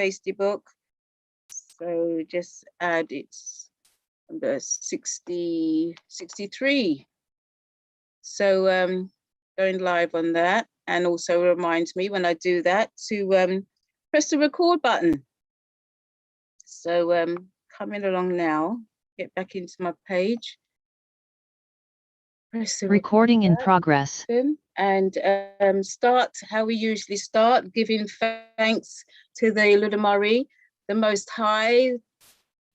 Facebook. So just add it's number 63. So going live on that, and also reminds me when I do that to press the record button. So coming along now, get back into my page. Press the recording in progress. And start how we usually start, giving thanks to the Ludamari, the Most High,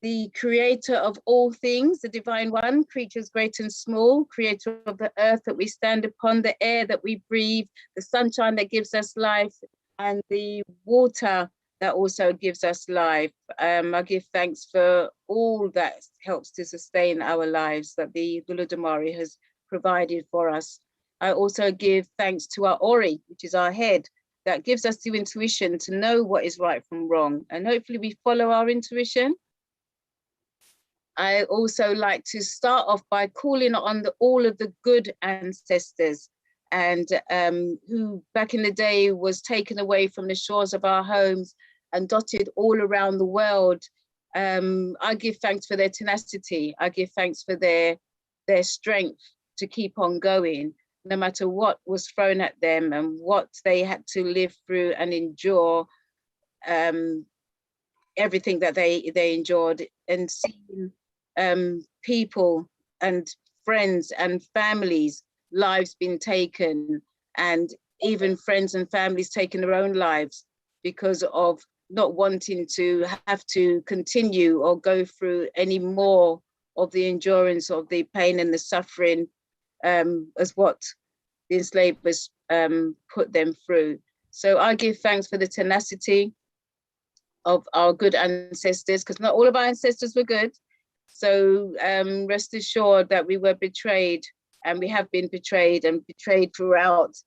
the creator of all things, the Divine One, creatures great and small, creator of the earth that we stand upon, the air that we breathe, the sunshine that gives us life, and the water that also gives us life. I give thanks for all that helps to sustain our lives that the Ludamari has provided for us. I also give thanks to our Ori, which is our head, that gives us the intuition to know what is right from wrong. And hopefully we follow our intuition. I also like to start off by calling on all of the good ancestors and who back in the day was taken away from the shores of our homes and dotted all around the world. I give thanks for their tenacity. I give thanks for their strength to keep on going, no matter what was thrown at them and what they had to live through and endure, everything that they endured, and seeing people and friends and families' lives being taken, and even friends and families taking their own lives because of not wanting to have to continue or go through any more of the endurance of the pain and the suffering as what the enslavers put them through. So I give thanks for the tenacity of our good ancestors, because not all of our ancestors were good. So rest assured that we were betrayed, and we have been betrayed and betrayed throughout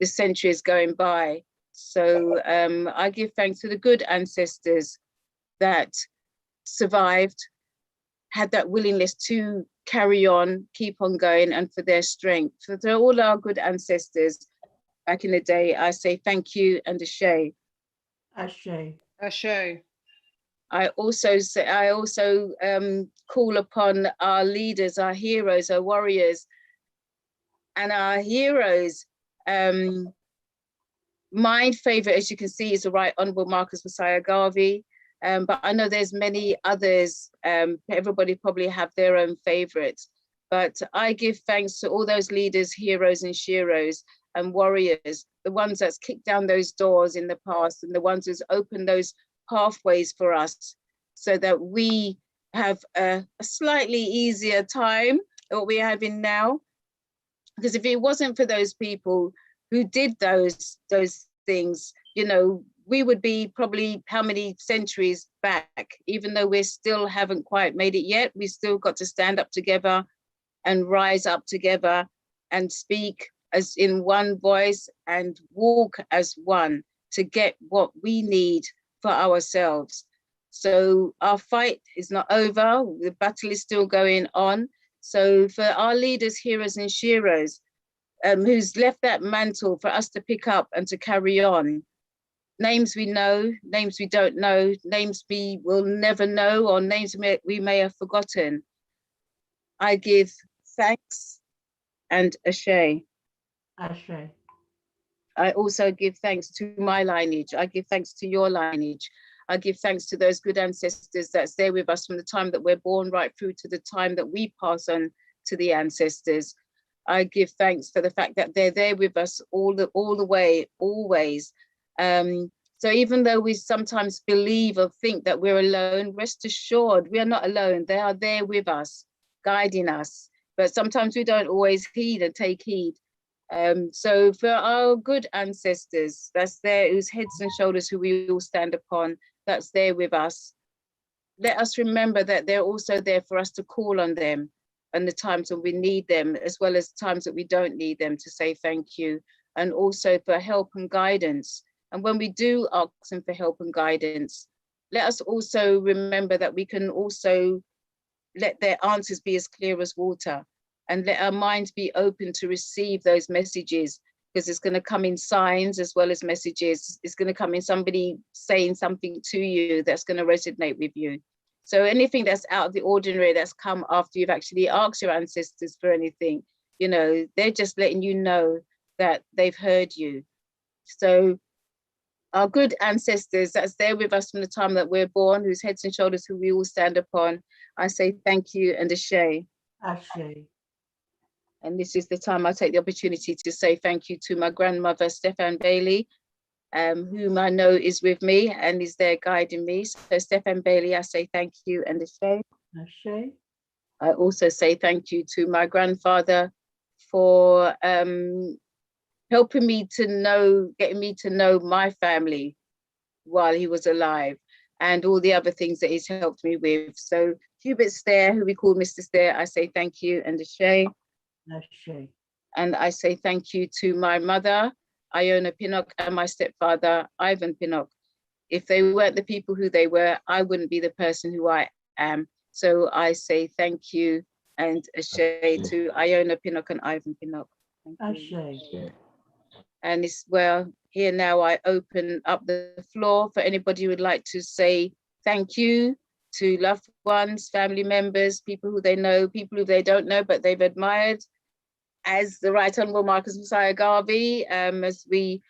the centuries going by. So I give thanks to the good ancestors that survived, had that willingness to carry on, keep on going, and for their strength. So to all our good ancestors back in the day, I say thank you and ashe. Ashe. Ashe. I also call upon our leaders, our heroes, our warriors, and our heroes. My favorite, as you can see, is the Right Honourable Marcus Masiah Garvey. But I know there's many others. Everybody probably have their own favorites. But I give thanks to all those leaders, heroes and sheroes and warriors, the ones that's kicked down those doors in the past and the ones who's opened those pathways for us so that we have a slightly easier time than what we're having now. Because if it wasn't for those people who did those things, you know, we would be probably how many centuries back, even though we still haven't quite made it yet. We still got to stand up together and rise up together and speak as in one voice and walk as one to get what we need for ourselves. So our fight is not over. The battle is still going on. So for our leaders, heroes and sheroes, who's left that mantle for us to pick up and to carry on, names we know, names we don't know, names we will never know, or names we may have forgotten. I give thanks and ashe. Ashe. I also give thanks to my lineage. I give thanks to your lineage. I give thanks to those good ancestors that's there with us from the time that we're born right through to the time that we pass on to the ancestors. I give thanks for the fact that they're there with us all the way, always. So even though we sometimes believe or think that we're alone, rest assured we are not alone. They are there with us, guiding us. But sometimes we don't always heed and take heed. So for our good ancestors, that's there, whose heads and shoulders who we all stand upon, that's there with us. Let us remember that they're also there for us to call on them and the times when we need them, as well as times that we don't need them, to say thank you, and also for help and guidance. And when we do ask them for help and guidance, let us also remember that we can also let their answers be as clear as water, and let our minds be open to receive those messages because it's going to come in signs as well as messages. It's going to come in somebody saying something to you that's going to resonate with you. So anything that's out of the ordinary that's come after you've actually asked your ancestors for anything, you know, they're just letting you know that they've heard you. So our good ancestors that's there with us from the time that we're born, whose heads and shoulders who we all stand upon, I say thank you and ashe. Ashe. And this is the time I take the opportunity to say thank you to my grandmother, Stephan Bailey, whom I know is with me and is there guiding me. So Stephan Bailey, I say thank you and ashe. Ashe. I also say thank you to my grandfather for helping me to know, getting me to know my family while he was alive, and all the other things that he's helped me with. So Hubert Stair, who we call Mr. Stair, I say thank you and ashe. Ashe. And I say thank you to my mother, Iona Pinnock, and my stepfather, Ivan Pinnock. If they weren't the people who they were, I wouldn't be the person who I am. So I say thank you and ashe to Iona Pinnock and Ivan Pinnock. Thank you. Ashe. And it's well, here now I open up the floor for anybody who would like to say thank you to loved ones, family members, people who they know, people who they don't know, but they've admired, as the Right Honourable Marcus Masiah Garvey, as we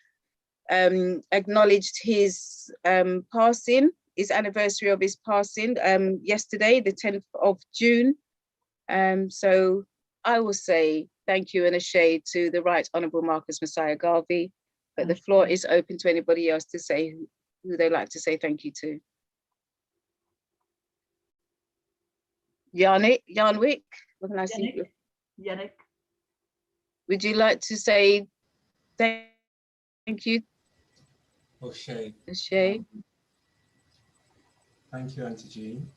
acknowledged his passing, his anniversary of his passing yesterday, the 10th of June. So I will say thank you and ashe to the Right Honourable Marcus Masiah Garvey, but the floor is open to anybody else to say who they'd like to say thank you to. Yannick, what can I see? Yannick. Would you like to say thank you? Ashe. Ashe. Thank you, Auntie Jean.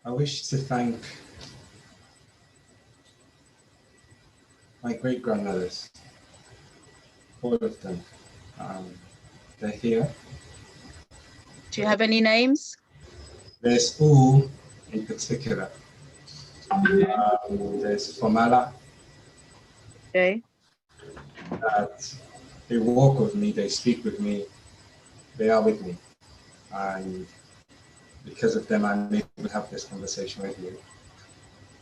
I wish to thank my great-grandmothers, all of them. They're here. Do you have any names? There's U in particular. There's Formala. Okay. That they walk with me, they speak with me, they are with me. And because of them, I'm able to have this conversation with you.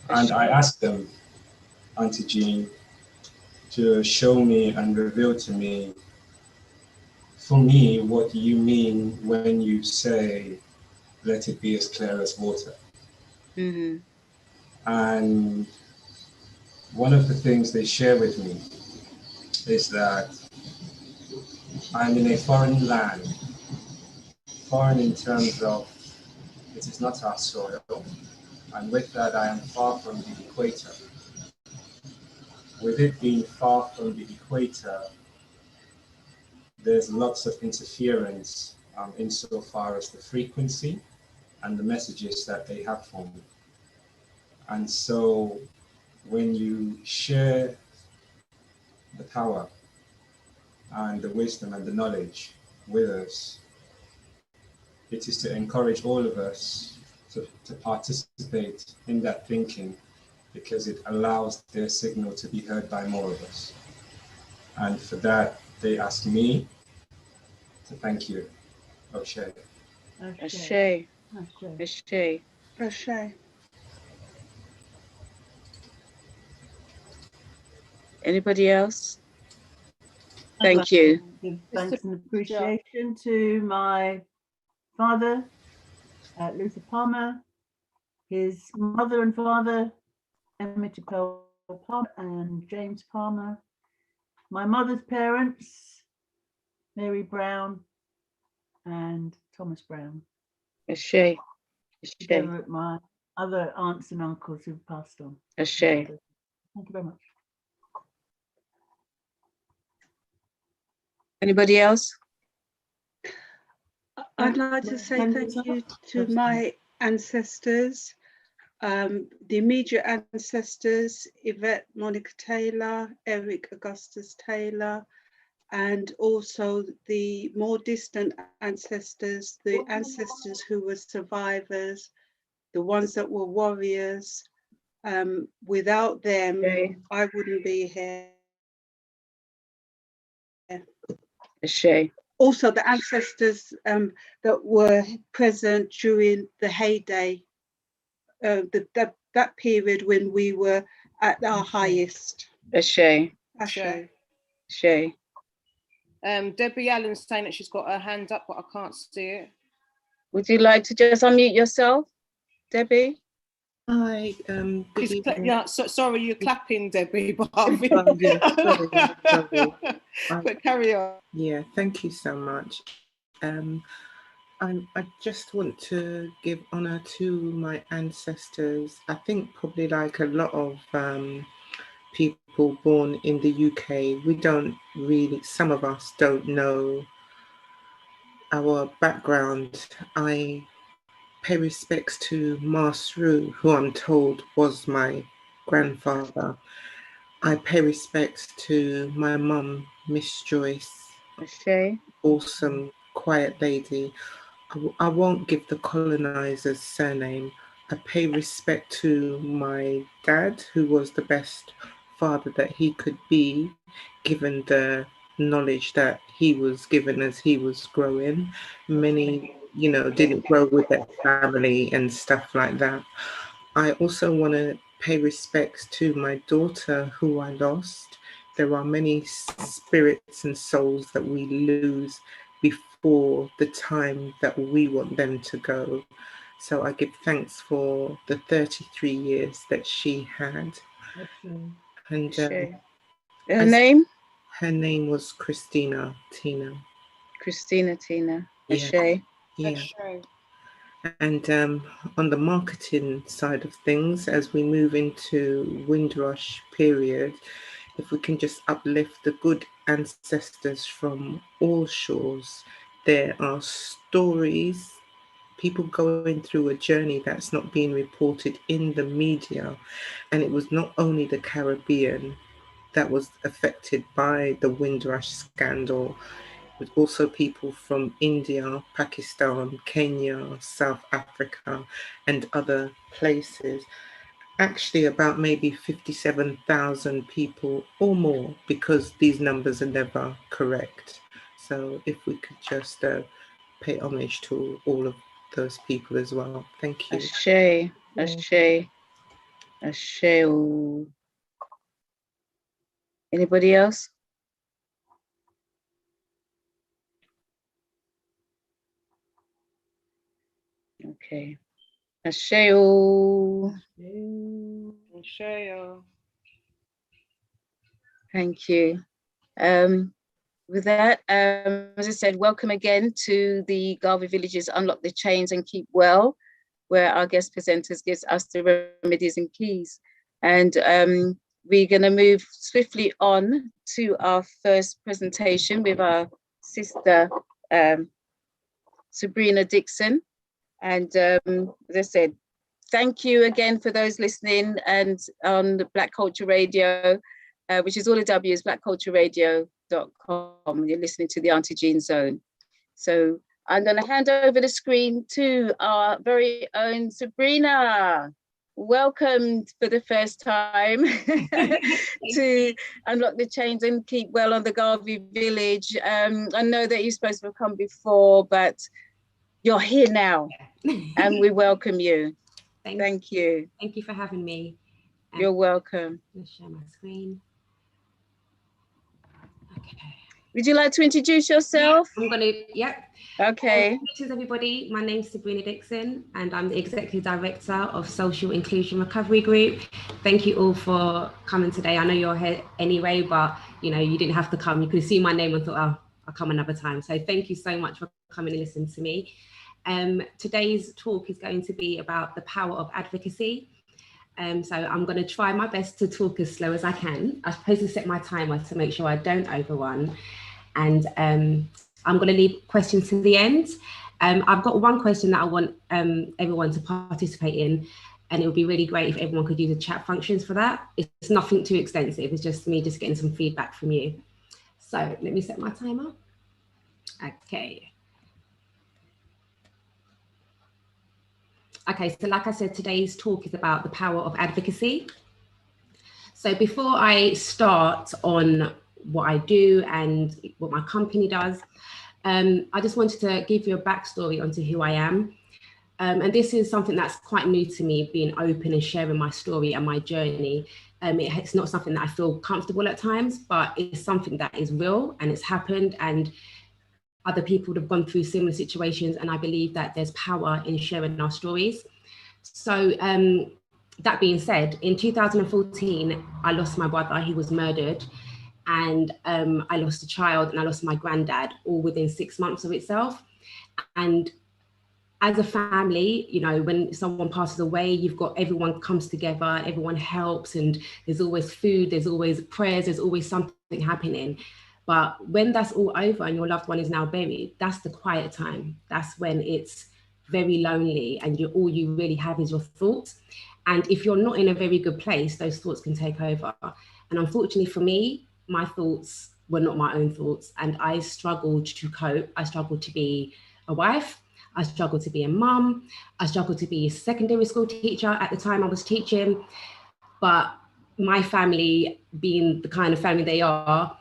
And I asked them, Auntie Jean, to show me and reveal to me, for me, what you mean when you say, let it be as clear as water. Mm-hmm. And one of the things they share with me is that I'm in a foreign land, foreign in terms of it is not our soil, and with that I am far from the equator. With it being far from the equator, there's lots of interference insofar as the frequency and the messages that they have for me. And so when you share the power and the wisdom and the knowledge with us, it is to encourage all of us to participate in that thinking, because it allows their signal to be heard by more of us. And for that, they ask me to thank you. Ashe. Ashe. Ashe. Ashe. Anybody else? Thank you. Give thanks and appreciation to my father, Luther Palmer, his mother and father, Emmett Palmer and James Palmer, my mother's parents, Mary Brown and Thomas Brown. Ashe. Together with my other aunts and uncles who've passed on. Ashe. Thank you very much. Anybody else? I'd like to say thank you to my ancestors, the immediate ancestors, Yvette Monica Taylor, Eric Augustus Taylor, and also the more distant ancestors, the ancestors who were survivors, the ones that were warriors, Without them, Okay. I wouldn't be here. Ashay. Also, the ancestors that were present during the heyday, that period when we were at our highest. Ashay. Ashe. Ashay. Debbie Allen's saying that she's got her hand up, but I can't see it. Would you like to just unmute yourself, Debbie? Hi, good evening. Yeah, sorry, you're clapping, Debbie, but Yeah, sorry. But carry on. Yeah, thank you so much. I just want to give honor to my ancestors. I think probably like a lot of people born in the UK, we don't really, some of us don't know our background. I pay respects to Masiah Ru, who I'm told was my grandfather. I pay respects to my mum, Miss Joyce, Ashay. awesome, quiet lady. I won't give the colonizer's surname. I pay respect to my dad, who was the best father that he could be, given the knowledge that he was given as he was growing. Many, didn't grow with their family and stuff like that. I also want to pay respects to my daughter, who I lost. There are many spirits and souls that we lose before the time that we want them to go. So I give thanks for the 33 years that she had. And Ashay. Her name? her name was Christina Tina. Christina Tina. Yeah. Ashay. Yeah. And on the marketing side of things, as we move into Windrush period, if we can just uplift the good ancestors from all shores. There are stories, people going through a journey that's not being reported in the media. And it was not only the Caribbean that was affected by the Windrush scandal, but also people from India, Pakistan, Kenya, South Africa, and other places. Actually, about maybe 57,000 people or more, because these numbers are never correct. So if we could just pay homage to all of those people as well. Thank you. Ashay. Ashay. Ashay. Ooh. Anybody else? Okay. Ashay. Ooh. Thank you. With that, as I said, welcome again to the Garvey Villages Unlock the Chains and Keep Well, where our guest presenters gives us the remedies and keys. And we're going to move swiftly on to our first presentation with our sister, Sabrina Dixon. And as I said, thank you again for those listening and on the Black Culture Radio, which is all the W's, blackcultureradio.com. You're listening to the Auntie Jean Zone. So I'm going to hand over the screen to our very own Sabrina. Welcome for the first time to Unlock the Chains and Keep Well on the Garvey Village. I know that you're supposed to have come before, but you're here now, and we welcome you. Thank you. Thank you for having me. You're welcome. Let's share my screen. Okay. Would you like to introduce yourself? Yeah, I'm gonna, yep. Okay. Greetings everybody, my name's Sabrina Dixon and I'm the Executive Director of Social Inclusion Recovery Group. Thank you all for coming today. I know you're here anyway, but you didn't have to come. You could see my name and thought, oh, I'll come another time. So thank you so much for coming and listening to me. Today's talk is going to be about the power of advocacy. So I'm going to try my best to talk as slow as I can. I'm supposed to set my timer to make sure I don't overrun. And I'm going to leave questions to the end. I've got one question that I want everyone to participate in. And it would be really great if everyone could use the chat functions for that. It's nothing too extensive. It's just me just getting some feedback from you. So let me set my timer. Okay. Okay, so like I said, today's talk is about the power of advocacy. So before I start on what I do and what my company does, I just wanted to give you a backstory onto who I am. And this is something that's quite new to me, being open and sharing my story and my journey. It's not something that I feel comfortable at times, but it's something that is real and it's happened, and other people have gone through similar situations. And I believe that there's power in sharing our stories. So that being said, in 2014, I lost my brother. He was murdered. And I lost a child and I lost my granddad, all within 6 months of itself. And as a family, you know, when someone passes away, you've got everyone comes together, everyone helps, and there's always food, there's always prayers, there's always something happening. But when that's all over and your loved one is now buried, that's the quiet time. That's when it's very lonely and all you really have is your thoughts. And if you're not in a very good place, those thoughts can take over. And unfortunately for me, my thoughts were not my own thoughts, and I struggled to cope. I struggled to be a wife. I struggled to be a mum. I struggled to be a secondary school teacher. At the time I was teaching, but my family, being the kind of family they are,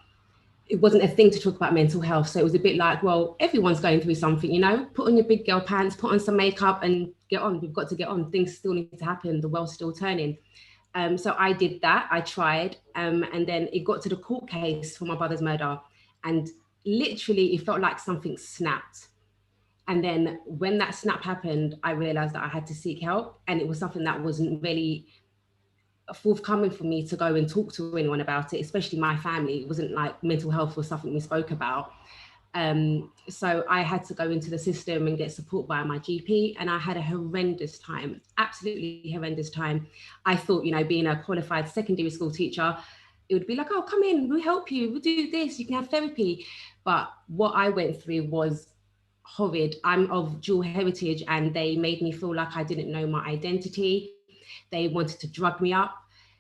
it wasn't a thing to talk about mental health. So it was a bit like, well, everyone's going through something, you know, put on your big girl pants, put on some makeup and get on. We've got to get on. Things still need to happen. The world's still turning. So I did that, I tried, and then it got to the court case for my brother's murder, and literally it felt like something snapped. And then when that snap happened, I realized that I had to seek help, and it was something that wasn't really forthcoming for me to go and talk to anyone about it, especially my family. It wasn't like mental health was something we spoke about. So I had to go into the system and get support by my GP, and I had a horrendous time, absolutely horrendous time. I thought, you know, being a qualified secondary school teacher, it would be like, oh, come in, we'll help you, we'll do this, you can have therapy. But what I went through was horrid. I'm of dual heritage, and they made me feel like I didn't know my identity. They wanted to drug me up.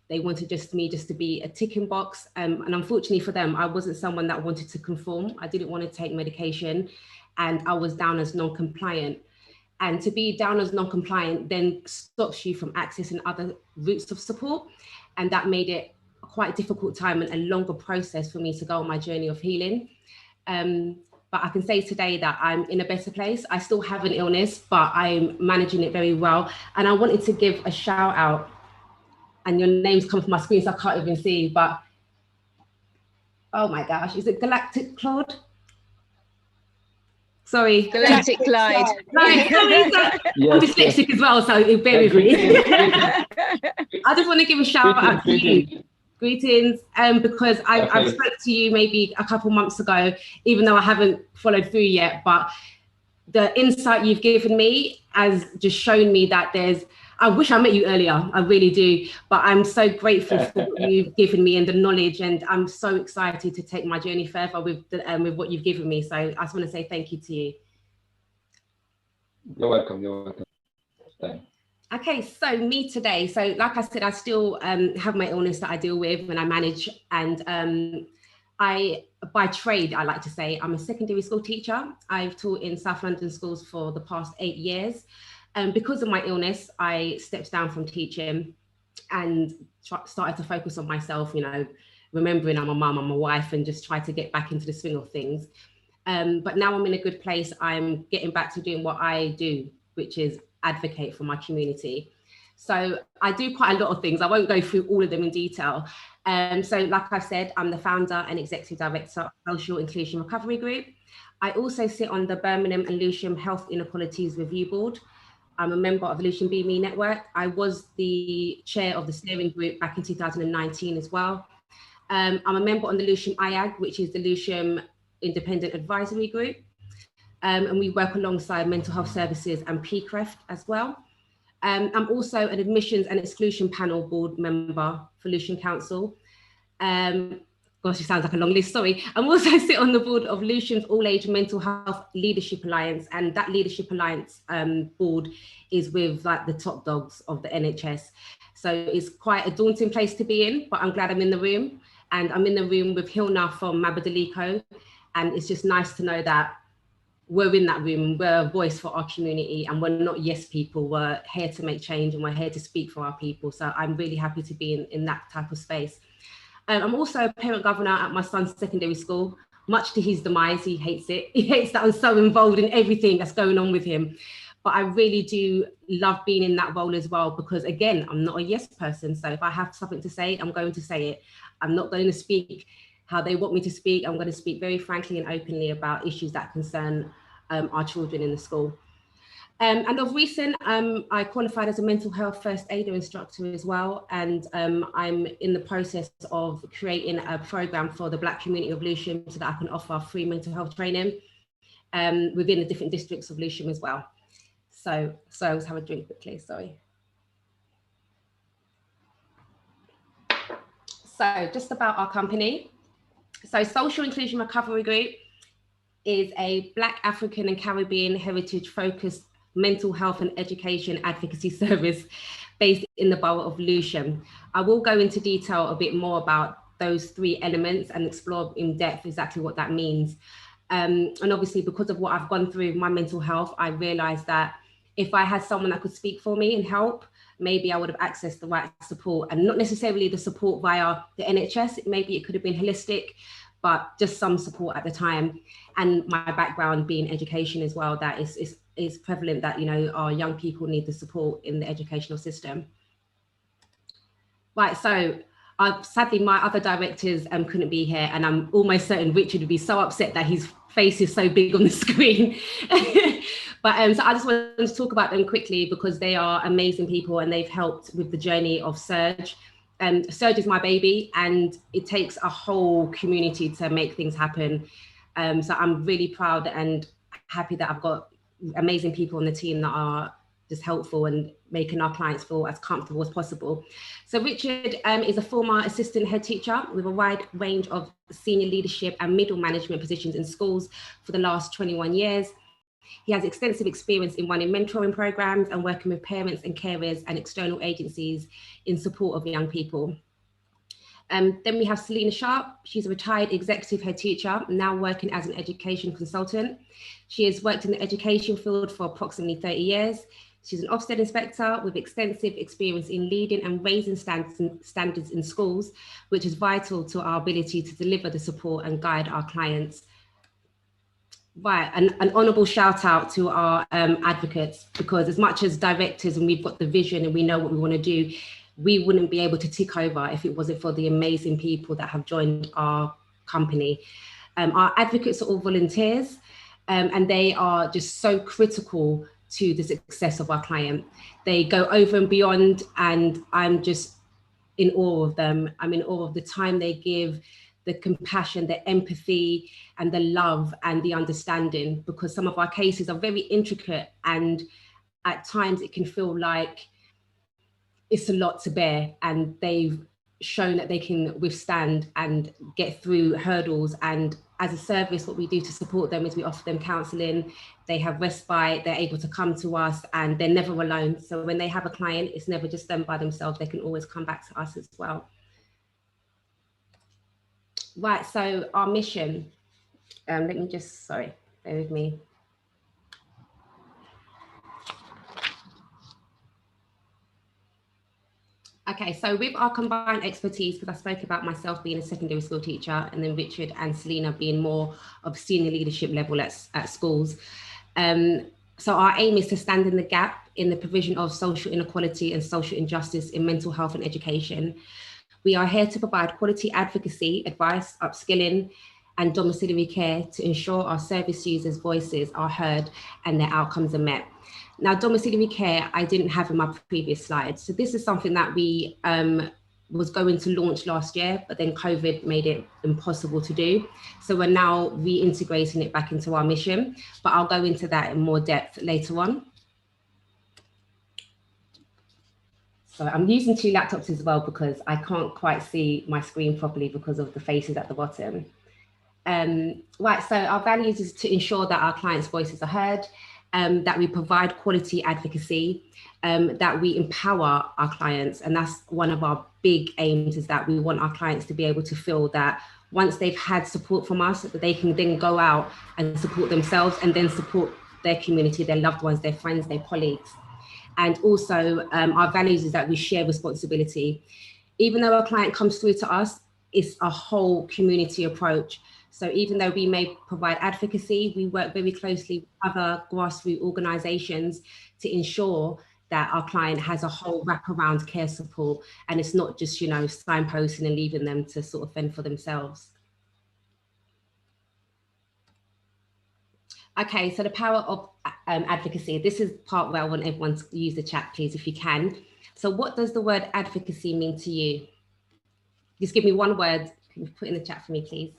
They wanted me to be a ticking box. And unfortunately for them, I wasn't someone that wanted to conform. I didn't want to take medication, and I was down as non-compliant. And to be down as non-compliant then stops you from accessing other routes of support. And that made it a quite difficult time and a longer process for me to go on my journey of healing. But I can say today that I'm in a better place. I still have an illness, but I'm managing it very well. And I wanted to give a shout out, and your names come from my screen, so I can't even see, but oh my gosh, is it Galactic Claude? Sorry. Galactic Clyde. Right, sorry, I'm dyslexic as well, so it'll bear with me. I just want to give a shout out to you. Greetings, because I've spoke to you maybe a couple months ago, even though I haven't followed through yet, but the insight you've given me has just shown me that I wish I met you earlier, I really do, but I'm so grateful for what you've given me and the knowledge, and I'm so excited to take my journey further with what you've given me. So I just want to say thank you to you. You're welcome, you're welcome. Thanks. Okay, so me today. So like I said, I still have my illness that I deal with and I manage, and by trade, I like to say, I'm a secondary school teacher. I've taught in South London schools for the past 8 years. Because of my illness, I stepped down from teaching and started to focus on myself, you know, remembering I'm a mum, I'm a wife, and just try to get back into the swing of things. But now I'm in a good place. I'm getting back to doing what I do, which is advocate for my community. So I do quite a lot of things. I won't go through all of them in detail. So like I said, I'm the founder and executive director of Social Inclusion Recovery Group. I also sit on the Birmingham and Lewisham Health Inequalities Review Board. I'm a member of the Lewisham BME Network. I was the chair of the steering group back in 2019 as well. I'm a member on the Lewisham IAG, which is the Lewisham Independent Advisory Group. And we work alongside mental health services and PCREF as well. I'm also an admissions and exclusion panel board member for Lewisham Council. Gosh, it sounds like a long list, sorry. I'm also sit on the board of Lewisham's All Age Mental Health Leadership Alliance, and that Leadership Alliance board is with like the top dogs of the NHS. So it's quite a daunting place to be in, but I'm glad I'm in the room. And I'm in the room with Hilna from Mabadaliko, and it's just nice to know that we're in that room, we're a voice for our community, and we're not yes people, we're here to make change and we're here to speak for our people. So I'm really happy to be in that type of space. I'm also a parent governor at my son's secondary school, much to his demise. He hates it. He hates that I'm so involved in everything that's going on with him. But I really do love being in that role as well, because again, I'm not a yes person. So if I have something to say, I'm going to say it. I'm not going to speak how they want me to speak. I'm going to speak very frankly and openly about issues that concern our children in the school. And of recent, I qualified as a mental health first aider instructor as well. And I'm in the process of creating a program for the Black community of Lewisham so that I can offer free mental health training within the different districts of Lewisham as well. So I was have a drink quickly, sorry. So just about our company. So Social Inclusion Recovery Group is a Black, African and Caribbean heritage focused mental health and education advocacy service based in the borough of Lewisham. I will go into detail a bit more about those three elements and explore in depth exactly what that means. And obviously because of what I've gone through with my mental health, I realized that if I had someone that could speak for me and help, maybe I would have accessed the right support, and not necessarily the support via the NHS. Maybe it could have been holistic, but just some support at the time. And my background being education as well, that is prevalent that, you know, our young people need the support in the educational system. Right, so sadly my other directors couldn't be here, and I'm almost certain Richard would be so upset that his face is so big on the screen. But so I just wanted to talk about them quickly because they are amazing people and they've helped with the journey of Surge. Surge is my baby, and it takes a whole community to make things happen. So I'm really proud and happy that I've got amazing people on the team that are just helpful and making our clients feel as comfortable as possible. So Richard is a former assistant head teacher with a wide range of senior leadership and middle management positions in schools for the last 21 years. He has extensive experience in running mentoring programs and working with parents and carers and external agencies in support of young people. Then we have Selena Sharp. She's a retired executive head teacher, now working as an education consultant. She has worked in the education field for approximately 30 years. She's an Ofsted inspector with extensive experience in leading and raising standards in schools, which is vital to our ability to deliver the support and guide our clients. Right, an honourable shout out to our advocates, because as much as directors and we've got the vision and we know what we want to do, we wouldn't be able to tick over if it wasn't for the amazing people that have joined our company. Our advocates are all volunteers, and they are just so critical to the success of our client. They go over and beyond, and I'm just in awe of them. I'm in awe of the time they give, the compassion, the empathy, and the love and the understanding, because some of our cases are very intricate, and at times it can feel like it's a lot to bear, and they've shown that they can withstand and get through hurdles. And as a service, what we do to support them is we offer them counselling, they have respite, they're able to come to us, and they're never alone. So when they have a client, it's never just them by themselves, they can always come back to us as well. Right, so our mission, let me just, sorry, bear with me. Okay, so with our combined expertise, because I spoke about myself being a secondary school teacher and then Richard and Selena being more of senior leadership level at schools. So our aim is to stand in the gap in the provision of social inequality and social injustice in mental health and education. We are here to provide quality advocacy, advice, upskilling, and domiciliary care to ensure our service users' voices are heard and their outcomes are met. Now, domiciliary care, I didn't have in my previous slides. So this is something that we was going to launch last year, but then COVID made it impossible to do. So we're now reintegrating it back into our mission, but I'll go into that in more depth later on. So I'm using two laptops as well because I can't quite see my screen properly because of the faces at the bottom. Right, so our values is to ensure that our clients' voices are heard, that we provide quality advocacy, that we empower our clients. And that's one of our big aims, is that we want our clients to be able to feel that once they've had support from us, that they can then go out and support themselves and then support their community, their loved ones, their friends, their colleagues. And also our values is that we share responsibility. Even though a client comes through to us, it's a whole community approach. So even though we may provide advocacy, we work very closely with other grassroots organisations to ensure that our client has a whole wraparound care support, and it's not just, you know, signposting and leaving them to sort of fend for themselves. Okay, so the power of advocacy. This is part where I want everyone to use the chat, please, if you can. So what does the word advocacy mean to you? Just give me one word. Can you put in the chat for me, please?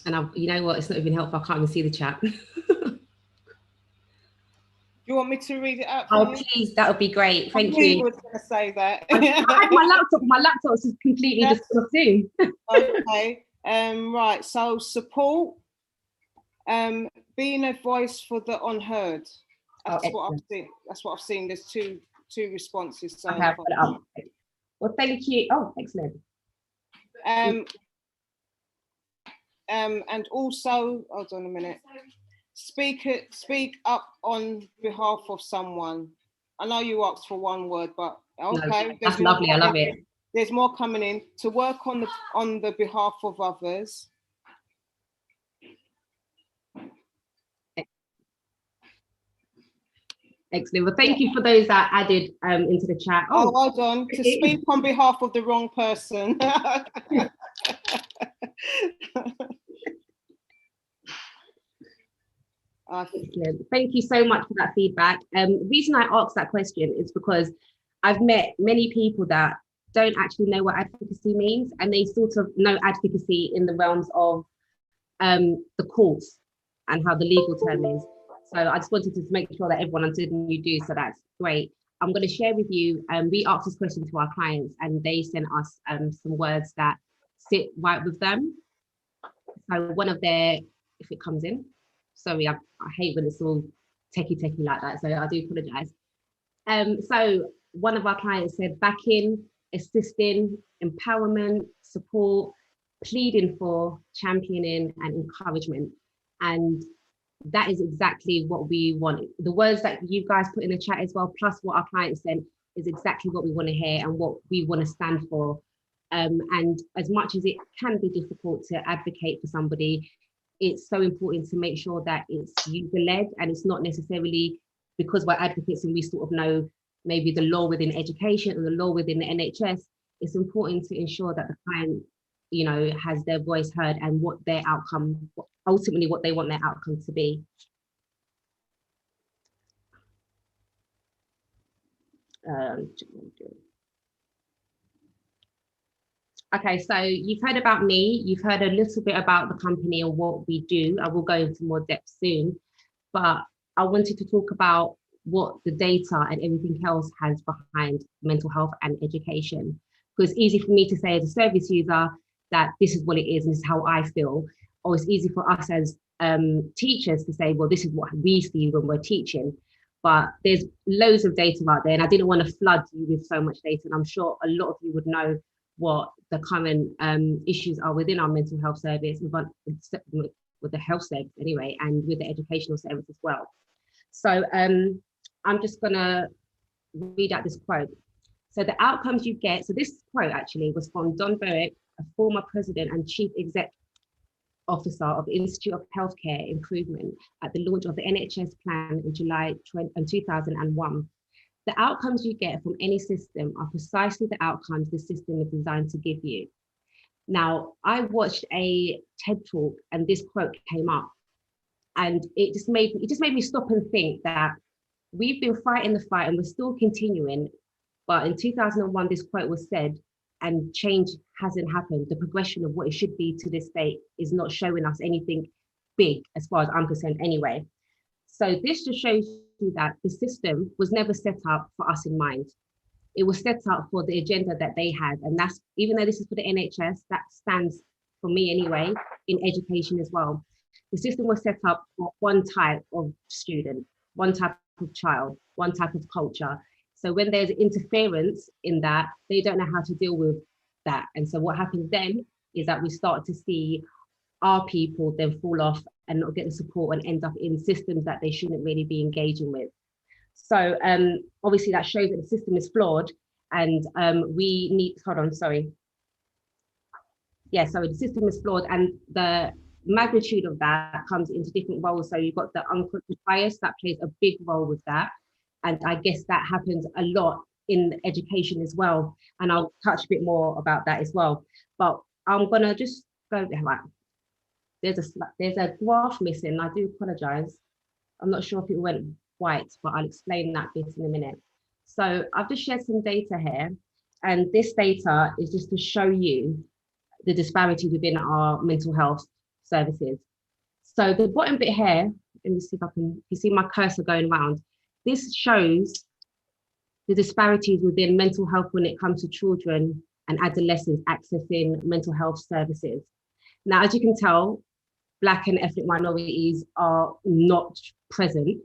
And you know what? It's not even helpful. I can't even see the chat. You want me to read it out? Oh, please, that would be great. Thank you. I was going to say that. I had my laptop. My laptop's just completely just off Zoom. Okay. Right. So support, being a voice for the unheard. That's what I've seen. That's what I've seen. There's two responses. So okay, I'll put it up. Well, thank you. Oh, excellent. And also, hold on a minute. Speak up on behalf of someone. I know you asked for one word, but okay. No, that's lovely. I love it. There's more coming in. To work on the behalf of others. Excellent. Well, thank you for those that added into the chat. Oh, hold on. To speak on behalf of the wrong person. Excellent. Thank you so much for that feedback. The reason I asked that question is because I've met many people that don't actually know what advocacy means, and they sort of know advocacy in the realms of the courts and how the legal term is. So I just wanted to make sure that everyone understood, and you do, so that's great. I'm going to share with you, we asked this question to our clients and they sent us some words that sit right with them. So one of their, if it comes in, sorry, I hate when it's all techie like that, so I do apologize. So one of our clients said backing, assisting, empowerment, support, pleading for, championing, and encouragement. And that is exactly what we want. The words that you guys put in the chat as well, plus what our clients said, is exactly what we want to hear and what we want to stand for. And as much as it can be difficult to advocate for somebody, it's so important to make sure that it's user-led, and it's not necessarily because we're advocates and we sort of know maybe the law within education or the law within the NHS. It's important to ensure that the client, you know, has their voice heard and what their outcome, ultimately what they want their outcome to be. Okay, so you've heard about me, you've heard a little bit about the company and what we do. I will go into more depth soon, but I wanted to talk about what the data and everything else has behind mental health and education. Because it's easy for me to say as a service user that this is what it is and this is how I feel, or it's easy for us as teachers to say, well, this is what we see when we're teaching. But there's loads of data out there, and I didn't want to flood you with so much data, and I'm sure a lot of you would know what the current issues are within our mental health service, with the health service anyway, and with the educational service as well. So I'm just gonna read out this quote. So the outcomes you get, so this quote actually was from Don Berwick, a former president and chief exec officer of the Institute of Healthcare Improvement at the launch of the NHS plan in July 2001. The outcomes you get from any system are precisely the outcomes the system is designed to give you. Now, I watched a TED talk and this quote came up, and it just made me stop and think that we've been fighting the fight and we're still continuing. But in 2001, this quote was said and change hasn't happened. The progression of what it should be to this date is not showing us anything big as far as I'm concerned anyway. So this just shows you that the system was never set up for us in mind. It was set up for the agenda that they had. And that's, even though this is for the NHS, that stands for me anyway, in education as well. The system was set up for one type of student, one type of child, one type of culture. So when there's interference in that, they don't know how to deal with that. And so what happens then is that we start to see our people then fall off and not get the support and end up in systems that they shouldn't really be engaging with. So obviously that shows that the system is flawed, and we need, hold on, sorry. Yeah, so the system is flawed, and the magnitude of that comes into different roles. So you've got the unconscious bias that plays a big role with that. And I guess that happens a lot in education as well. And I'll touch a bit more about that as well. But I'm gonna just go there, like, there's a graph missing. I do apologize. I'm not sure if it went white, but I'll explain that bit in a minute. So I've just shared some data here, and this data is just to show you the disparity within our mental health services. So the bottom bit here, let me see if I can, you see my cursor going around. This shows the disparities within mental health when it comes to children and adolescents accessing mental health services. Now, as you can tell, Black and ethnic minorities are not present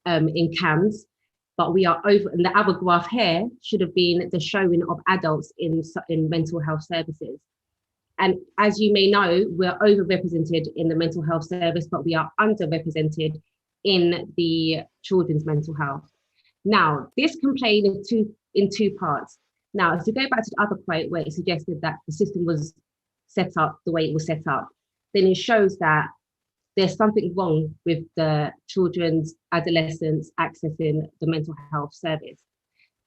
in CAMS, but we are over, and the other graph here should have been the showing of adults in mental health services. And as you may know, we're overrepresented in the mental health service, but we are underrepresented in the children's mental health. Now, this can play in two parts. Now, if you go back to the other quote where it suggested that the system was set up the way it was set up, then it shows that there's something wrong with the children's, adolescents accessing the mental health service.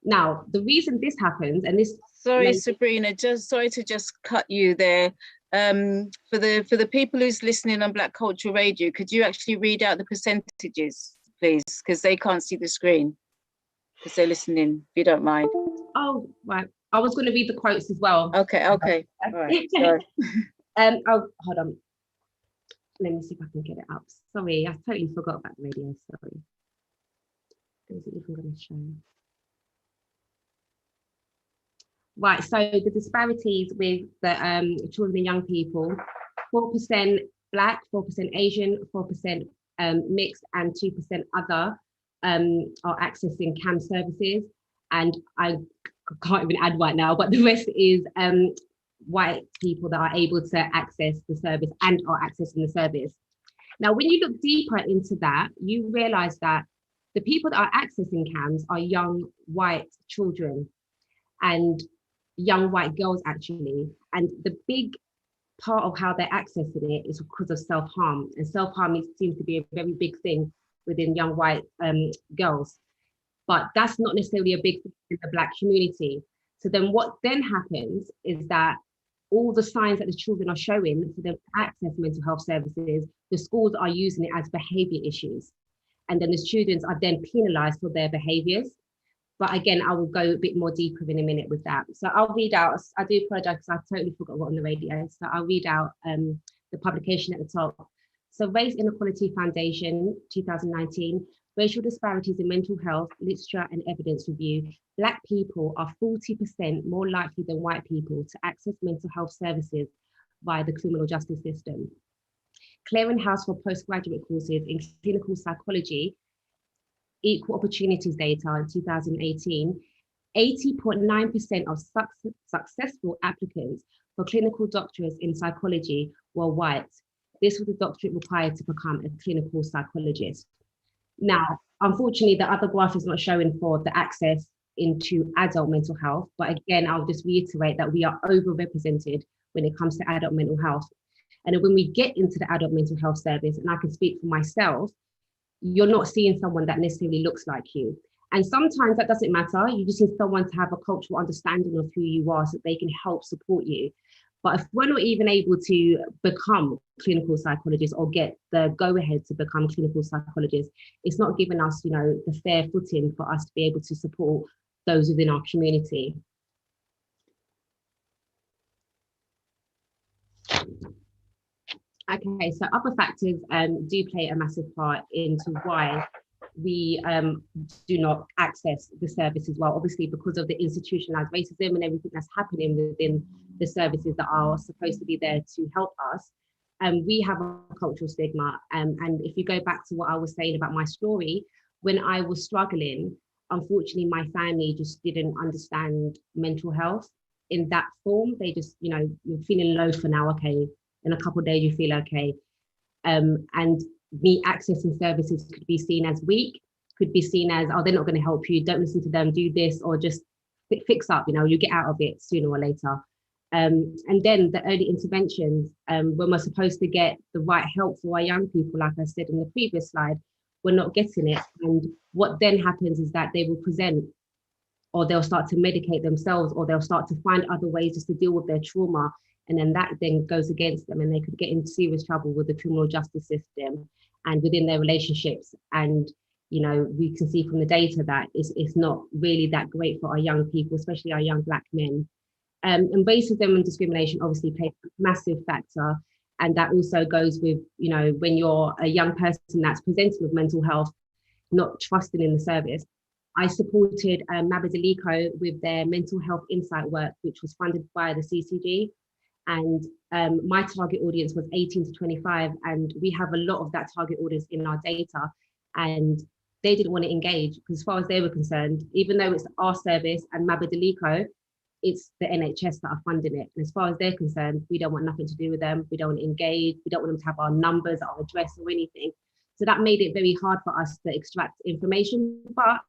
Now, the reason this happens, and this— Sorry, Sabrina, just sorry to just cut you there. For the people who's listening on Black Cultural Radio, could you actually read out the percentages, please? Because they can't see the screen, because they're listening, if you don't mind. Oh, right. I was going to read the quotes as well. Okay, okay. All right, sorry. Oh, hold on. Let me see if I can get it up. Sorry, I totally forgot about the radio, sorry. Is it even going to show? Right, so the disparities with the children and young people, 4% Black, 4% Asian, 4% mixed, and 2% other are accessing CAM services. And I can't even add right now, but the rest is white people that are able to access the service and are accessing the service. Now, when you look deeper into that, you realize that the people that are accessing CAMs are young white children and young white girls, actually. And the big part of how they're accessing it is because of self-harm. And self-harm seems to be a very big thing within young white girls. But that's not necessarily a big thing in the Black community. So then what then happens is that all the signs that the children are showing for them to access mental health services, the schools are using it as behavior issues. And then the students are then penalized for their behaviors. But again, I will go a bit more deeper in a minute with that. So I'll read out, I do apologize because I totally forgot what on the radio. So I'll read out the publication at the top. So Race Inequality Foundation, 2019, Racial Disparities in Mental Health, Literature and Evidence Review. Black people are 40% more likely than white people to access mental health services via the criminal justice system. Clearinghouse for Postgraduate Courses in Clinical Psychology, Equal Opportunities Data in 2018, 80.9% of successful applicants for clinical doctorates in psychology were white. This was the doctorate required to become a clinical psychologist. Now, unfortunately, the other graph is not showing for the access into adult mental health. But again, I'll just reiterate that we are overrepresented when it comes to adult mental health. And when we get into the adult mental health service, and I can speak for myself, you're not seeing someone that necessarily looks like you. And sometimes that doesn't matter. You just need someone to have a cultural understanding of who you are so they can help support you. But if we're not even able to become clinical psychologists or get the go-ahead to become clinical psychologists, it's not giving us, you know, the fair footing for us to be able to support those within our community. Okay, so other factors do play a massive part into why we do not access the service as well, obviously because of the institutionalized racism and everything that's happening within the services that are supposed to be there to help us. we have a cultural stigma. And if you go back to what I was saying about my story, when I was struggling, unfortunately, my family just didn't understand mental health in that form. They just, you know, you're feeling low for now, okay. In a couple of days, you feel okay. And me accessing services could be seen as weak, could be seen as, oh, they're not going to help you, don't listen to them, do this, or just fix up, you know, you get out of it sooner or later. And then the early interventions, when we're supposed to get the right help for our young people, like I said in the previous slide, we're not getting it. And what then happens is that they will present, or they'll start to medicate themselves, or they'll start to find other ways just to deal with their trauma. And then that then goes against them, and they could get into serious trouble with the criminal justice system and within their relationships. And, you know, we can see from the data that it's not really that great for our young people, especially our young Black men. And racism and discrimination obviously play a massive factor. And that also goes with, you know, when you're a young person that's presenting with mental health, not trusting in the service. I supported Masiah with their mental health insight work, which was funded by the CCG. And my target audience was 18 to 25. And we have a lot of that target audience in our data. And they didn't want to engage, because as far as they were concerned, even though it's our service and Masiah, it's the NHS that are funding it. And as far as they're concerned, we don't want nothing to do with them. We don't want to engage. We don't want them to have our numbers, our address or anything. So that made it very hard for us to extract information, but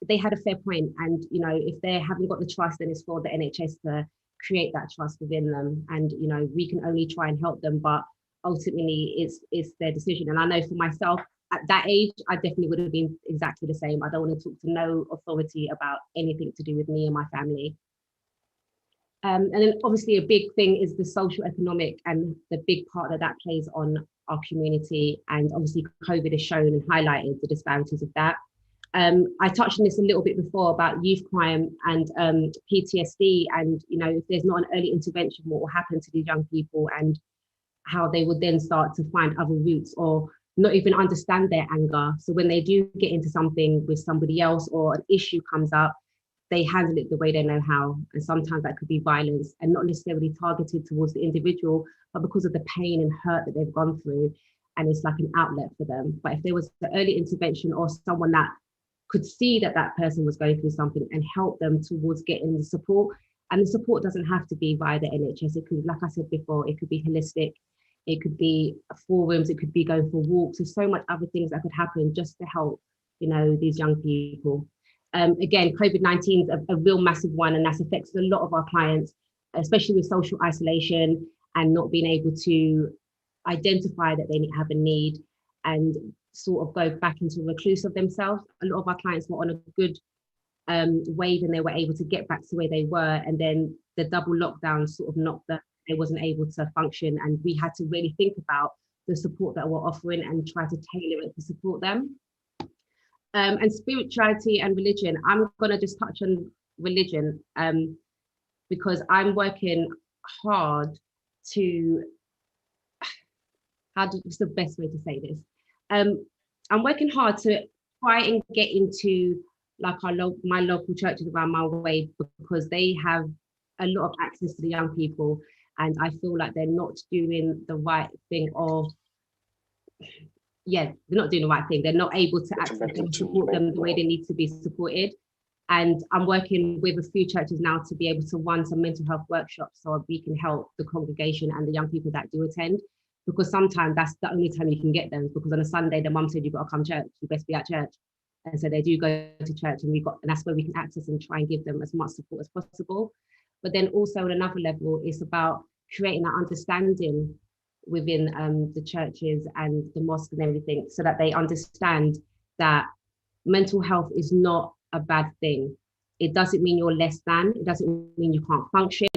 they had a fair point. And, you know, if they haven't got the trust, then it's for the NHS to create that trust within them. And, you know, we can only try and help them, but ultimately it's their decision. And I know for myself, at that age, I definitely would have been exactly the same. I don't want to talk to no authority about anything to do with me and my family. And then obviously a big thing is the social economic and the big part that plays on our community. And obviously COVID has shown and highlighted the disparities of that. I touched on this a little bit before about youth crime and PTSD, and, you know, if there's not an early intervention, what will happen to these young people and how they will then start to find other routes or not even understand their anger. So when they do get into something with somebody else or an issue comes up, they handle it the way they know how. And sometimes that could be violence and not necessarily targeted towards the individual, but because of the pain and hurt that they've gone through. And it's like an outlet for them. But if there was the early intervention or someone that could see that that person was going through something and help them towards getting the support, and the support doesn't have to be via the NHS. It could, like I said before, it could be holistic. It could be forums. It could be going for walks. There's so much other things that could happen just to help, you know, these young people. Again, COVID-19 is a real massive one, and that's affected a lot of our clients, especially with social isolation and not being able to identify that they have a need and sort of go back into recluse of themselves. A lot of our clients were on a good wave and they were able to get back to where they were, and then the double lockdown sort of knocked that they wasn't able to function, and we had to really think about the support that we're offering and try to tailor it to support them. And spirituality and religion, I'm gonna just touch on religion because I'm working hard to, what's the best way to say this? I'm working hard to try and get into like my local churches around my way, because they have a lot of access to the young people, and I feel like they're not doing the right thing, or they're not doing the right thing. They're not able to access and support them the way they need to be supported. And I'm working with a few churches now to be able to run some mental health workshops so we can help the congregation and the young people that do attend, because sometimes that's the only time you can get them, because on a Sunday the mum said you've got to come to church, you best be at church. And so they do go to church, and that's where we can access and try and give them as much support as possible. But then also on another level, it's about creating that understanding within the churches and the mosque and everything, so that they understand that mental health is not a bad thing. It doesn't mean you're less than, it doesn't mean you can't function.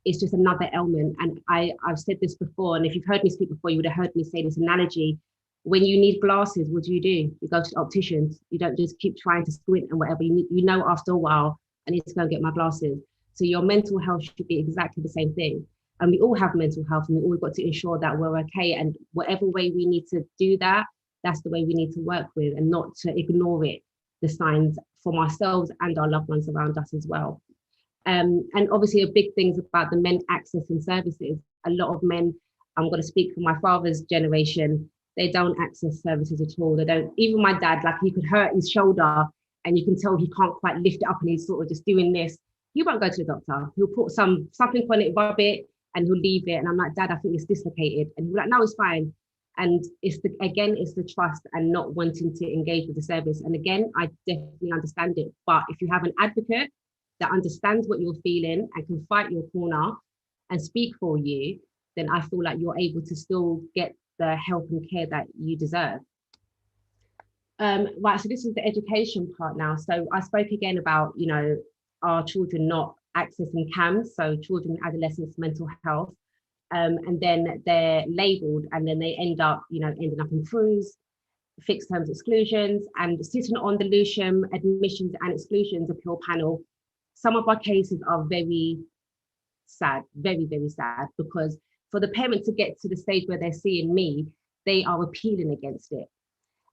It's just another element. And I've said this before, and if you've heard me speak before, you would have heard me say this analogy. When you need glasses, what do? You go to opticians. You don't just keep trying to squint and whatever. You know after a while, I need to go and get my glasses. So your mental health should be exactly the same thing. And we all have mental health, and we all got to ensure that we're okay. And whatever way we need to do that, that's the way we need to work with, and not to ignore it, the signs from ourselves and our loved ones around us as well. And obviously a big thing is about the men accessing services. A lot of men I'm going to speak for my father's generation. They don't access services at all. They don't, even my dad, like he could hurt his shoulder and you can tell he can't quite lift it up and he's sort of just doing this. He won't go to the doctor. He'll put something on it, rub it, and he'll leave it. And I'm like, Dad, I think it's dislocated. And he'll be like, no, it's fine. And it's the trust and not wanting to engage with the service. And again, I definitely understand it. But if you have an advocate that understands what you're feeling and can fight your corner and speak for you, then I feel like you're able to still get the help and care that you deserve. Right, so this is the education part now. So I spoke again about, you know, our children not accessing CAMS, so children and adolescents mental health, and then they're labelled and then they end up, you know, ending up in PRUs, fixed terms exclusions, and sitting on the Lucian admissions and exclusions appeal panel. Some of our cases are very sad, very, very sad, because for the parent to get to the stage where they're seeing me, they are appealing against it.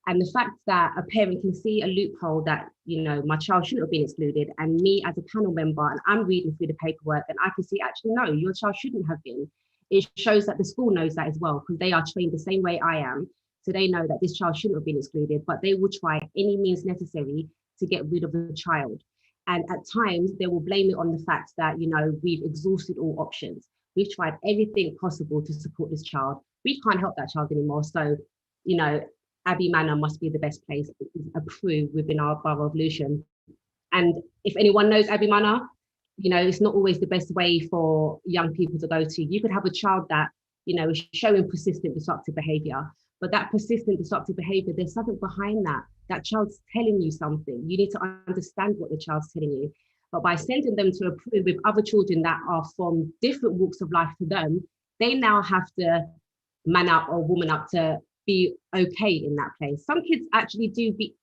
And the fact that a parent can see a loophole that, you know, my child shouldn't have been excluded, and me as a panel member, and I'm reading through the paperwork and I can see, actually, no, your child shouldn't have been. It shows that the school knows that as well, because they are trained the same way I am. So they know that this child shouldn't have been excluded, but they will try any means necessary to get rid of the child. And at times they will blame it on the fact that, you know, we've exhausted all options. We've tried everything possible to support this child. We can't help that child anymore. So, you know, Abbey Manor must be the best place, approved within our borough of Lucian. And if anyone knows Abbey Manor, you know, it's not always the best way for young people to go to. You could have a child that, you know, is showing persistent disruptive behaviour, but that persistent disruptive behaviour, there's something behind that. That child's telling you something. You need to understand what the child's telling you. But by sending them to approve with other children that are from different walks of life to them, they now have to man up or woman up to be okay in that place. Some kids actually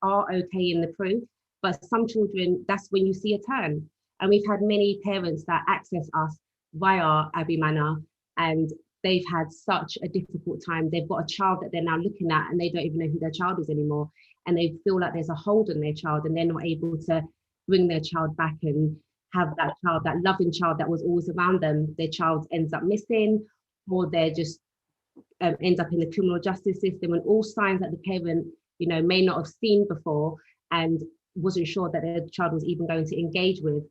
are okay in the proof, but some children, that's when you see a turn. And we've had many parents that access us via Abbey Manor, and they've had such a difficult time. They've got a child that they're now looking at and they don't even know who their child is anymore. And they feel like there's a hold on their child and they're not able to bring their child back and have that child, that loving child that was always around them. Their child ends up missing, or they're just ends up in the criminal justice system, and all signs that the parent, you know, may not have seen before and wasn't sure that their child was even going to engage with.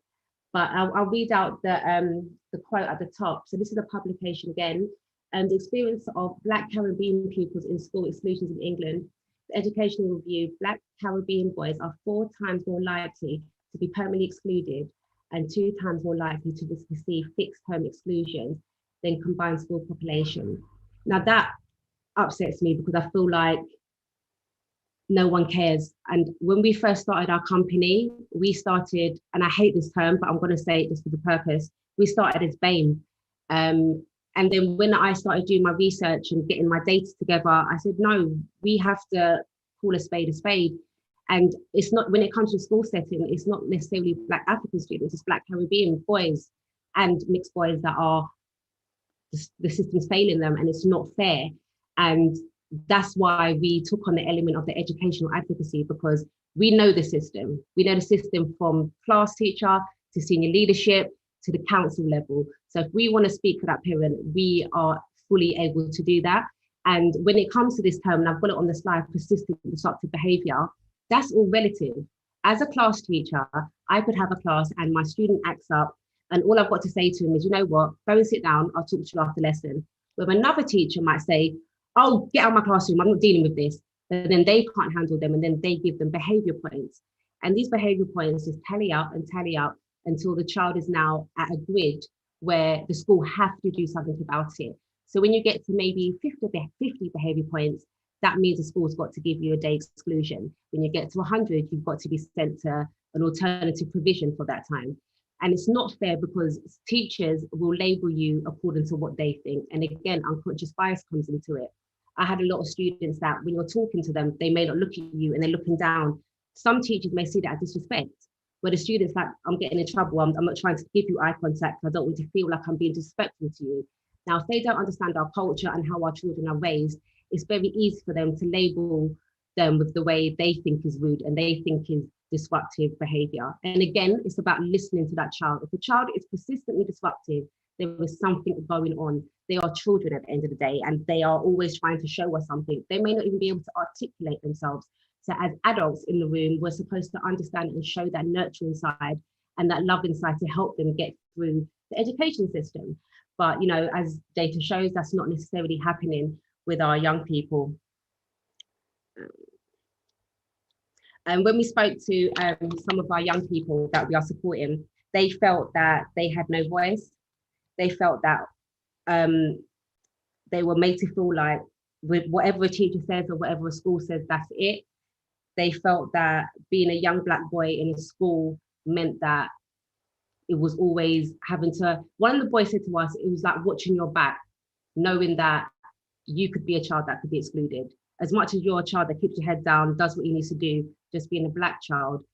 But I'll read out the quote at the top. So this is a publication again. The experience of Black Caribbean pupils in school exclusions in England. The educational review, Black Caribbean boys are 4 times more likely to be permanently excluded and 2 times more likely to receive fixed term exclusion than combined school population. Now that upsets me because I feel like no one cares. And when we first started our company, we started, and I hate this term, but I'm going to say it just for the purpose, we started as BAME. And then when I started doing my research and getting my data together, I said, no, we have to call a spade a spade. And it's not, when it comes to school setting, it's not necessarily Black African students, it's Black Caribbean boys and mixed boys that are, the system's failing them, and it's not fair. And that's why we took on the element of the educational advocacy, because we know the system. We know the system from class teacher to senior leadership to the council level. So if we want to speak for that parent, we are fully able to do that. And when it comes to this term, and I've got it on the slide, persistent disruptive behaviour, that's all relative. As a class teacher, I could have a class and my student acts up, and all I've got to say to him is, you know what, go and sit down, I'll talk to you after lesson. Where another teacher might say, oh, get out of my classroom, I'm not dealing with this. But then they can't handle them, and then they give them behaviour points. And these behaviour points just tally up until the child is now at a grid where the school have to do something about it. So when you get to maybe 50 behaviour points, that means the school's got to give you a day exclusion. When you get to 100, you've got to be sent to an alternative provision for that time. And it's not fair because teachers will label you according to what they think. And again, unconscious bias comes into it. I had a lot of students that when you're talking to them, they may not look at you and they're looking down. Some teachers may see that as disrespect, where the student's like, I'm getting in trouble, I'm not trying to give you eye contact, I don't want to feel like I'm being disrespectful to you. Now, if they don't understand our culture and how our children are raised, it's very easy for them to label them with the way they think is rude and they think is disruptive behaviour. And again, it's about listening to that child. If the child is persistently disruptive, there is something going on. They are children at the end of the day, and they are always trying to show us something. They may not even be able to articulate themselves. So as adults in the room, we're supposed to understand and show that nurturing side and that love inside to help them get through the education system. But, you know, as data shows, that's not necessarily happening with our young people. And when we spoke to some of our young people that we are supporting, they felt that they had no voice. They felt that they were made to feel like with whatever a teacher says or whatever a school says, that's it. They felt that being a young Black boy in a school meant that it was always having to, one of the boys said to us, it was like watching your back, knowing that you could be a child that could be excluded. As much as you're a child that keeps your head down, does what you need to do, just being a Black child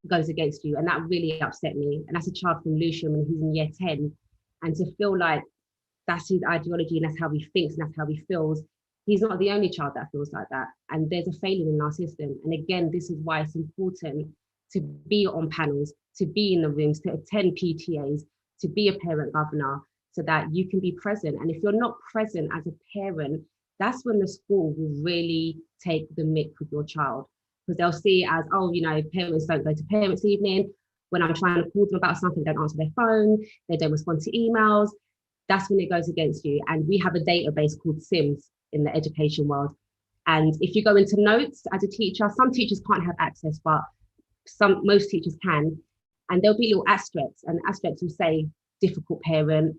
goes against you. And that really upset me. And that's a child from Lewisham and he's in year 10. And to feel like that's his ideology and that's how he thinks and that's how he feels, he's not the only child that feels like that. And there's a failure in our system. And again, this is why it's important to be on panels, to be in the rooms, to attend PTAs, to be a parent governor, so that you can be present. And if you're not present as a parent, that's when the school will really take the mick with your child, because they'll see it as, oh, you know, parents don't go to parents' evening. When I'm trying to call them about something, they don't answer their phone, they don't respond to emails. That's when it goes against you. And we have a database called SIMS in the education world. And if you go into notes as a teacher, some teachers can't have access, but most teachers can. And there'll be little asterisks, and asterisks will say difficult parent,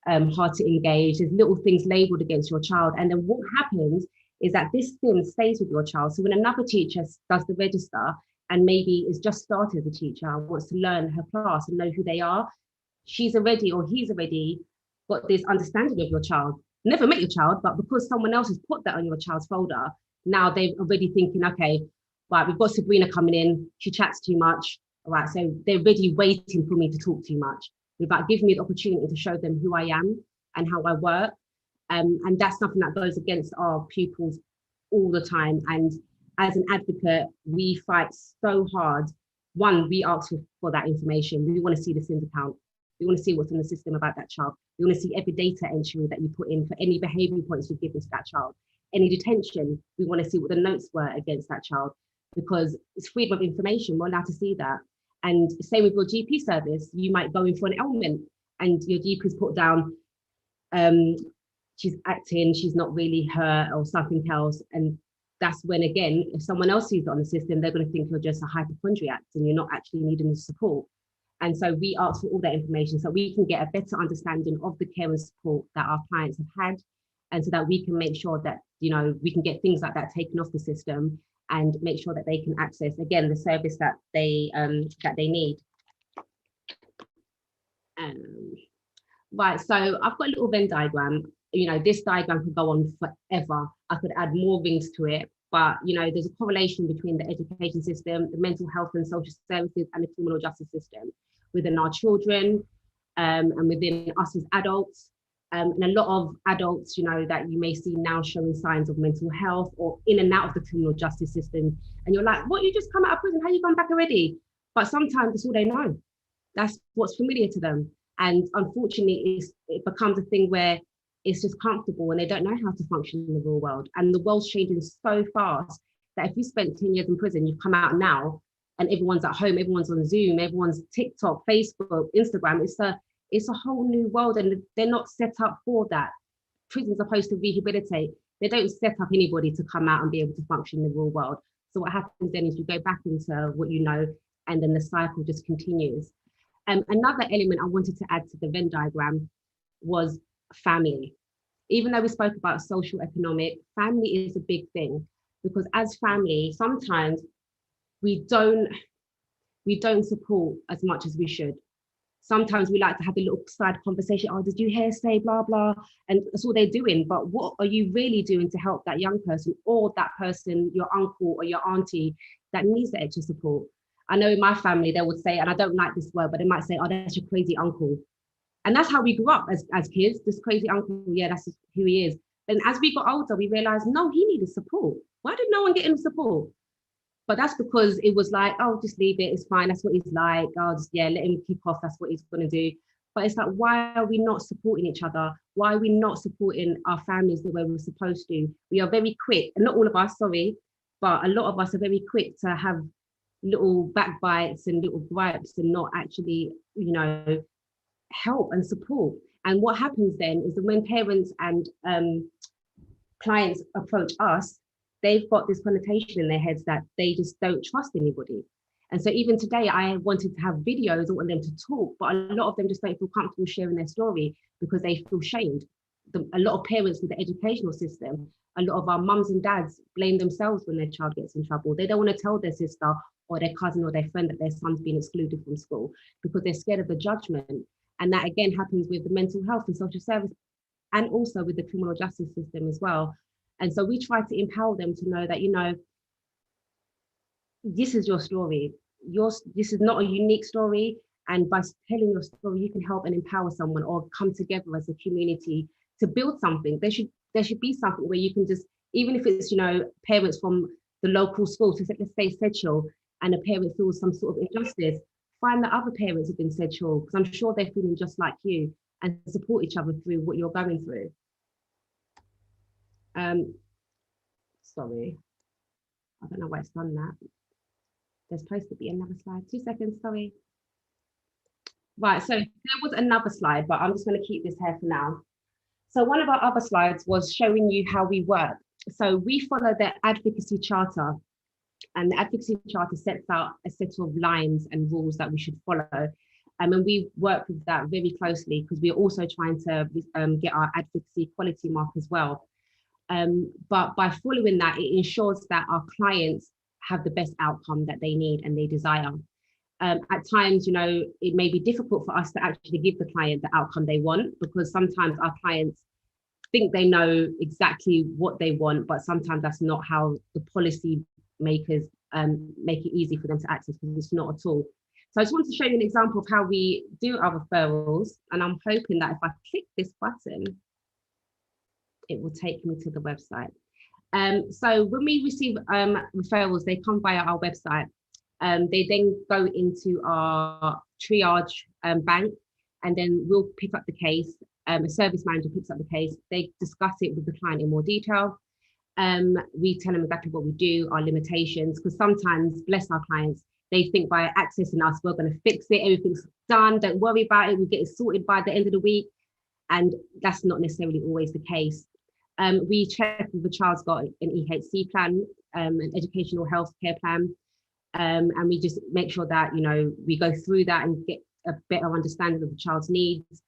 hard to engage. There's little things labeled against your child. And then what happens is that this thing stays with your child. So when another teacher does the register and maybe is just started as a teacher, wants to learn her class and know who they are, she's already or he's already got this understanding of your child. Never met your child, but because someone else has put that on your child's folder, now they're already thinking, okay, right, we've got Sabrina coming in, she chats too much. All right, so they're already waiting for me to talk too much, without giving me the opportunity to show them who I am and how I work. And that's something that goes against our pupils all the time. And as an advocate, we fight so hard. One, we ask for that information. We want to see the SIMS account. We want to see what's in the system about that child. We want to see every data entry that you put in for any behavioural points you've given to that child. Any detention, we want to see what the notes were against that child, because it's freedom of information. We're allowed to see that. And same with your GP service, you might go in for an ailment and your GP's put down, she's acting, she's not really her or something else. And that's when, again, if someone else sees it on the system, they're going to think you're just a hypochondriac and you're not actually needing the support. And so we ask for all that information so we can get a better understanding of the care and support that our clients have had, and so that we can make sure that, you know, we can get things like that taken off the system and make sure that they can access, again, the service that they need. Right, so I've got a little Venn diagram. You know, this diagram could go on forever. I could add more rings to it, but, you know, there's a correlation between the education system, the mental health and social services, and the criminal justice system within our children and within us as adults. And a lot of adults, you know, that you may see now showing signs of mental health or in and out of the criminal justice system. And you're like, what, you just come out of prison? How you gone back already? But sometimes it's all they know. That's what's familiar to them. And unfortunately, it becomes a thing where it's just comfortable and they don't know how to function in the real world. And the world's changing so fast that if you spent 10 years in prison, you've come out now and everyone's at home, everyone's on Zoom, everyone's TikTok, Facebook, Instagram. It's a whole new world and they're not set up for that. Prisons are supposed to rehabilitate. They don't set up anybody to come out and be able to function in the real world. So what happens then is you go back into what you know, and then the cycle just continues. Another element I wanted to add to the Venn diagram was family. Even though we spoke about social economic, family is a big thing, because as family, sometimes we don't support as much as we should. Sometimes we like to have a little side conversation. Oh, did you hear say blah, blah? And that's all they're doing. But what are you really doing to help that young person or that person, your uncle or your auntie that needs the extra support? I know in my family, they would say, and I don't like this word, but they might say, oh, that's your crazy uncle. And that's how we grew up as kids, this crazy uncle, yeah, that's who he is. Then as we got older, we realized, no, he needed support. Why did no one get him support? But that's because it was like, oh, just leave it, it's fine, that's what he's like. Oh, just, yeah, let him kick off, that's what he's gonna do. But it's like, why are we not supporting each other? Why are we not supporting our families the way we're supposed to? We are very quick, and not all of us, sorry, but a lot of us are very quick to have little backbites and little gripes and not actually, you know, help and support. And what happens then is that when parents and clients approach us, they've got this connotation in their heads that they just don't trust anybody. And so even today, I wanted to have videos, I want them to talk, but a lot of them just don't feel comfortable sharing their story because they feel shamed. A lot of parents with the educational system, a lot of our mums and dads blame themselves when their child gets in trouble. They don't want to tell their sister or their cousin or their friend that their son's been excluded from school because they're scared of the judgment. And that again happens with the mental health and social service and also with the criminal justice system as well. And so we try to empower them to know that, you know, this is your story. This is not a unique story. And by telling your story, you can help and empower someone or come together as a community to build something. There should be something where you can just, even if it's, you know, parents from the local school, so let's say Sedgehill, and a parent feels some sort of injustice, find the other parents have been Sedgehill, because I'm sure they're feeling just like you, and support each other through what you're going through. Sorry, I don't know why it's done that. There's supposed to be another slide. 2 seconds, sorry. Right, so there was another slide, but I'm just going to keep this here for now. So one of our other slides was showing you how we work. So we follow the advocacy charter, and the advocacy charter sets out a set of lines and rules that we should follow. And we work with that very closely because we're also trying to get our advocacy quality mark as well. But by following that, it ensures that our clients have the best outcome that they need and they desire. At times, you know, it may be difficult for us to actually give the client the outcome they want, because sometimes our clients think they know exactly what they want, but sometimes that's not how the policy makers make it easy for them to access, because it's not at all. So I just want to show you an example of how we do our referrals, and I'm hoping that if I click this button, it will take me to the website. So when we receive referrals, they come via our website. They then go into our triage bank, and then we'll pick up the case. A service manager picks up the case. They discuss it with the client in more detail. We tell them exactly what we do, our limitations, because sometimes, bless our clients, they think by accessing us, we're going to fix it, everything's done, don't worry about it, we'll get it sorted by the end of the week. And that's not necessarily always the case. We check if the child's got an EHC plan, an educational health care plan, and we just make sure that, you know, we go through that and get a better understanding of the child's needs.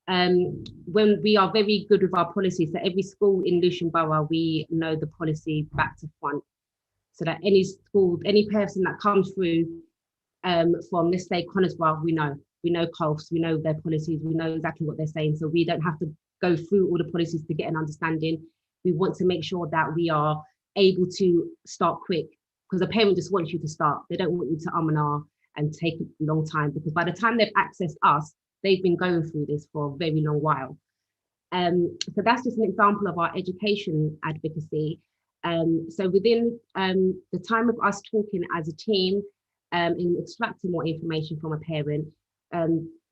When we are very good with our policies, so every school in Luton Borough, we know the policy back to front, so that any school, any person that comes through from, let's say, Conisbrough, we know COLFs, we know their policies, we know exactly what they're saying, so we don't have to go through all the policies to get an understanding. We want to make sure that we are able to start quick, because a parent just wants you to start. They don't want you to and ah and take a long time, because by the time they've accessed us, they've been going through this for a very long while. So that's just an example of our education advocacy. So within the time of us talking as a team, in extracting more information from a parent,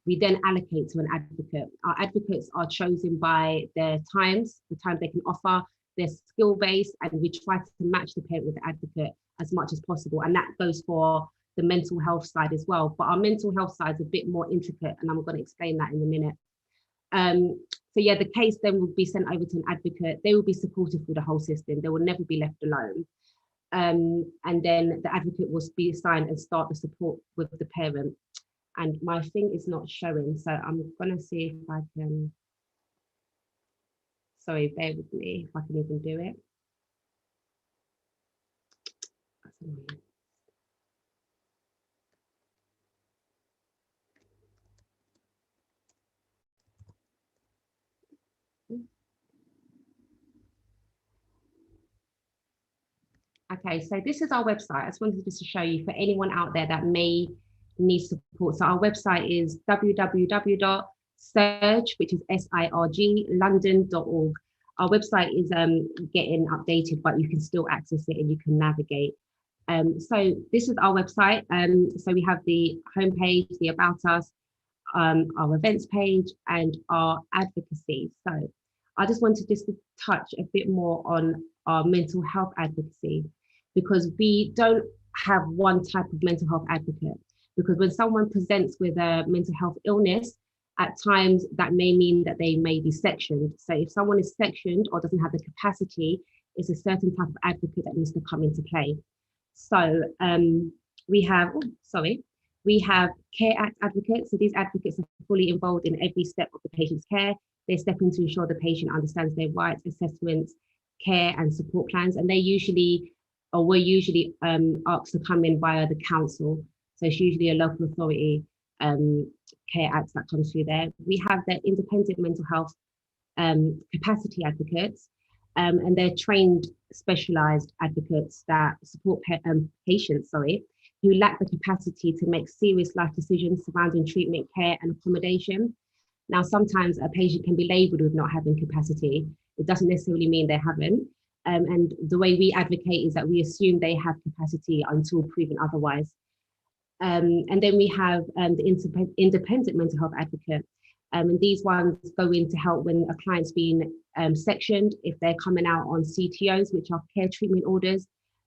we then allocate to an advocate. Our advocates are chosen by their times, the time they can offer, their skill base, and we try to match the parent with the advocate as much as possible. And that goes for the mental health side as well. But our mental health side is a bit more intricate, and I'm going to explain that in a minute. So yeah, the case then will be sent over to an advocate. They will be supported through the whole system. They will never be left alone. And then the advocate will be assigned and start the support with the parent. And my thing is not showing, so I'm going to see if I can, sorry, bear with me, if I can even do it. That's annoying. Okay, so this is our website. I just wanted just to show you for anyone out there that may need support. So our website is www.surg, which is SIRG, london.org. Our website is getting updated, but you can still access it and you can navigate. So this is our website. So we have the homepage, the About Us. our events page, and our advocacy. So I just wanted just to touch a bit more on our mental health advocacy, because we don't have one type of mental health advocate. Because when someone presents with a mental health illness, at times that may mean that they may be sectioned. So if someone is sectioned or doesn't have the capacity, it's a certain type of advocate that needs to come into play. So we have Care Act advocates. So these advocates are fully involved in every step of the patient's care. They step in to ensure the patient understands their rights, assessments, care and support plans. And we're usually asked to come in via the council. So it's usually a local authority care act that comes through there. We have the independent mental health capacity advocates, and they're trained, specialized advocates that support patients, who lack the capacity to make serious life decisions surrounding treatment, care and accommodation. Now, sometimes a patient can be labeled with not having capacity. It doesn't necessarily mean they haven't. And the way we advocate is that we assume they have capacity until proven otherwise. And then we have the independent mental health advocate. And these ones go in to help when a client's been sectioned, if they're coming out on CTOs, which are care treatment orders.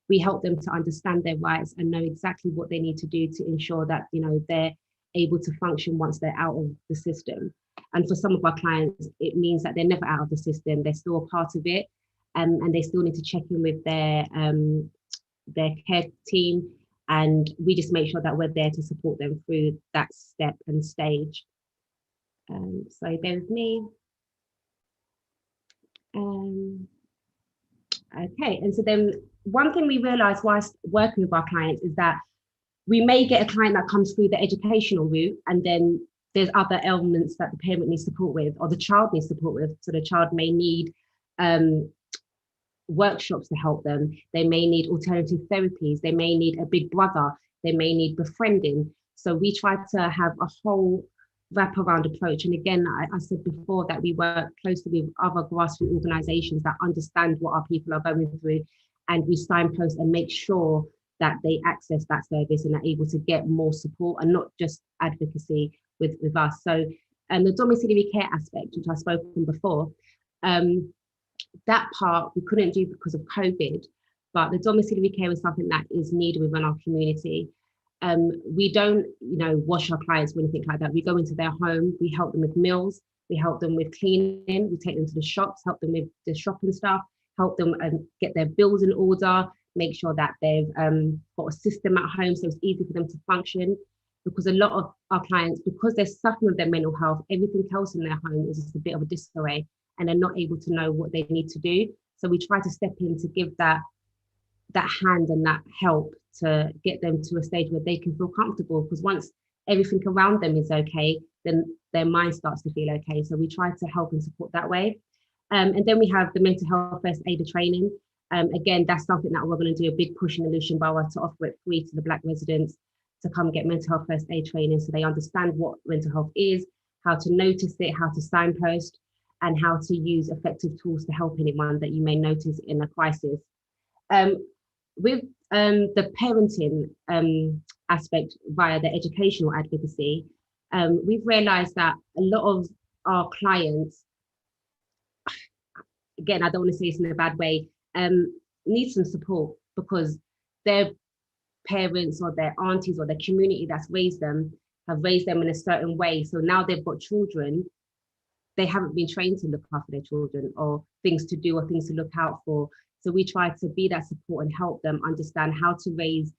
We help them to understand their rights and know exactly what they need to do to ensure that, you know, they're able to function once they're out of the system. And for some of our clients, it means that they're never out of the system, they're still a part of it, and they still need to check in with their care team. And we just make sure that we're there to support them through that step and stage. So bear with me. Okay, and so then one thing we realized whilst working with our clients is that we may get a client that comes through the educational route, and then there's other elements that the parent needs support with or the child needs support with. So the child may need workshops to help them. They may need alternative therapies. They may need a big brother. They may need befriending. So we try to have a whole wraparound approach. And again, I said before that we work closely with other grassroots organizations that understand what our people are going through, and we signpost and make sure that they access that service and are able to get more support and not just advocacy with us. So the domiciliary care aspect, which I've spoken before, that part we couldn't do because of COVID, but the domiciliary care is something that is needed within our community. We don't, wash our clients or anything like that. We go into their home, we help them with meals, we help them with cleaning, we take them to the shops, help them with the shopping stuff, help them get their bills in order, make sure that they've got a system at home so it's easy for them to function. Because a lot of our clients, because they're suffering with their mental health, everything else in their home is just a bit of a disarray, and they're not able to know what they need to do. So we try to step in to give that hand and that help to get them to a stage where they can feel comfortable, because once everything around them is okay, then their mind starts to feel okay. So we try to help and support that way. And then we have the mental health first aider training. Again, that's something that we're going to do a big push in the Lucian Borough to offer it free to the Black residents to come get mental health first aid training, so they understand what mental health is, how to notice it, how to signpost, and how to use effective tools to help anyone that you may notice in a crisis. With the parenting aspect via the educational advocacy, we've realized that a lot of our clients, again, I don't want to say this in a bad way, need some support because their parents or their aunties or their community that's raised them have raised them in a certain way. So now they've got children, they haven't been trained to look after their children or things to do or things to look out for. So we try to be that support and help them understand how to raise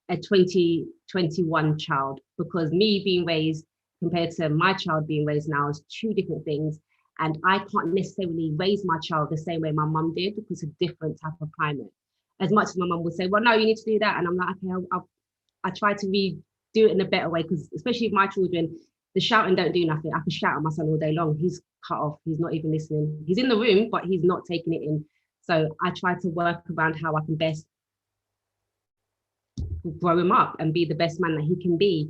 a 2021 child, because me being raised compared to my child being raised now is two different things. And I can't necessarily raise my child the same way my mum did because it's a different type of climate. As much as my mum would say, well, no, you need to do that. And I'm like, okay, I try to do it in a better way, because especially with my children, the shouting don't do nothing. I can shout at my son all day long. He's cut off. He's not even listening. He's in the room, but he's not taking it in. So I try to work around how I can best grow him up and be the best man that he can be.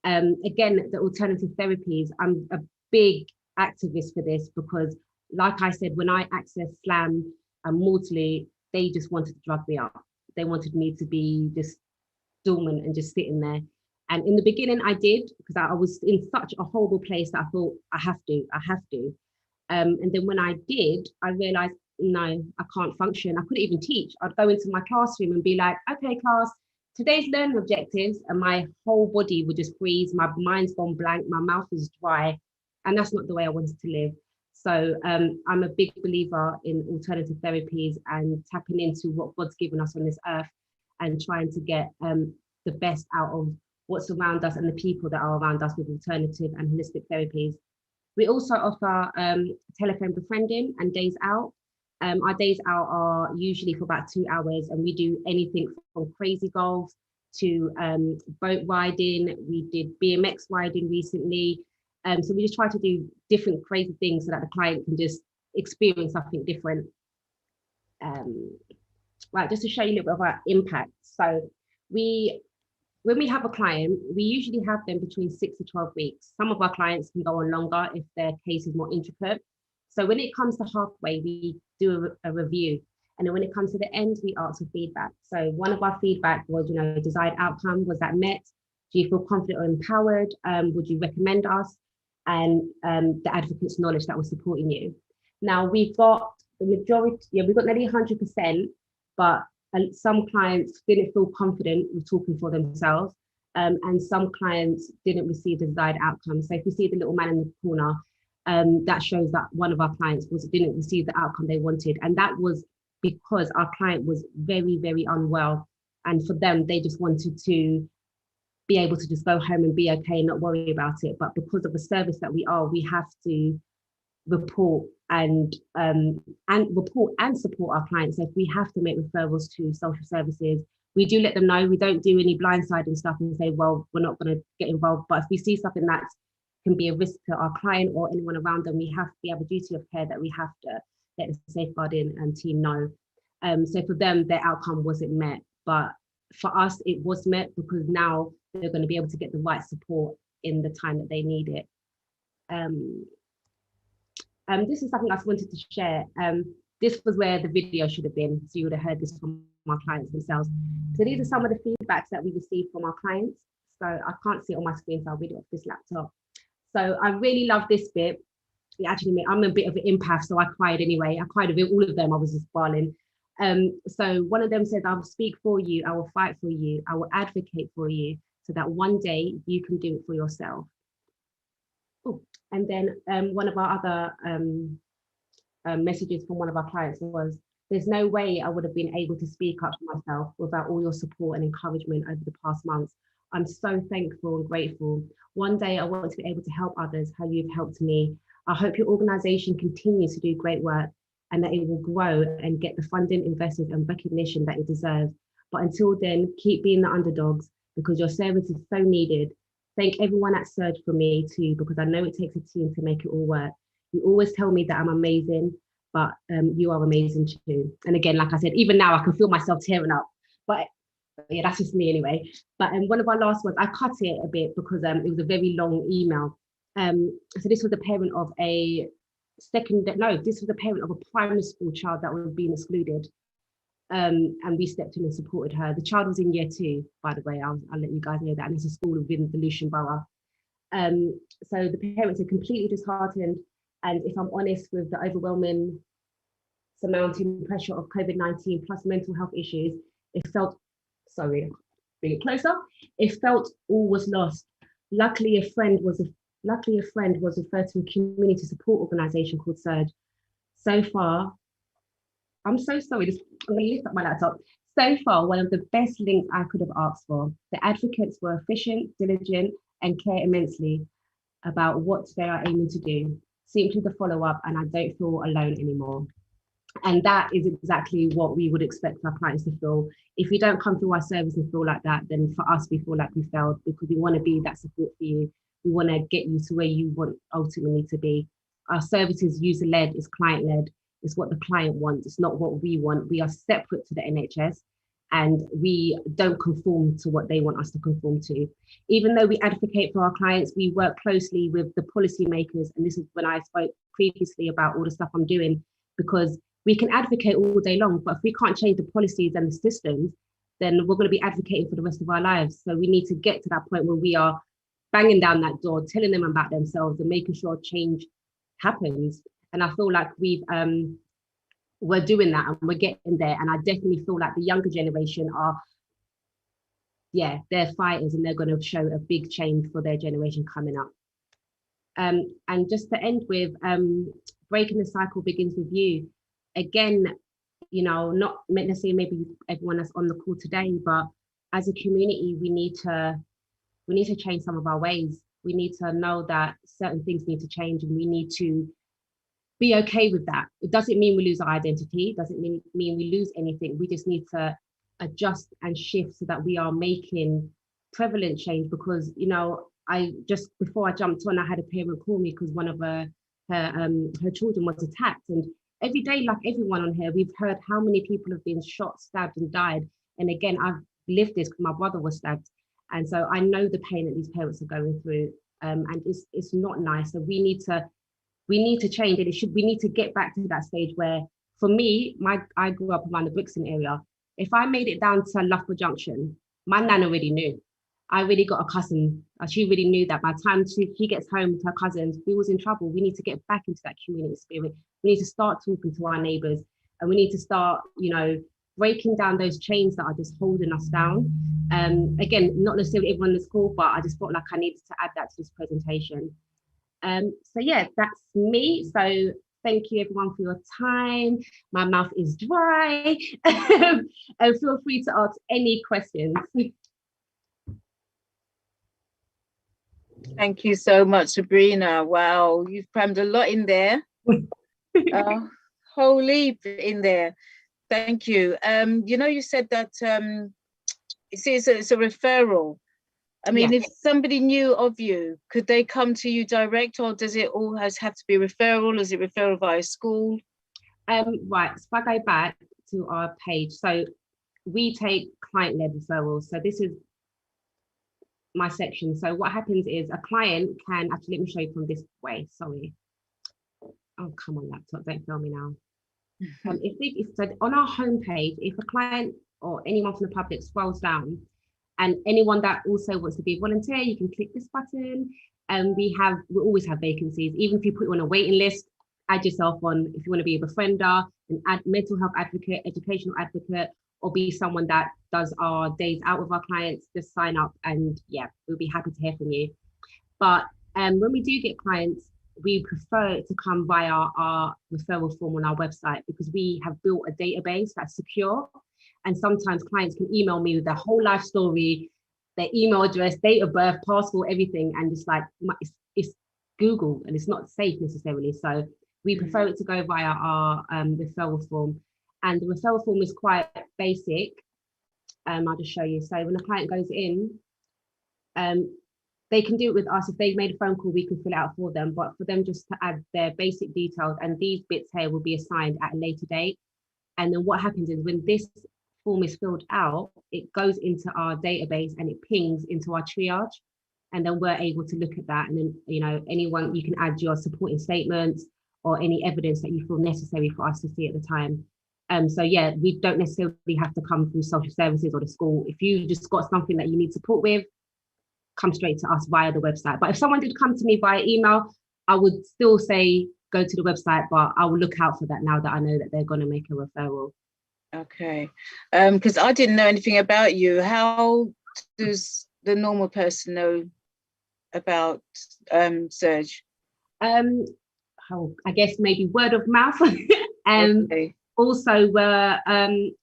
Again, the alternative therapies, I'm a big activist for this because, like I said, when I accessed SLAM and Mortally, they just wanted to drug me up. They wanted me to be just dormant and just sitting there. And in the beginning I did, because I was in such a horrible place that I thought, I have to. And then when I did, I realized, no, I can't function. I couldn't even teach. I'd go into my classroom and be like, okay, class, today's learning objectives, and my whole body would just freeze. My mind's gone blank. My mouth is dry. And that's not the way I wanted to live. So I'm a big believer in alternative therapies and tapping into what God's given us on this earth and trying to get the best out of what's around us and the people that are around us with alternative and holistic therapies. We also offer telephone befriending and days out. Our days out are usually for about 2 hours, and we do anything from crazy golf to boat riding. We did BMX riding recently. So we just try to do different crazy things so that the client can just experience something different. Right, just to show you a little bit of our impact. So when we have a client, we usually have them between 6 to 12 weeks. Some of our clients can go on longer if their case is more intricate. So when it comes to halfway, we do a review. And then when it comes to the end, we ask for feedback. So one of our feedback was, desired outcome, was that met? Do you feel confident or empowered? Would you recommend us? And the advocate's knowledge that was supporting you. Now we've got the majority, we've got nearly 100%, but some clients didn't feel confident with talking for themselves, and some clients didn't receive the desired outcome. So if you see the little man in the corner, that shows that one of our clients didn't receive the outcome they wanted. And that was because our client was very, very unwell. And for them, they just wanted to be able to just go home and be okay and not worry about it. But because of the service that we are, we have to report and support our clients. So if we have to make referrals to social services, we do let them know. We don't do any blindsiding stuff and say, well, we're not going to get involved. But if we see something that can be a risk to our client or anyone around them, we have a duty of care that we have to let the safeguarding team know. So for them, their outcome wasn't met, but for us, it was met, because now they're going to be able to get the right support in the time that they need it. This is something I wanted to share. This was where the video should have been, so you would have heard this from our clients themselves. So these are some of the feedbacks that we received from our clients. So I can't see it on my screen, so I'll read it off this laptop. So I really love this bit. I'm a bit of an empath, so I cried anyway. I cried with all of them. I was just bawling. So one of them said, I will speak for you, I will fight for you, I will advocate for you, so that one day you can do it for yourself. Oh, and then one of our other messages from one of our clients was, there's no way I would have been able to speak up for myself without all your support and encouragement over the past months. I'm so thankful and grateful. One day I want to be able to help others how you've helped me. I hope your organisation continues to do great work and that it will grow and get the funding, investment and recognition that it deserves. But until then, keep being the underdogs, because your service is so needed. Thank everyone at Surge for me too, because I know it takes a team to make it all work. You always tell me that I'm amazing, but you are amazing too. And again, like I said, even now I can feel myself tearing up, but yeah, that's just me anyway. But one of our last ones, I cut it a bit because it was a very long email. So this was the parent of a primary school child that was being excluded. And we stepped in and supported her. The child was in year 2, by the way. I'll let you guys know that. And it's a school within the Lucian Borough. So the parents are completely disheartened. And if I'm honest, with the overwhelming surmounting pressure of COVID-19 plus mental health issues, it felt, bring it closer. It felt all was lost. Luckily, a friend was referred to a community support organisation called Surge. So far, I'm so sorry, I'm going to lift up my laptop. So far, one of the best links I could have asked for. The advocates were efficient, diligent, and care immensely about what they are aiming to do. Simply the follow-up, and I don't feel alone anymore. And that is exactly what we would expect our clients to feel. If you don't come through our service and feel like that, then for us, we feel like we failed, because we want to be that support for you. We want to get you to where you want ultimately to be. Our service is user-led, it's client-led. It's what the client wants. It's not what we want. We are separate to the NHS, and we don't conform to what they want us to conform to. Even though we advocate for our clients, we work closely with the policymakers. And this is when I spoke previously about all the stuff I'm doing, because we can advocate all day long, but if we can't change the policies and the systems, then we're going to be advocating for the rest of our lives. So we need to get to that point where we are banging down that door, telling them about themselves and making sure change happens. And I feel like we're doing that and we're getting there. And I definitely feel like the younger generation are, they're fighters and they're going to show a big change for their generation coming up. And just to end with, breaking the cycle begins with you. Again, not necessarily maybe everyone that's on the call today, but as a community, we need to change some of our ways. We need to know that certain things need to change, and we need to be okay with that. It doesn't mean we lose our identity. It doesn't mean we lose anything. We just need to adjust and shift so that we are making prevalent change. Because, I just, before I jumped on, I had a parent call me because one of her children was attacked. And every day, like everyone on here, we've heard how many people have been shot, stabbed and died. And again, I've lived this because my brother was stabbed. And so I know the pain that these parents are going through, and it's not nice. So we need to change it. We need to get back to that stage where, for me, I grew up around the Brixton area. If I made it down to Loughborough Junction, my nan already knew. I really got a cousin. She really knew that by the time she gets home with her cousins, we was in trouble. We need to get back into that community spirit. We need to start talking to our neighbours, and we need to start, breaking down those chains that are just holding us down. Again, not necessarily everyone in the school, but I just felt like I needed to add that to this presentation. So yeah, that's me. So thank you everyone for your time. My mouth is dry. And feel free to ask any questions. Thank you so much, Sabrina. Wow, you've crammed a lot in there. A whole heap in there. Thank you. You said that it's a referral. I mean, if somebody knew of you, could they come to you direct, or does it all have to be referral? Is it referral via school? Right, so if I go back to our page, so we take client-led referrals. So this is my section. So what happens is a client can, actually, let me show you from this way, sorry. Oh, come on, laptop, don't fail me now. So on our homepage, if a client or anyone from the public scrolls down, and anyone that also wants to be a volunteer, you can click this button. And we always have vacancies. Even if you put you on a waiting list, add yourself on. If you want to be a befriender, an mental health advocate, educational advocate, or be someone that does our days out with our clients, just sign up, and we'll be happy to hear from you. But when we do get clients, we prefer to come via our referral form on our website, because we have built a database that's secure. And sometimes clients can email me with their whole life story, their email address, date of birth, passport, everything. And it's like, it's Google, and it's not safe necessarily. So we prefer it to go via our referral form. And the referral form is quite basic. I'll just show you. So when a client goes in, they can do it with us. If they made a phone call, we can fill it out for them. But for them just to add their basic details, and these bits here will be assigned at a later date. And then what happens is, when this form is filled out, it goes into our database and it pings into our triage, and then we're able to look at that. And then anyone, you can add your supporting statements or any evidence that you feel necessary for us to see at the time. So we don't necessarily have to come through social services or the school. If you just got something that you need support with, come straight to us via the website. But if someone did come to me via email, I would still say go to the website, but I will look out for that now that I know that they're going to make a referral. Okay, because I didn't know anything about you. How does the normal person know about Surge? I guess maybe word of mouth. Okay. Also, we're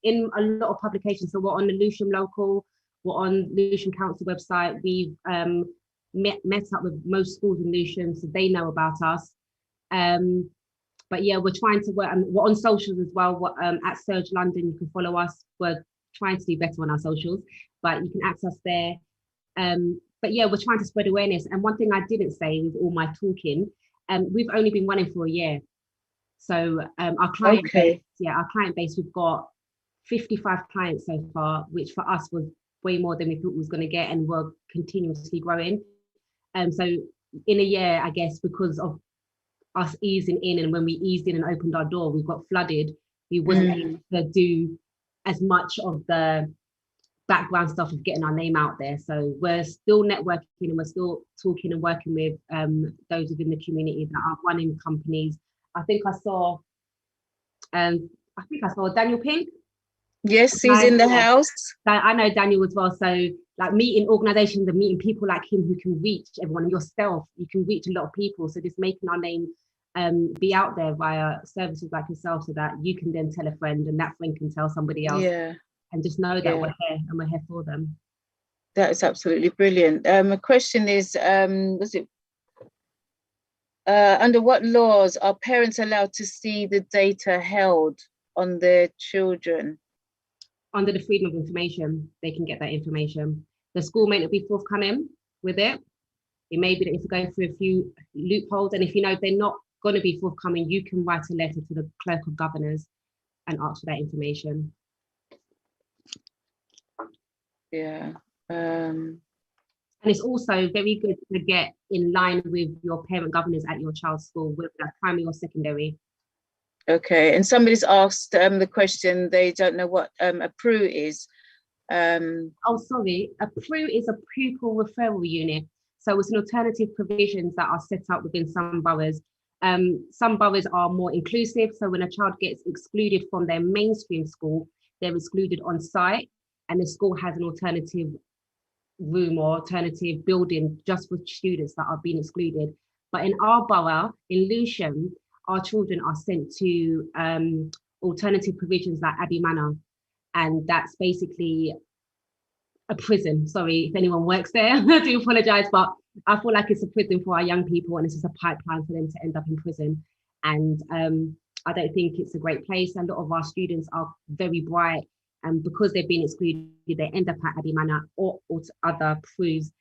in a lot of publications. So we're on the Lewisham Local, we're on Lewisham Council website. We've met up with most schools in Lewisham, so they know about us. But we're trying to work, and we're on socials as well. At Surge London, you can follow us. We're trying to do better on our socials, but you can access there. But we're trying to spread awareness. And one thing I didn't say with all my talking, we've only been running for a year. So our client base, we've got 55 clients so far, which for us was way more than we thought we was going to get, and we're continuously growing. So in a year, I guess, because of us easing in, and when we eased in and opened our door, we got flooded. We wasn't able to do as much of the background stuff of getting our name out there. So we're still networking and we're still talking and working with those within the community that are running companies. I think I saw Daniel Pink. Yes, he's in the house. I know Daniel as well. So like meeting organizations and meeting people like him who can reach everyone, and yourself, you can reach a lot of people. So just making our name be out there via services like yourself, so that you can then tell a friend and that friend can tell somebody else. Yeah. And just know that we're here and we're here for them. That is absolutely brilliant. The question is, under what laws are parents allowed to see the data held on their children? Under the freedom of information, they can get that information. The school may not be forthcoming with it. It may be that if you go through a few loopholes, and if you know they're not going to be forthcoming, you can write a letter to the clerk of governors and ask for that information. Yeah. And it's also very good to get in line with your parent governors at your child's school, whether that's primary or secondary. Okay, and somebody's asked the question, they don't know what a PRU is. Oh, sorry, a PRU is a pupil referral unit. So it's an alternative provisions that are set up within some boroughs. Some boroughs are more inclusive. So when a child gets excluded from their mainstream school, they're excluded on site, and the school has an alternative room or alternative building just for students that are being excluded. But in our borough, in Lewisham, our children are sent to alternative provisions like Abbey Manor, and that's basically a prison. Sorry if anyone works there, I do apologise, but I feel like it's a prison for our young people, and it's just a pipeline for them to end up in prison. And I don't think it's a great place. A lot of our students are very bright, and because they've been excluded, they end up at Abbey Manor or other PRUs,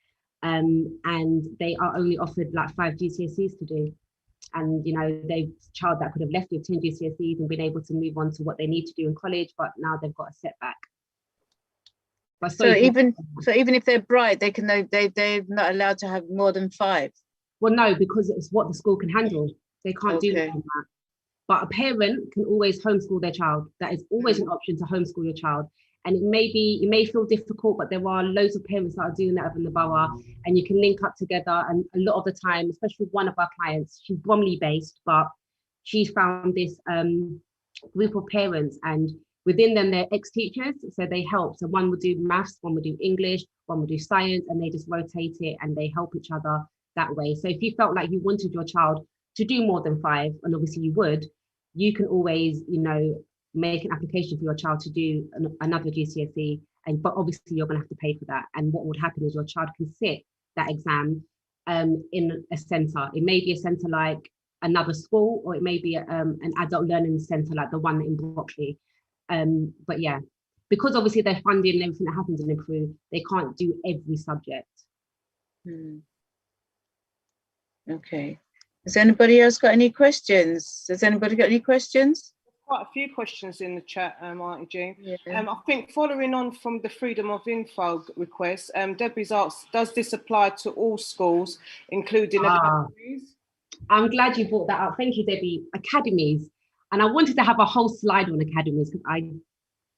and they are only offered like 5 GCSEs to do. And you know, they've child that could have left with 10 GCSEs and been able to move on to what they need to do in college, but now they've got a setback. So even if they're bright, they're not allowed to have more than 5. Well, no, because it's what the school can handle. They can't do that. But a parent can always homeschool their child. That is always an option, to homeschool your child. And it may feel difficult, but there are loads of parents that are doing that within the borough, and you can link up together. And a lot of the time, especially one of our clients, she's Bromley based, but she found this group of parents, and within them they're ex-teachers, so they help. So one would do maths, one would do English, one would do science, and they just rotate it and they help each other that way. So if you felt like you wanted your child to do more than 5, and obviously you would, you can always, you know, make an application for your child to do another GCSE, but obviously you're going to have to pay for that. And what would happen is your child can sit that exam in a centre. It may be a centre like another school, or it may be an adult learning centre like the one in Brockley. But yeah, because obviously they're funding and everything that happens in Improve, they can't do every subject. Okay. Has anybody else got any questions? Has anybody got any questions? Quite a few questions in the chat, Auntie Jean. Yeah. I think following on from the freedom of info request, Debbie's asked, does this apply to all schools, including academies? I'm glad you brought that up. Thank you, Debbie. Academies. And I wanted to have a whole slide on academies because I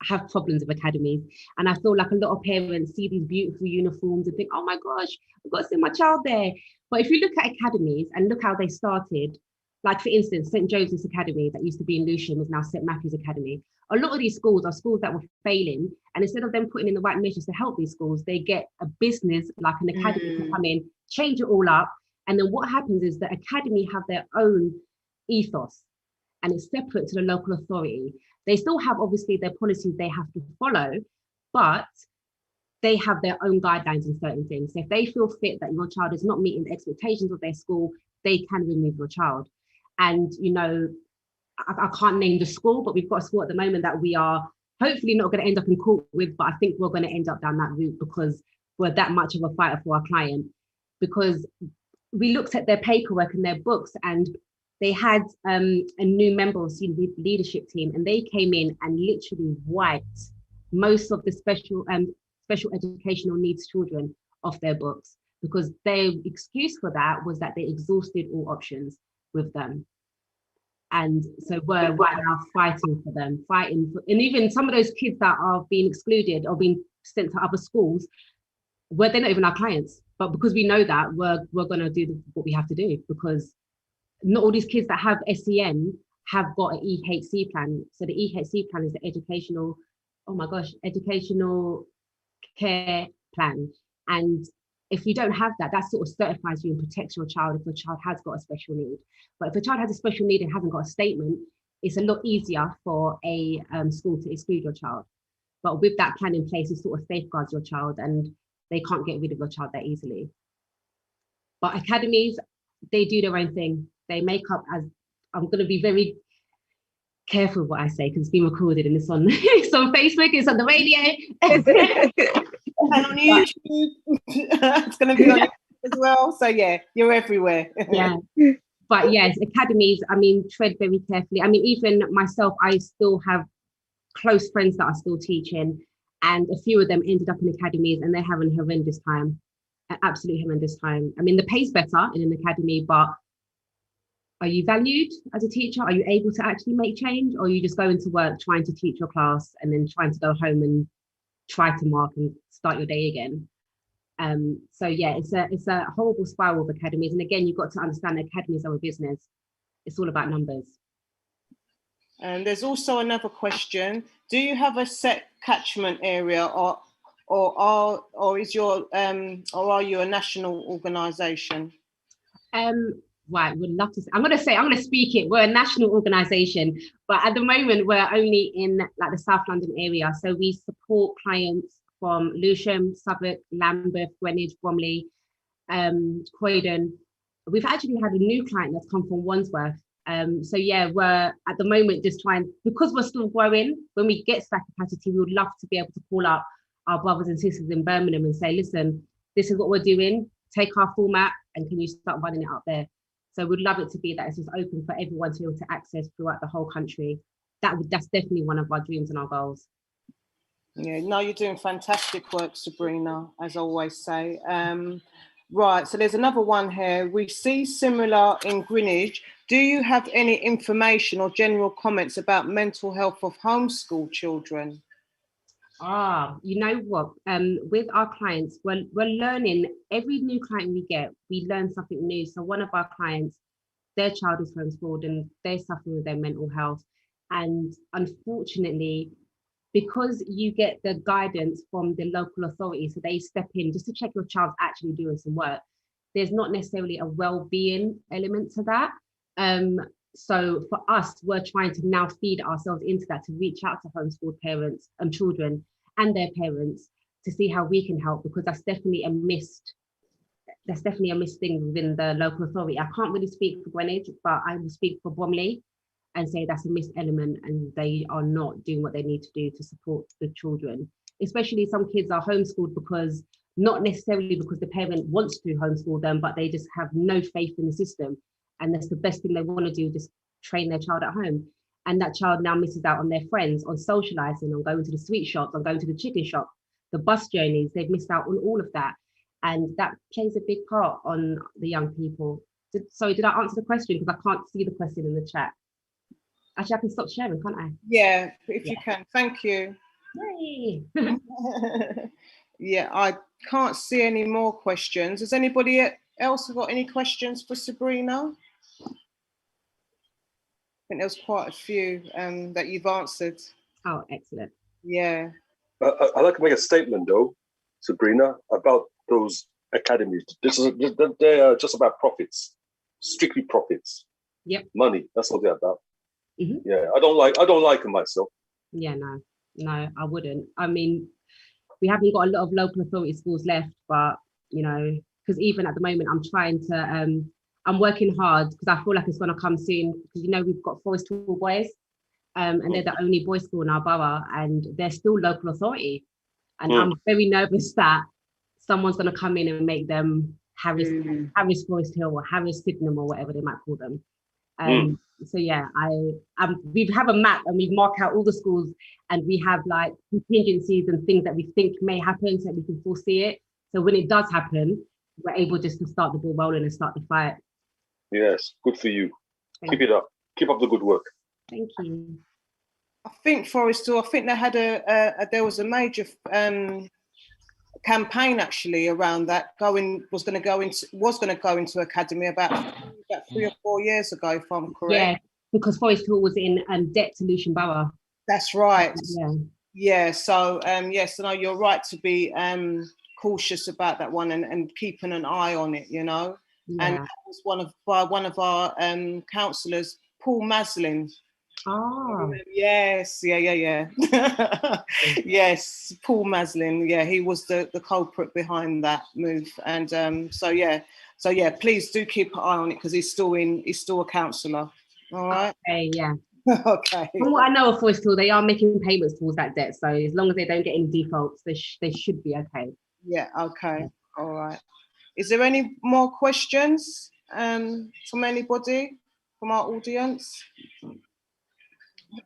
have problems with academies. And I feel like a lot of parents see these beautiful uniforms and think, oh my gosh, I've got to send my child there. But if you look at academies and look how they started, like for instance, St. Joseph's Academy that used to be in Lewisham is now St. Matthew's Academy. A lot of these schools are schools that were failing. And instead of them putting in the right measures to help these schools, they get a business like an academy to come in, change it all up. And then what happens is the academy have their own ethos, and it's separate to the local authority. They still have obviously their policies they have to follow, but they have their own guidelines in certain things. So if they feel fit that your child is not meeting the expectations of their school, they can remove your child. And, you know, I can't name the school, but we've got a school at the moment that we are hopefully not going to end up in court with, but I think we're going to end up down that route because we're that much of a fighter for our client. Because we looked at their paperwork and their books, and they had a new member of the leadership team, and they came in and literally wiped most of the special educational needs children off their books, because their excuse for that was that they exhausted all options with them. And so we're right now fighting for them, and even some of those kids that are being excluded or being sent to other schools where they're not even our clients. But because we know that, we're going to do what we have to do, because not all these kids that have SEN have got an EHC plan. So the EHC plan is the educational care plan. And if you don't have that, that sort of certifies you and protects your child if your child has got a special need. But if a child has a special need and hasn't got a statement, it's a lot easier for a school to exclude your child. But with that plan in place, it sort of safeguards your child, and they can't get rid of your child that easily. But academies, they do their own thing. They make up, as I'm going to be very careful what I say because it's been recorded and it's on it's on Facebook, it's on the radio, and on YouTube. It's going to be on YouTube as well. So yeah, you're everywhere. Yeah, but yes, academies, I mean, tread very carefully. I mean, even myself, I still have close friends that are still teaching, and a few of them ended up in academies and they're having a horrendous time, an absolutely horrendous time. I mean, the pay's better in an academy, but are you valued as a teacher? Are you able to actually make change? Or are you just going to work trying to teach your class and then trying to go home and try to mark and start your day again? So yeah, it's a horrible spiral of academies. And again, you've got to understand that academies are a business. It's all about numbers. And there's also another question. Do you have a set catchment area, or is your or are you a national organisation? Right, would love to say, I'm going to speak it. We're a national organisation, but at the moment we're only in like the South London area. So we support clients from Lewisham, Southwark, Lambeth, Greenwich, Bromley, Croydon. We've actually had a new client that's come from Wandsworth. So yeah, we're at the moment just trying, because we're still growing. When we get to that capacity, we would love to be able to call up our brothers and sisters in Birmingham and say, listen, this is what we're doing. Take our format and can you start running it up there? So we'd love it to be that it's just open for everyone to be able to access throughout the whole country. That's definitely one of our dreams and our goals. Yeah, no, you're doing fantastic work, Sabrina, as I always say. Right, so there's another one here. We see similar in Greenwich. Do you have any information or general comments about mental health of homeschool children? You know what? With our clients, we're learning. Every new client we get, we learn something new. So one of our clients, their child is homeschooled and they're suffering with their mental health. And unfortunately, because you get the guidance from the local authority, so they step in just to check your child's actually doing some work, there's not necessarily a well-being element to that. So for us, we're trying to now feed ourselves into that, to reach out to homeschooled parents and children and their parents to see how we can help, because that's definitely a missed thing within the local authority. I can't really speak for Greenwich, but I will speak for Bromley and say that's a missed element, and they are not doing what they need to do to support the children. Especially some kids are homeschooled because, not necessarily because the parent wants to homeschool them, but they just have no faith in the system. And that's the best thing they want to do, just train their child at home. And that child now misses out on their friends, on socializing, on going to the sweet shops, on going to the chicken shop, the bus journeys. They've missed out on all of that. And that plays a big part on the young people. Sorry, did I answer the question? Because I can't see the question in the chat. Actually, I can stop sharing, can't I? Yeah, if you can. Thank you. Yay. Yeah, I can't see any more questions. Has anybody else got any questions for Sabrina? I think there's quite a few that you've answered. Oh, excellent. Yeah. I'd like to make a statement, though, Sabrina, about those academies. They are just about profits, strictly profits. Yep. Money. That's what they're about. Mm-hmm. Yeah, I don't like them myself. Yeah, no, I wouldn't. I mean, we haven't got a lot of local authority schools left, but you know, because even at the moment, I'm trying to, I'm working hard because I feel like it's going to come soon. Because you know, we've got Forest Hall boys, and they're the only boys' school in our borough, and they're still local authority. And I'm very nervous that someone's going to come in and make them Harris Forest Hill or Harris Sydenham or whatever they might call them. So yeah, we have a map and we mark out all the schools, and we have like contingencies and things that we think may happen so that we can foresee it. So when it does happen, we're able just to start the ball rolling and start the fight. Yes, good for you. Keep it up. Keep up the good work. Thank you. I think Forrestal, I think they had there was a major campaign actually around that was going to go into academy about 3 or 4 years ago, if I'm correct. Yeah, because Forrestal was in debt solution borough. That's right. Yeah. Yeah. So yes, no, you're right to be cautious about that one and keeping an eye on it. You know, Yeah. and that was one of our councillors, Paul Maslin. Oh. Yes, yeah. Yes, Paul Maslin. Yeah, he was the culprit behind that move, and so yeah, please do keep an eye on it because he's still a councillor. All right. Okay. Yeah. Okay. From what I know of Forrestal, they are making payments towards that debt, so as long as they don't get any defaults, they should be okay. Yeah. Okay. Yeah. All right. Is there any more questions from anybody from our audience?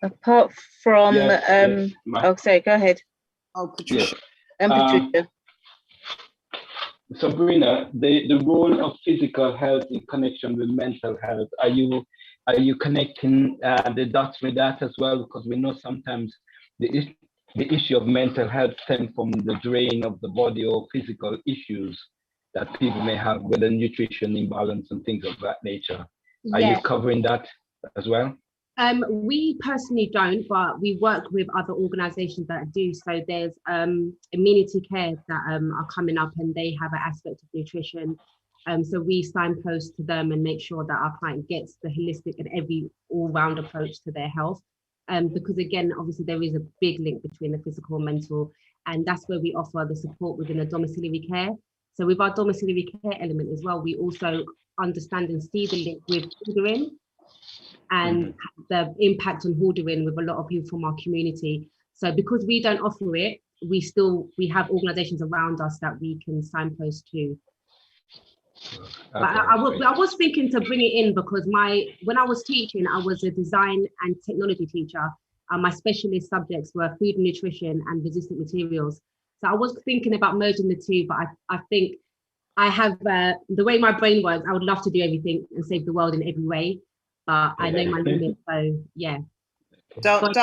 Apart from, yes, sorry, go ahead. Oh, Patricia. Yes. Patricia. Sabrina, the role of physical health in connection with mental health, are you connecting the dots with that as well? Because we know sometimes the issue of mental health stems from the drain of the body or physical issues that people may have, with a nutrition imbalance and things of that nature. Are you covering that as well? We personally don't, but we work with other organisations that do. So there's Amenity Care that are coming up, and they have an aspect of nutrition. So we signpost to them and make sure that our client gets the holistic and every all-round approach to their health. Because again, obviously there is a big link between the physical and mental, and that's where we offer the support within a domiciliary care. So with our domiciliary care element as well, we also understand and see the link with hoarding and the impact on hoarding with a lot of people from our community. So because we don't offer it, we have organisations around us that we can signpost to. Okay. But I was thinking to bring it in because when I was teaching, I was a design and technology teacher. My specialist subjects were food and nutrition and resistant materials. So I was thinking about merging the two, but I think I have the way my brain works. I would love to do everything and save the world in every way, but I know my limits. So yeah. Don't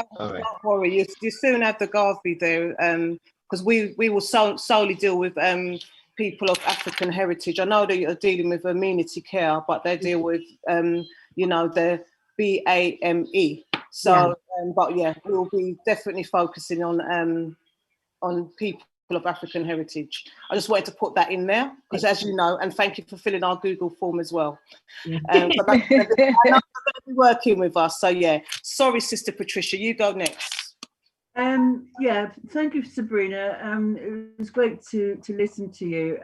worry. You soon have the Garvey there, because we will solely deal with people of African heritage. I know that you're dealing with amenity care, but they deal with the BAME. So, but yeah, we'll be definitely focusing on people of African heritage. I just wanted to put that in there because, as you know, and thank you for filling our Google form as well. I know they're going to be working with us. So yeah, sorry, Sister Patricia, you go next. Yeah, thank you, Sabrina. It was great to listen to you.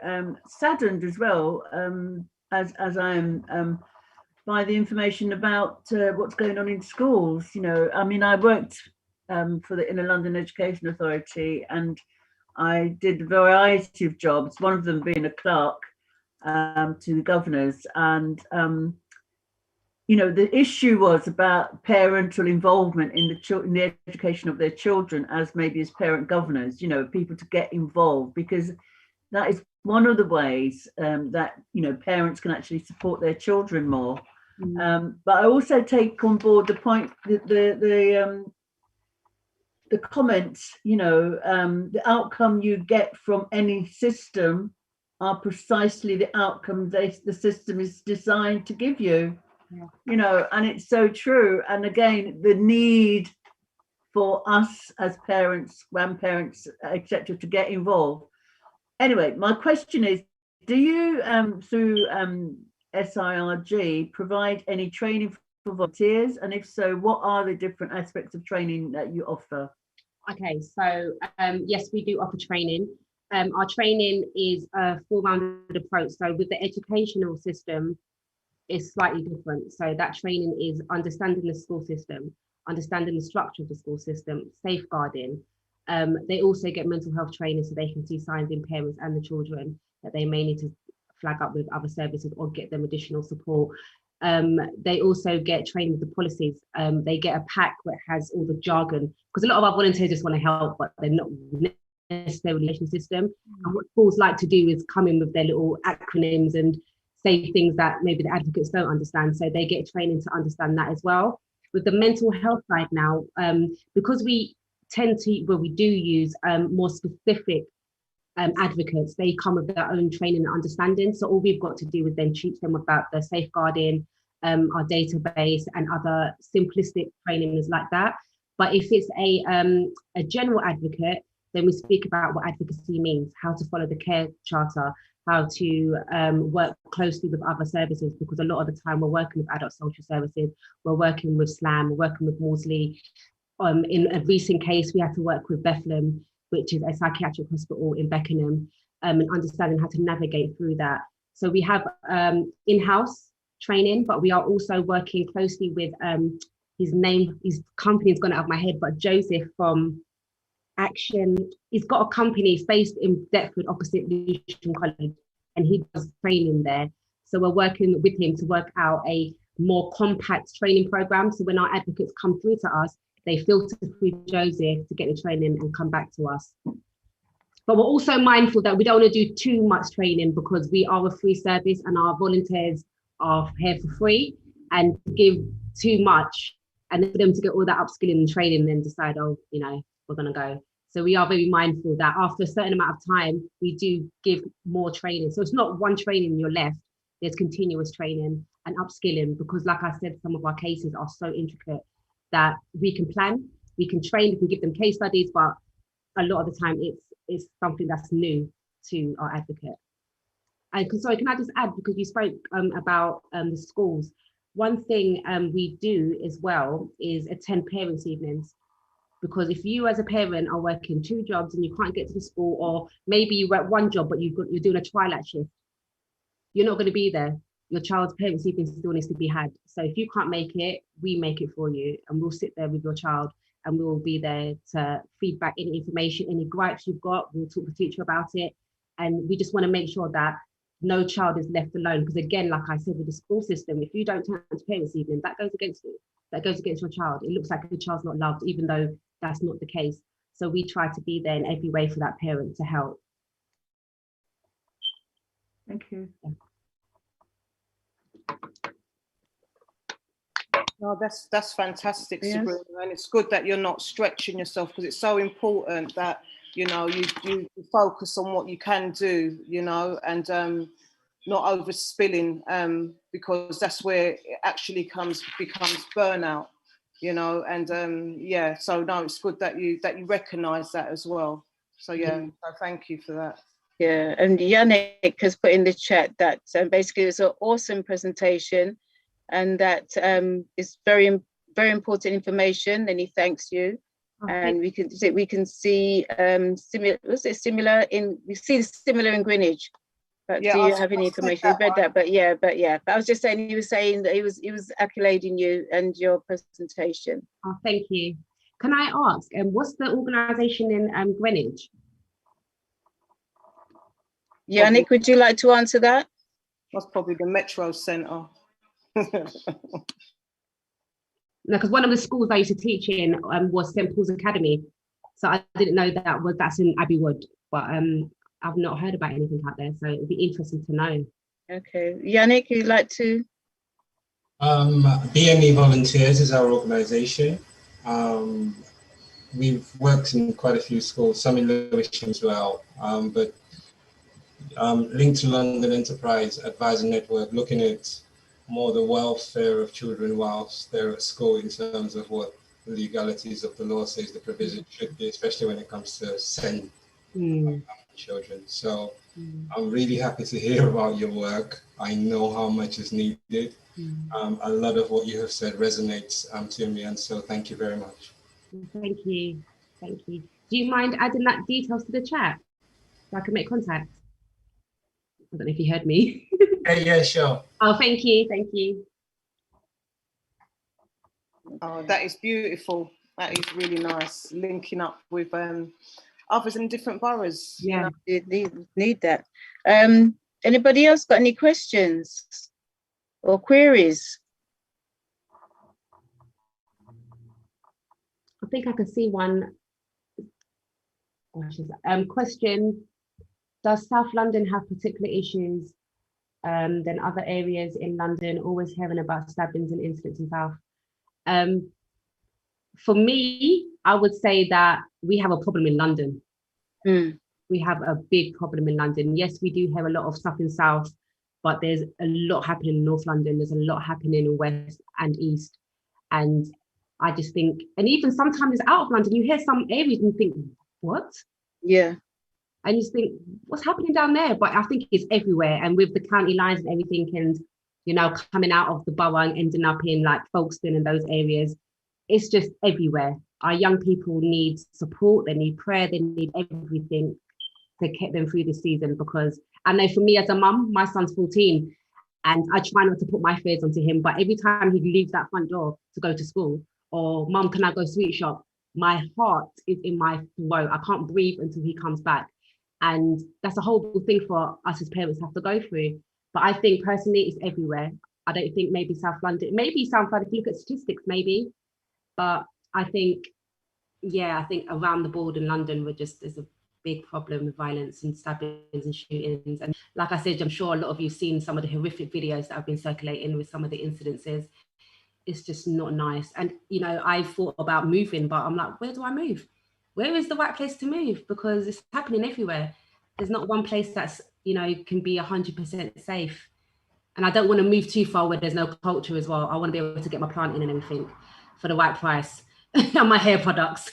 Saddened as well, as I am, by the information about what's going on in schools. You know, I mean, I worked in the London Education Authority, and I did a variety of jobs, one of them being a clerk to the governors. And, the issue was about parental involvement in the education of their children as maybe as parent governors, people to get involved, because that is one of the ways that, parents can actually support their children more. But I also take on board the point that the comments, the outcome you get from any system are precisely the outcome the system is designed to give you, and it's so true. And again, the need for us as parents, grandparents, etc., to get involved. Anyway, my question is, do you, through SIRG, provide any training for volunteers? And if so, what are the different aspects of training that you offer? Okay, so yes, we do offer training. Our training is a full-rounded approach. So with the educational system, it's slightly different. So that training is understanding the school system, understanding the structure of the school system, safeguarding. They also get mental health training so they can see signs in parents and the children that they may need to flag up with other services or get them additional support. They also get trained with the policies. They get a pack that has all the jargon, because a lot of our volunteers just want to help, but they're not necessarily in the system. And what schools like to do is come in with their little acronyms and say things that maybe the advocates don't understand. So they get training to understand that as well. with the mental health side now, because we tend to, well, we do use more specific advocates. They come with their own training and understanding. So all we've got to do is then teach them about the safeguarding, our database, and other simplistic trainings like that. But if it's a general advocate, then we speak about what advocacy means, how to follow the care charter, how to work closely with other services, because a lot of the time we're working with adult social services, we're working with SLAM, we're working with Maudsley. In a recent case, we had to work with Bethlehem, which is a psychiatric hospital in Beckenham, and understanding how to navigate through that. So we have in-house training, but we are also working closely with his company's gone out of my head, but Joseph from Action, he's got a company, it's based in Deptford opposite Lucian College, and he does training there. So we're working with him to work out a more compact training program. So when our advocates come through to us, they filter through Joseph to get the training and come back to us. But we're also mindful that we don't want to do too much training, because we are a free service and our volunteers are here for free, and give too much and for them to get all that upskilling and training and then decide, oh, you know, we're going to go. So we are very mindful that after a certain amount of time, we do give more training. So it's not one training you're left, there's continuous training and upskilling, because like I said, some of our cases are so intricate that we can plan, we can train, we can give them case studies, but a lot of the time it's something that's new to our advocate. And sorry, can I just add, because you spoke about the schools, one thing we do as well is attend parents' evenings. Because if you as a parent are working 2 jobs and you can't get to the school, or maybe you work 1 job but you're doing a twilight shift, you're not going to be there. Your child's parents' evening still needs to be had. So if you can't make it, we make it for you, and we'll sit there with your child and we'll be there to feedback any information, any gripes you've got. We'll talk to the teacher about it, and we just want to make sure that no child is left alone. Because again, like I said, with the school system, if you don't turn to parents' evening, that goes against you. That goes against your child. It looks like the child's not loved, even though that's not the case. So we try to be there in every way for that parent to help. Thank you. No, that's fantastic, Yes. Sabrina, and it's good that you're not stretching yourself, because it's so important that, you know, you focus on what you can do, you know, and not overspilling, because that's where it actually becomes burnout, you know. And yeah, so no, it's good that you recognise that as well. So yeah, so thank you for that. Yeah, and Yannick has put in the chat that basically it was an awesome presentation, and that is very, very important information, and he thanks you. And we can see similar in Greenwich. But Yeah, do you have any information? I read that, but yeah. But I was just saying, he was saying that he was accolading you and your presentation. Oh, thank you. Can I ask, what's the organisation in Greenwich? Yannick, would you like to answer that? That's probably the Metro Centre. No, because one of the schools I used to teach in was St Paul's Academy, so I didn't know that's in Abbey Wood, but I've not heard about anything out there, so it'd be interesting to know. Okay, Yannick, you'd like to? BME Volunteers is our organisation. We've worked in quite a few schools, some in Lewisham as well, but linked to London Enterprise Advisor Network, looking at more the welfare of children whilst they're at school, in terms of what the legalities of the law says the provision should be, especially when it comes to send children. So I'm really happy to hear about your work. I know how much is needed. A lot of what you have said resonates to me, and so thank you very much. Thank you. Thank you. Do you mind adding that details to the chat so I can make contact? I don't know if you heard me. Yeah, sure. Oh, thank you. Thank you. Oh, that is beautiful. That is really nice. Linking up with others in different boroughs. Yeah, you need that. Anybody else got any questions or queries? I think I can see one. Question: does South London have particular issues than other areas in London? Always hearing about stabbings and incidents in South. For me, I would say that we have a problem in London. We have a big problem in London. Yes, we do hear a lot of stuff in South, but there's a lot happening in North London. There's a lot happening in West and East. And I just think, and even sometimes it's out of London, you hear some areas and you think, what? Yeah. And you think, what's happening down there? But I think it's everywhere. And with the county lines and everything, and, you know, coming out of the borough and ending up in like Folkestone and those areas, it's just everywhere. Our young people need support, they need prayer, they need everything to get them through this season. Because I know for me as a mum, my son's 14, and I try not to put my fears onto him, but every time he leaves that front door to go to school, or mum, can I go sweet shop? My heart is in my throat. I can't breathe until he comes back. And that's a horrible thing for us as parents have to go through. But I think personally, it's everywhere. I don't think maybe South London, maybe South London, if you look at statistics, maybe. But I think, yeah, I think around the board in London, there's a big problem with violence and stabbings and shootings. And like I said, I'm sure a lot of you've seen some of the horrific videos that have been circulating with some of the incidences. It's just not nice. And, you know, I thought about moving, but I'm like, where do I move? Where is the right place to move? Because it's happening everywhere. There's not one place that's, you know, can be 100% safe. And I don't want to move too far where there's no culture as well. I want to be able to get my plant in and everything for the right price and my hair products.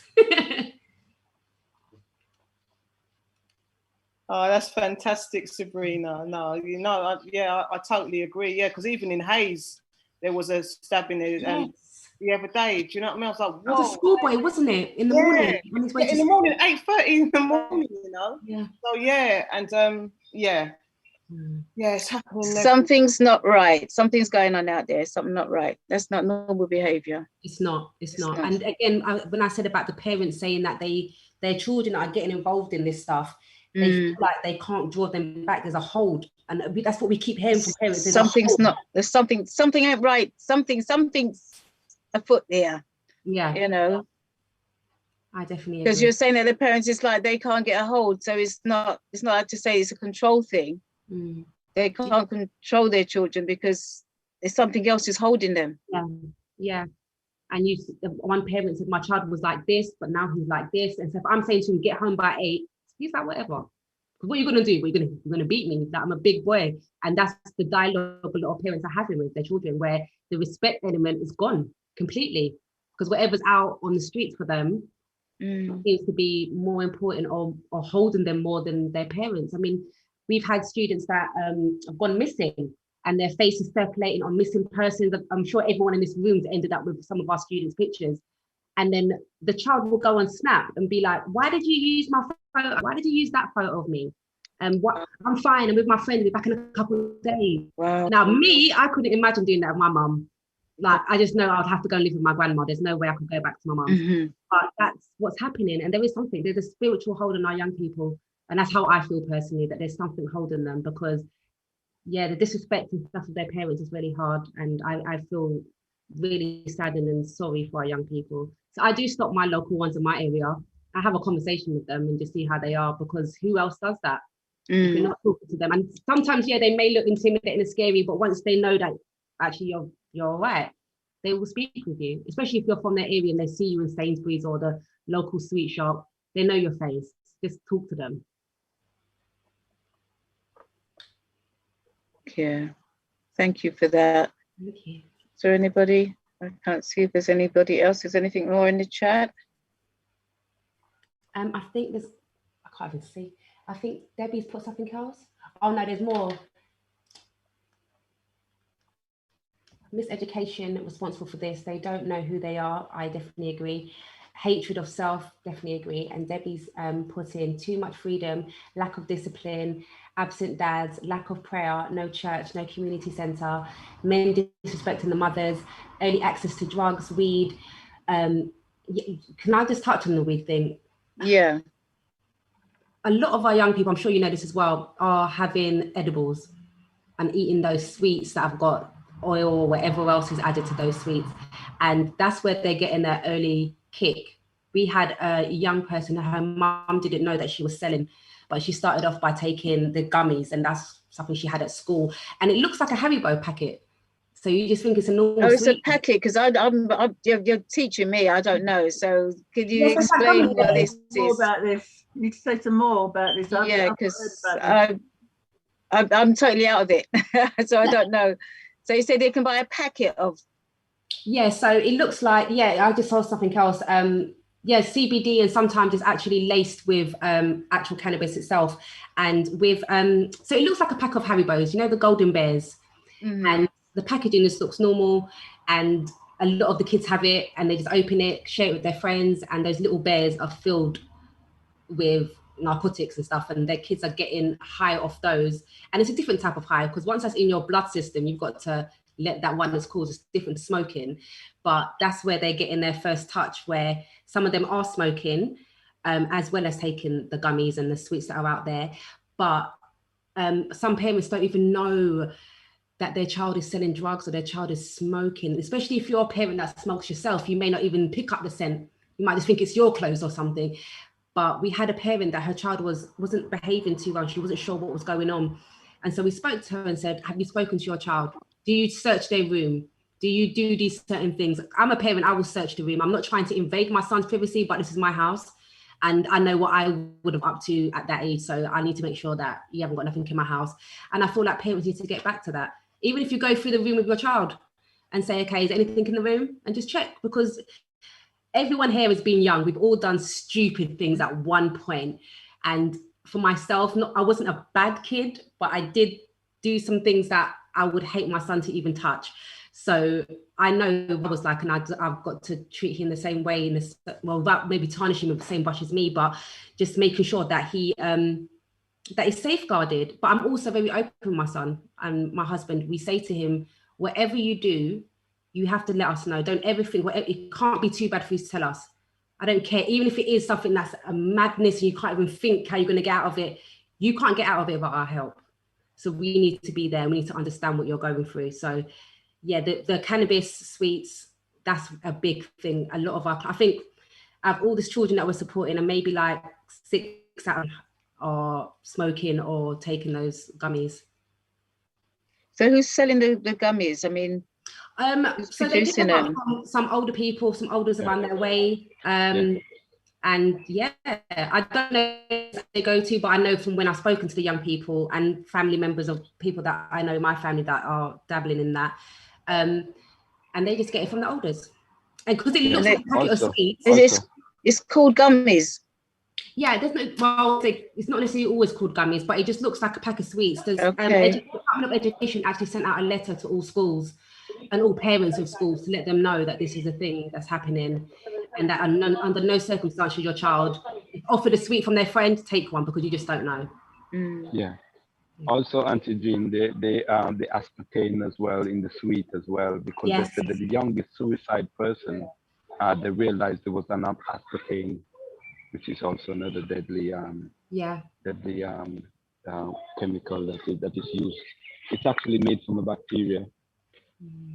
Oh, that's fantastic, Sabrina. No, you know, I totally agree. Yeah, because even in Hayes, there was a stabbing the other day. Do you know what I mean? I was like, whoa. It was a schoolboy, wasn't it? In the morning. On his way in the morning, 8:30 in the morning, you know? Yeah. So, yeah, and yeah. Yeah, it's happening. Something's not right. Something's going on out there. Something not right. That's not normal behavior. It's not. And again, when I said about the parents saying that their children are getting involved in this stuff, they feel like they can't draw them back. There's a hold, and that's what we keep hearing from parents. There's something ain't right. Something's afoot there. Yeah, you know. I definitely because you're saying that the parents, it's like they can't get a hold. So it's not like to say it's a control thing. They can't control their children because there's something else is holding them. Yeah. And one parent said, my child was like this, but now he's like this. And so if I'm saying to him, get home by 8, he's like, whatever. Because what are you going to do? You're going to beat me? That I'm a big boy. And that's the dialogue a lot of parents are having with their children, where the respect element is gone completely. Because whatever's out on the streets for them seems to be more important or holding them more than their parents. I mean, we've had students that have gone missing and their faces circulating on missing persons. I'm sure everyone in this room's ended up with some of our students' pictures. And then the child will go on Snap and be like, why did you use my photo? Why did you use that photo of me? I'm fine, I'm with my friend, we'll be back in a couple of days. Wow. Now, I couldn't imagine doing that with my mum. Like, I just know I'd have to go and live with my grandma. There's no way I could go back to my mum. But that's what's happening. And there's a spiritual hold on our young people. And that's how I feel personally, that there's something holding them, because the disrespect and stuff of their parents is really hard. And I feel really saddened and sorry for our young people. So I do stop my local ones in my area. I have a conversation with them and just see how they are, because who else does that? If you're not talking to them. And sometimes, they may look intimidating and scary, but once they know that actually you're all right, they will speak with you, especially if you're from their area and they see you in Sainsbury's or the local sweet shop. They know your face. Just talk to them. Yeah, thank you for that. Thank you. Is there anybody? I can't see if there's anybody else. Is anything more in the chat? I think I can't even see. I think Debbie's put something else. Oh no, there's more. Miseducation, responsible for this. They don't know who they are. I definitely agree. Hatred of self, definitely agree. And Debbie's put in too much freedom, lack of discipline, absent dads, lack of prayer, no church, no community centre, men disrespecting the mothers, early access to drugs, weed. Can I just touch on the weed thing? Yeah. A lot of our young people, I'm sure you know this as well, are having edibles and eating those sweets that have got oil or whatever else is added to those sweets. And that's where they're getting their early kick. We had a young person, her mum didn't know that she was selling, but she started off by taking the gummies, and that's something she had at school. And it looks like a Haribo packet. So you just think it's a normal Oh, it's sweet. a packet, because you're teaching me. I don't know. So could you Yes, I explain don't what know. this More is? about this. You need to say some more about this. Yeah, I've not heard because about this. I'm totally out of it, so I don't know. So you said they can buy a packet of. Yeah, so it looks like, yeah, I just saw something else. Yeah, CBD, and sometimes it's actually laced with actual cannabis itself. And with, so it looks like a pack of Haribos, you know, the golden bears. And the packaging just looks normal. And a lot of the kids have it, and they just open it, share it with their friends. And those little bears are filled with narcotics and stuff, and their kids are getting high off those. And it's a different type of high, because once that's in your blood system, you've got to let that one that's caused, it's different to smoking. But that's where they're getting their first touch, where some of them are smoking, as well as taking the gummies and the sweets that are out there. But some parents don't even know that their child is selling drugs or their child is smoking. Especially if you're a parent that smokes yourself, you may not even pick up the scent. You might just think it's your clothes or something. But we had a parent that her child wasn't behaving too well. She wasn't sure what was going on. And so we spoke to her and said, have you spoken to your child? Do you search their room? Do you do these certain things? I'm a parent, I will search the room. I'm not trying to invade my son's privacy, but this is my house. And I know what I would have up to at that age. So I need to make sure that you haven't got nothing in my house. And I feel like parents need to get back to that. Even if you go through the room with your child and say, okay, is there anything in the room? And just check, because everyone here has been young. We've all done stupid things at one point. And for myself, I wasn't a bad kid, but I did do some things that I would hate my son to even touch. So I know what I was like, and I've got to treat him the same way, well, without maybe tarnishing him with the same brush as me, but just making sure that he that is safeguarded. But I'm also very open with my son and my husband. We say to him, whatever you do, you have to let us know. Don't ever think, it can't be too bad for you to tell us. I don't care. Even if it is something that's a madness and you can't even think how you're going to get out of it, you can't get out of it without our help. So we need to be there. We need to understand what you're going through. So yeah, the cannabis sweets, that's a big thing. A lot of I think of all these children that we're supporting, and maybe like 6 out of are smoking or taking those gummies. So who's selling the gummies? I mean, so they pick them up from some older people, some elders around their way. And yeah, I don't know if they go to, but I know from when I've spoken to the young people and family members of people that I know in my family that are dabbling in that, and they just get it from the elders. And because it looks like a packet of sweets. It's called gummies. Yeah, there's no, well, it's not necessarily always called gummies, but it just looks like a pack of sweets. There's the Department of Education actually sent out a letter to all schools and all parents of schools to let them know that this is a thing that's happening, and that under no circumstance should your child, if offered a sweet from their friend, take one, because you just don't know. Yeah. Also, Auntie Jean, they aspartame as well in the sweet as well, because they said that the youngest suicide person, they realized there was an aspartame, which is also another deadly chemical that is used. It's actually made from a bacteria,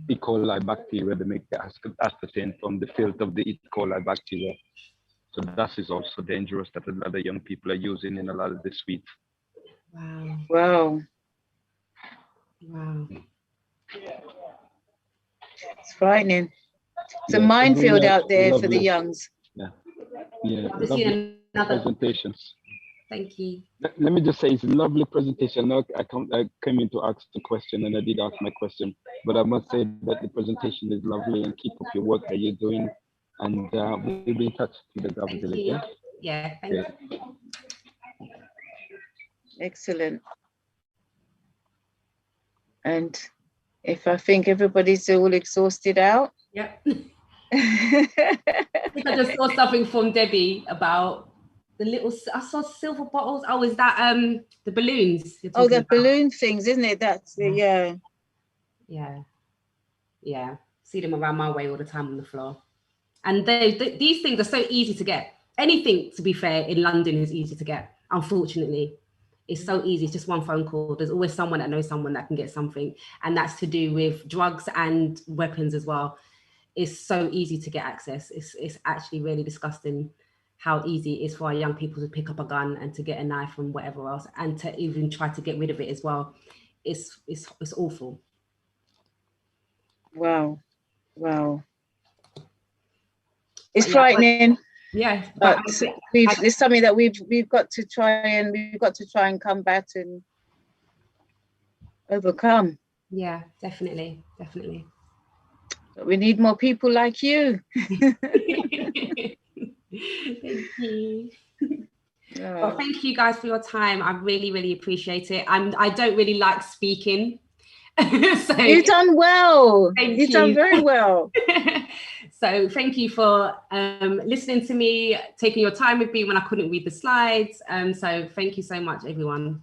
E. coli bacteria. They make the aspartame from the filth of the E. coli bacteria. So that is also dangerous, that a lot of young people are using in a lot of the sweets. Wow. It's frightening. It's a minefield out there for the youngs. Lovely presentations. Thank you. Let me just say, it's a lovely presentation. I came in to ask the question, and I did ask my question, but I must say that the presentation is lovely, and keep up your work that you're doing, and we'll be in touch with the Garvey village. Yeah, thank you. Excellent. And if I think everybody's all exhausted out. Yep. I think I just saw something from Debbie about the little, I saw silver bottles. Oh, is that the balloons? Oh, the balloon things, isn't it? That's yeah. See them around my way all the time on the floor. And these things are so easy to get. Anything, to be fair, in London is easy to get, unfortunately. It's so easy. It's just one phone call. There's always someone that knows someone that can get something. And that's to do with drugs and weapons as well. It's so easy to get access. It's actually really disgusting how easy it is for our young people to pick up a gun and to get a knife and whatever else, and to even try to get rid of it as well. It's awful. Wow. Wow. It's Yeah, frightening. Yeah, but it's something that we've got to try and combat and overcome. Yeah, definitely. But we need more people like you. Thank you. Oh. Well, thank you guys for your time. I really appreciate it. I don't really like speaking. So you've done well. You've done very well. So thank you for listening to me, taking your time with me when I couldn't read the slides. So thank you so much, everyone.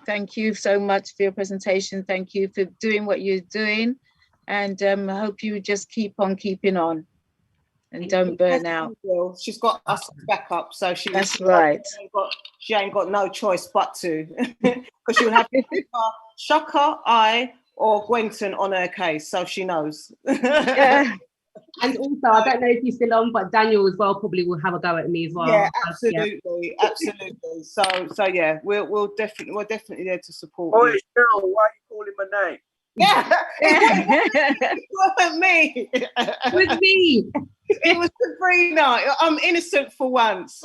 Thank you so much for your presentation. Thank you for doing what you're doing. And I hope you just keep on keeping on and don't burn out. She's got us back up, so That's right. She ain't got no choice but to, because she'll have Shaka, I, or Gwenton on her case, so she knows. Yeah. And also, I don't know if you're still on, but Daniel as well probably will have a go at me as well. Yeah, absolutely, absolutely. So yeah, we're definitely there to support you. Cheryl, why are you calling my name? Yeah, it wasn't me. It was me. It was Sabrina. I'm innocent for once.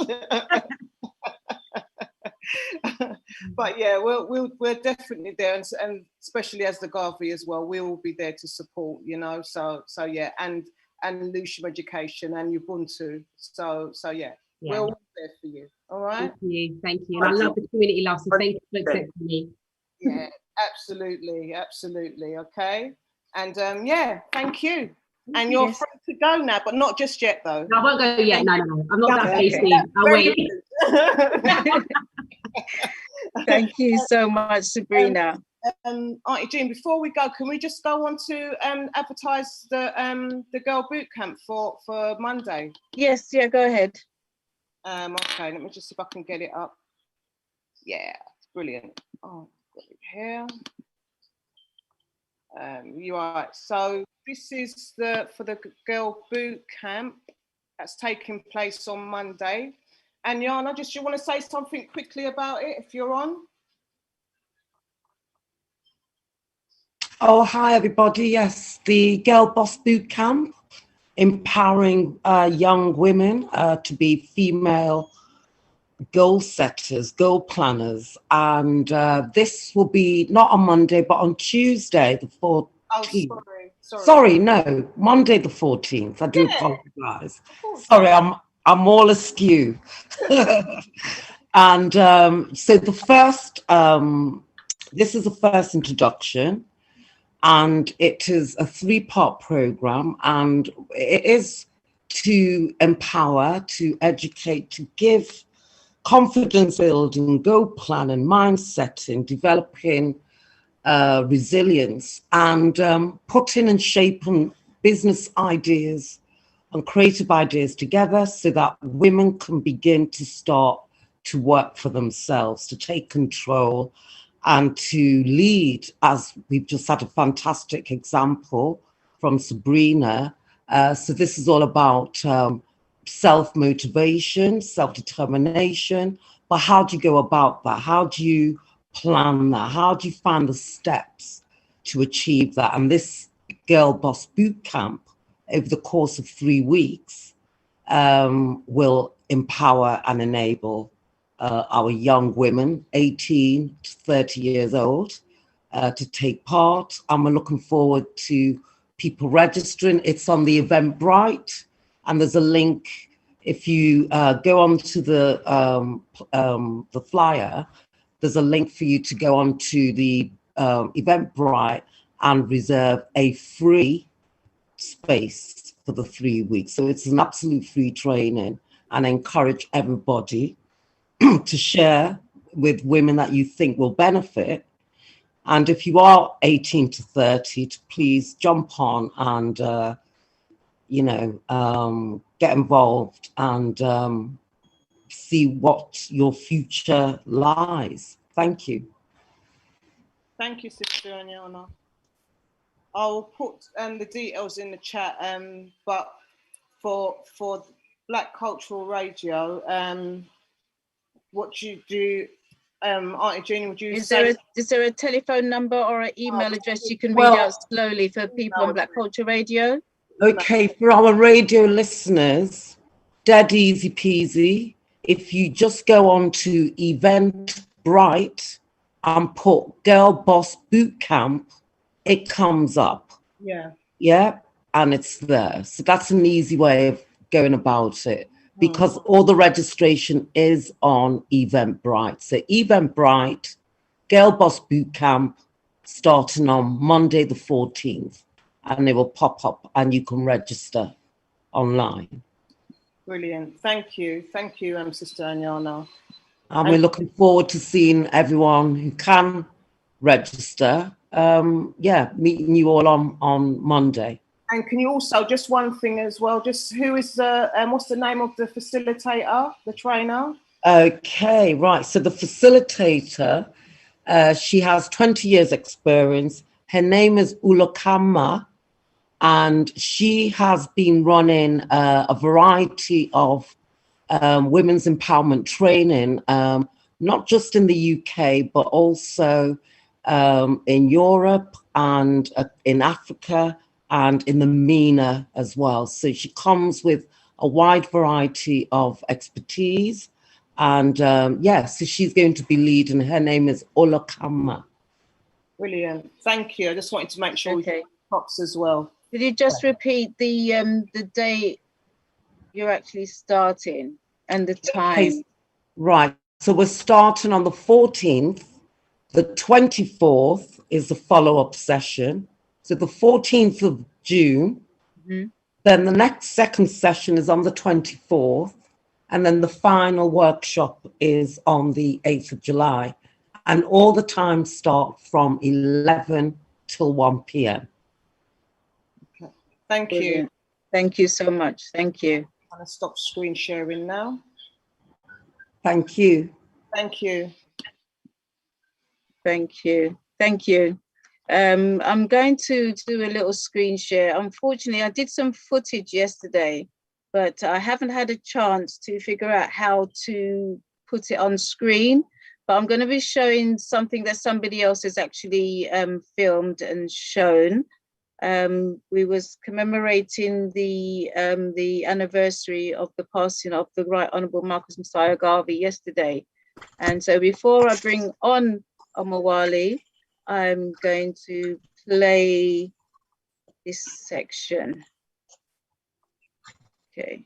But yeah, we're definitely there, and especially as the Garvey as well, we will be there to support. You know, so yeah, and Lucian Education and Ubuntu. So yeah, we're all there for you. All right. Thank you. And I love the community love. So thank you for accepting me. Yeah, absolutely. Okay, and yeah, thank you. And you're free to go now, but not just yet, though. No, I won't go yet. No. I'm not that hasty. I'll wait. Thank you so much, Sabrina. Auntie Jean, before we go, can we just go on to advertise the girl boot camp for Monday? Yes, yeah, go ahead. Okay, let me just see if I can get it up. Yeah, it's brilliant. Oh, got it here. You are right. So this is for the girl boot camp that's taking place on Monday. And Yana, you want to say something quickly about it if you're on? Oh, hi everybody. Yes, the Girl Boss Boot Camp, empowering young women to be female goal setters, goal planners. And this will be not on Monday, but on Tuesday, the 14th. Oh, sorry, no, Monday the 14th. I do apologize. Sorry, I'm all askew. And so the first, this is the first introduction, and it is a 3-part program, and it is to empower, to educate, to give confidence building, goal planning, mind setting, developing resilience, and putting and shaping business ideas and creative ideas together so that women can begin to start to work for themselves, to take control and to lead, as we've just had a fantastic example from Sabrina. So this is all about self-motivation, self-determination, but how do you go about that? How do you plan that? How do you find the steps to achieve that? And this Girl Boss Boot Camp, over the course of 3 weeks, will empower and enable our young women, 18 to 30 years old, to take part. And we're looking forward to people registering. It's on the Eventbrite, and there's a link. If you go onto the flyer, there's a link for you to go onto the Eventbrite and reserve a free space for the 3 weeks. So it's an absolute free training, and I encourage everybody to share with women that you think will benefit. And if you are 18 to 30, to please jump on and, get involved and see what your future lies. Thank you. Thank you, Sister Anyana. I'll put the details in the chat, but for Black Cultural Radio, what you do Auntie Jean, would you Is say? there a telephone number or an email address you can read Well- out slowly for people on Black Culture Radio? Okay, for our radio listeners, dead easy peasy. If you just go on to Eventbrite and put Girl Boss Boot Camp, it comes up. Yeah. Yeah, and it's there. So that's an easy way of going about it, because all the registration is on Eventbrite. So Eventbrite, Girl Boss Boot Camp, starting on Monday the 14th, and it will pop up and you can register online. Brilliant. Thank you, Sister Anyana. And we're looking forward to seeing everyone who can register. Meeting you all on Monday. And can you also, just one thing as well, just who is what's the name of the facilitator, the trainer? Okay, right. So the facilitator, she has 20 years experience. Her name is Ulokama, and she has been running a variety of women's empowerment training, not just in the UK, but also in Europe and in Africa and in the MENA as well. So she comes with a wide variety of expertise. And so she's going to be leading. Her name is Olokama. Brilliant. Thank you. I just wanted to make sure we get props as well. Could you just repeat the date you're actually starting and the time? Okay. Right. So we're starting on the 14th. The 24th is the follow-up session. So the 14th of June. Mm-hmm. Then the next second session is on the 24th. And then the final workshop is on the 8th of July. And all the times start from 11 till 1 p.m. Okay. Thank you. Thank you so much. Thank you. I'm going to stop screen sharing now. Thank you. Thank you. Thank you. Thank you. I'm going to do a little screen share. Unfortunately, I did some footage yesterday, but I haven't had a chance to figure out how to put it on screen. But I'm going to be showing something that somebody else has actually filmed and shown. We was commemorating the anniversary of the passing of the Right Honourable Marcus Masiah Garvey yesterday. And so before I bring on Omowale, I'm going to play this section. Okay.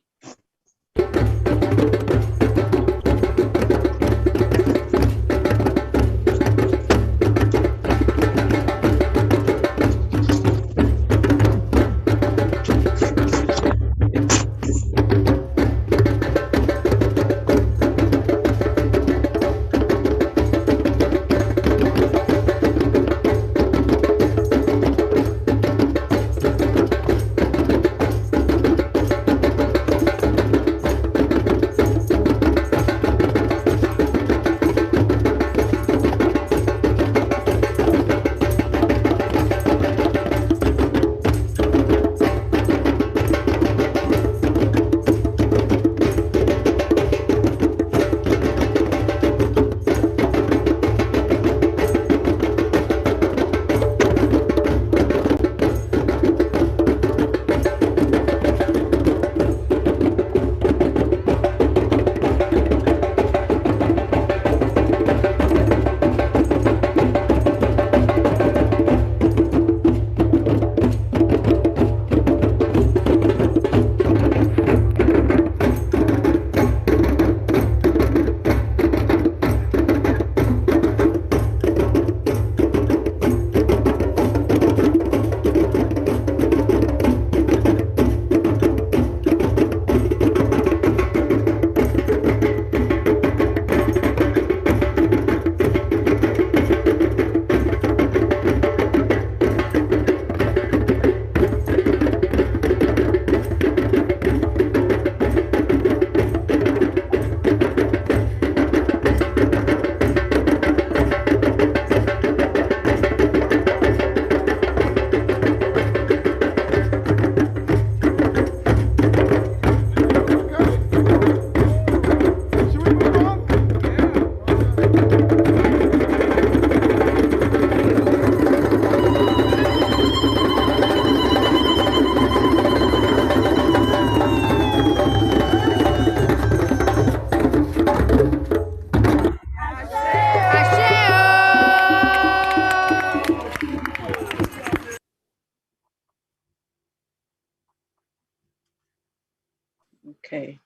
Okay.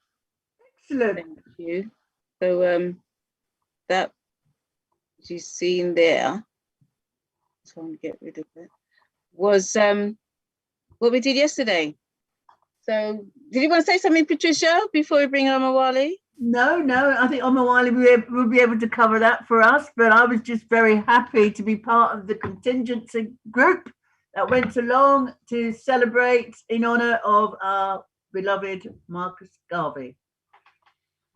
Excellent. Thank you. So that you've seen there, so I'm gonna get rid of it, was what we did yesterday. So did you want to say something, Patricia, before we bring on Omowale? No, I think Omowale will be able to cover that for us, but I was just very happy to be part of the contingency group that went along to celebrate in honor of our beloved Marcus Garvey.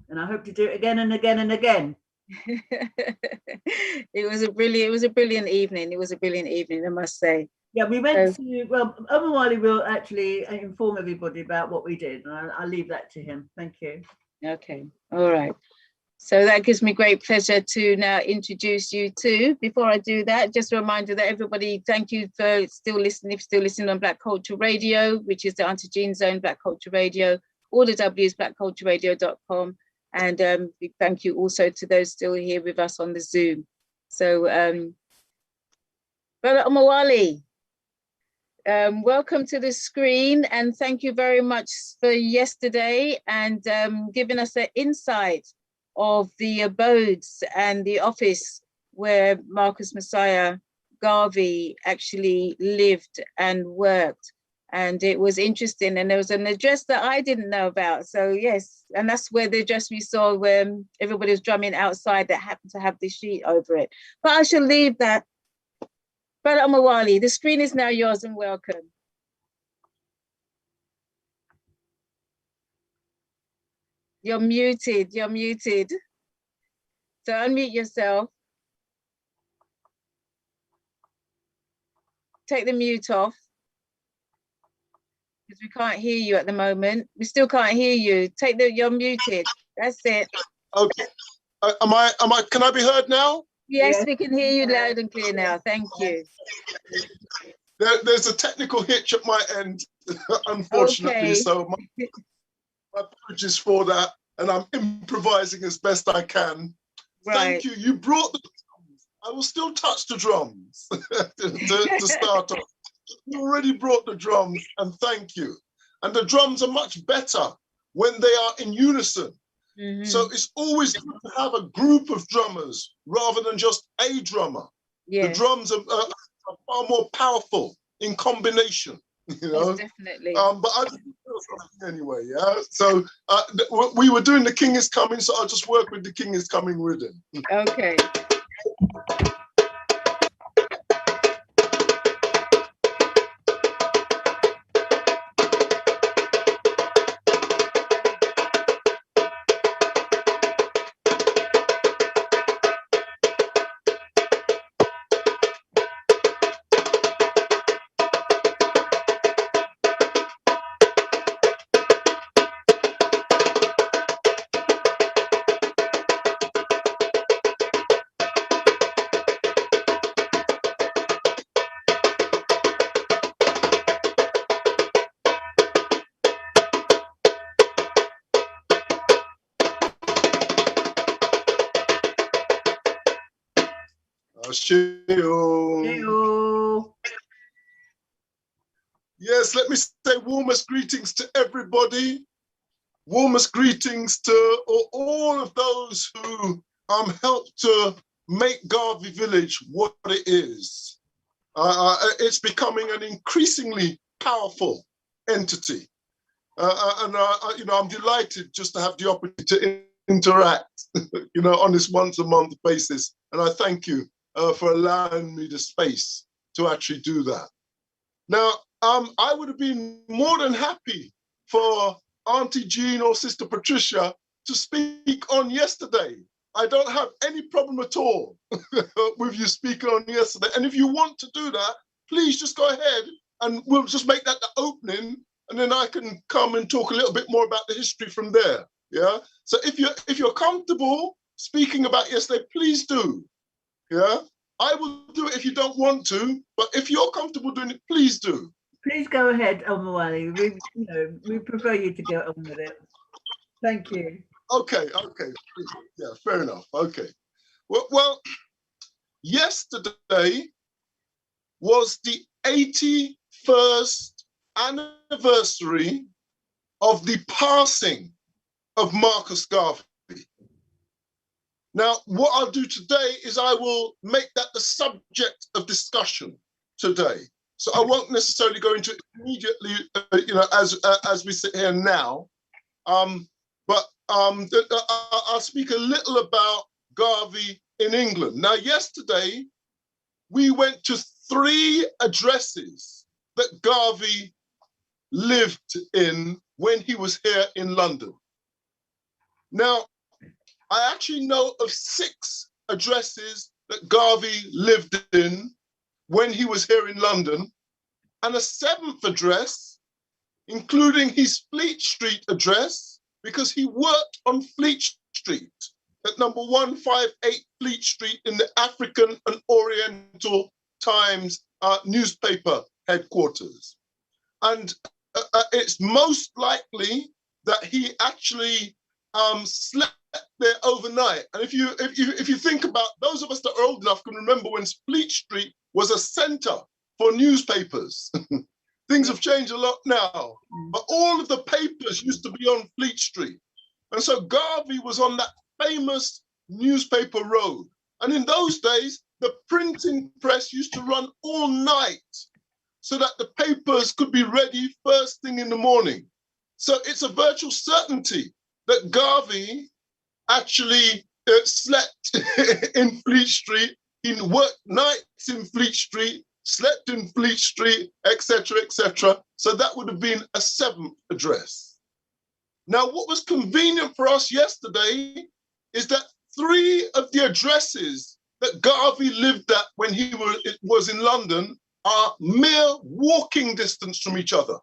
And I hope to do it again and again and again. It was a brilliant evening. It was a brilliant evening, I must say. Yeah, we went to, well, Omowale will actually inform everybody about what we did, and I'll leave that to him. Thank you. Okay, all right. So that gives me great pleasure to now introduce you to. Before I do that, just a reminder that everybody, thank you for still listening. If you're still listening on Black Culture Radio, which is the Auntie Jean Zone Black Culture Radio, all the W's blackcultureradio.com. And big thank you also to those still here with us on the Zoom. So, Brother Omowale, welcome to the screen, and thank you very much for yesterday and giving us an insight of the abodes and the office where Marcus Masiah Garvey actually lived and worked. And it was interesting, and there was an address that I didn't know about. So yes, and that's where the address we saw where everybody was drumming outside that happened to have this sheet over it. But I shall leave that. Brother Omowale, the screen is now yours, and welcome. You're muted, you're muted. So unmute yourself. Take the mute off, because we can't hear you at the moment. We still can't hear you. You're muted. That's it. Okay. Can I be heard now? Yes, we can hear you loud and clear now. Thank you. There's a technical hitch at my end, unfortunately. Okay. So my apologies for that. And I'm improvising as best I can. Right. Thank you. You brought the drums. I will still touch the drums to start off. You already brought the drums, and thank you. And the drums are much better when they are in unison. Mm-hmm. So it's always good to have a group of drummers rather than just a drummer. Yeah. The drums are far more powerful in combination. You know? Most definitely. But I didn't feel something anyway, yeah? So we were doing The King is Coming, so I'll just work with The King is Coming rhythm. Okay. Yes, let me say warmest greetings to everybody. Warmest greetings to all of those who helped to make Garvey Village what it is. It's becoming an increasingly powerful entity. I'm delighted just to have the opportunity to interact, on this once-a-month basis. And I thank you for allowing me the space to actually do that. Now, I would have been more than happy for Auntie Jean or Sister Patricia to speak on yesterday. I don't have any problem at all with you speaking on yesterday. And if you want to do that, please just go ahead and we'll just make that the opening, and then I can come and talk a little bit more about the history from there. Yeah. So if you're comfortable speaking about yesterday, please do. Yeah. I will do it if you don't want to, but if you're comfortable doing it, please do. Please go ahead, Omowale. We prefer you to go on with it. Thank you. Okay. Yeah, fair enough. Okay. Well, yesterday was the 81st anniversary of the passing of Marcus Garvey. Now, what I'll do today is I will make that the subject of discussion today. So I won't necessarily go into it immediately, as we sit here now, but I'll speak a little about Garvey in England. Now, yesterday, we went to 3 addresses that Garvey lived in when he was here in London. Now, I actually know of 6 addresses that Garvey lived in when he was here in London, and a 7th address, including his Fleet Street address, because he worked on Fleet Street at number 158 Fleet Street in the African and Oriental Times newspaper headquarters. And it's most likely that he actually slept there overnight. And if you think about, those of us that are old enough can remember when Fleet Street was a center for newspapers. Things have changed a lot now, but all of the papers used to be on Fleet Street. And so Garvey was on that famous newspaper road. And in those days, the printing press used to run all night so that the papers could be ready first thing in the morning. So it's a virtual certainty that Garvey actually slept in Fleet Street. He worked nights in Fleet Street, slept in Fleet Street, etc., etc. So that would have been a 7th address. Now, what was convenient for us yesterday is that 3 of the addresses that Garvey lived at when he was in London are mere walking distance from each other.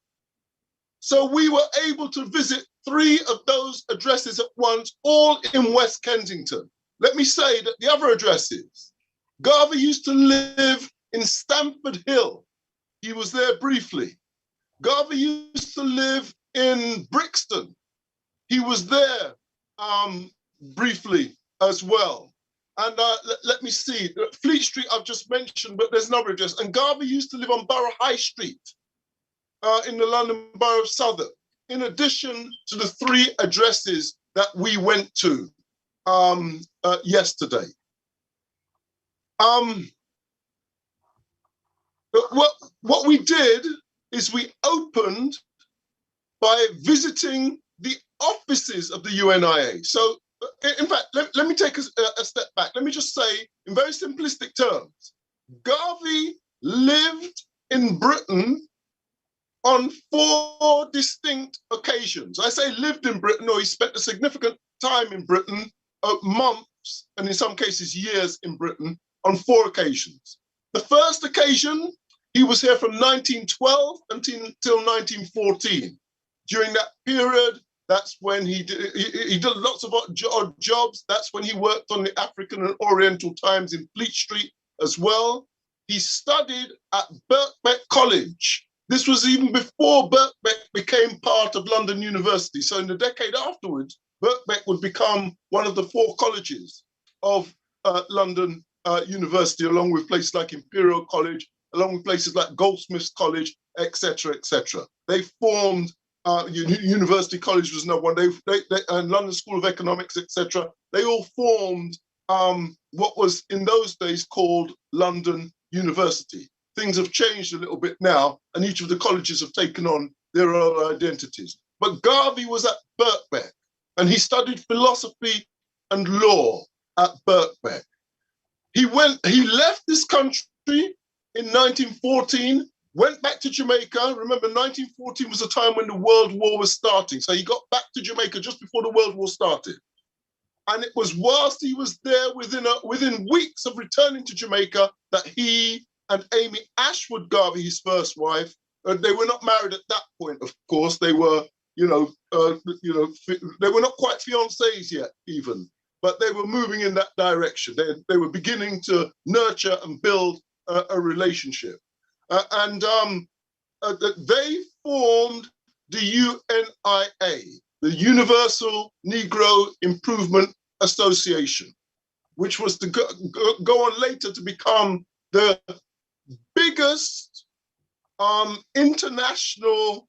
So we were able to visit 3 of those addresses at once, all in West Kensington. Let me say that the other addresses, Garvey used to live in Stamford Hill. He was there briefly. Garvey used to live in Brixton. He was there briefly as well. And let me see, Fleet Street I've just mentioned, but there's another address. And Garvey used to live on Borough High Street in the London Borough of Southwark, in addition to the 3 addresses that we went to yesterday. What we did is we opened by visiting the offices of the UNIA. So, in fact, let me take a step back. Let me just say, in very simplistic terms, Garvey lived in Britain on 4 distinct occasions. I say lived in Britain, or he spent a significant time in Britain, months, and in some cases years in Britain, on 4 occasions. The first occasion, he was here from 1912 until 1914. During that period, that's when he did lots of odd jobs. That's when he worked on the African and Oriental Times in Fleet Street as well. He studied at Birkbeck College. This was even before Birkbeck became part of London University. So in the decade afterwards, Birkbeck would become one of the 4 colleges of London University, along with places like Imperial College, along with places like Goldsmiths College, etc., etc. They formed, University College was another one, and London School of Economics, etc. They all formed what was in those days called London University. Things have changed a little bit now, and each of the colleges have taken on their own identities. But Garvey was at Birkbeck, and he studied philosophy and law at Birkbeck. He left this country in 1914, went back to Jamaica. Remember, 1914 was a time when the World War was starting. So he got back to Jamaica just before the World War started. And it was whilst he was there, within weeks of returning to Jamaica, that he and Amy Ashwood Garvey, his first wife, they were not married at that point, of course. They were, they were not quite fiancés yet, even, but they were moving in that direction. They were beginning to nurture and build a relationship. They formed the UNIA, the Universal Negro Improvement Association, which was to go on later to become the biggest international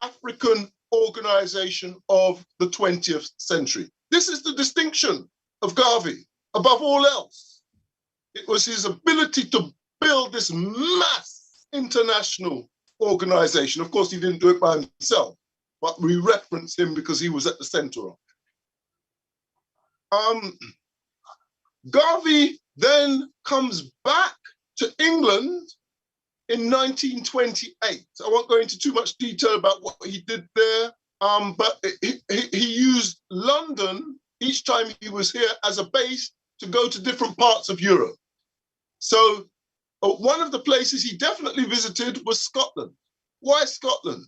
African organization of the 20th century. This is the distinction of Garvey, above all else. It was his ability to build this mass international organization. Of course, he didn't do it by himself, but we reference him because he was at the center of it. Garvey then comes back to England in 1928. I won't go into too much detail about what he did there, but he used London each time he was here as a base to go to different parts of Europe. So one of the places he definitely visited was Scotland. Why Scotland?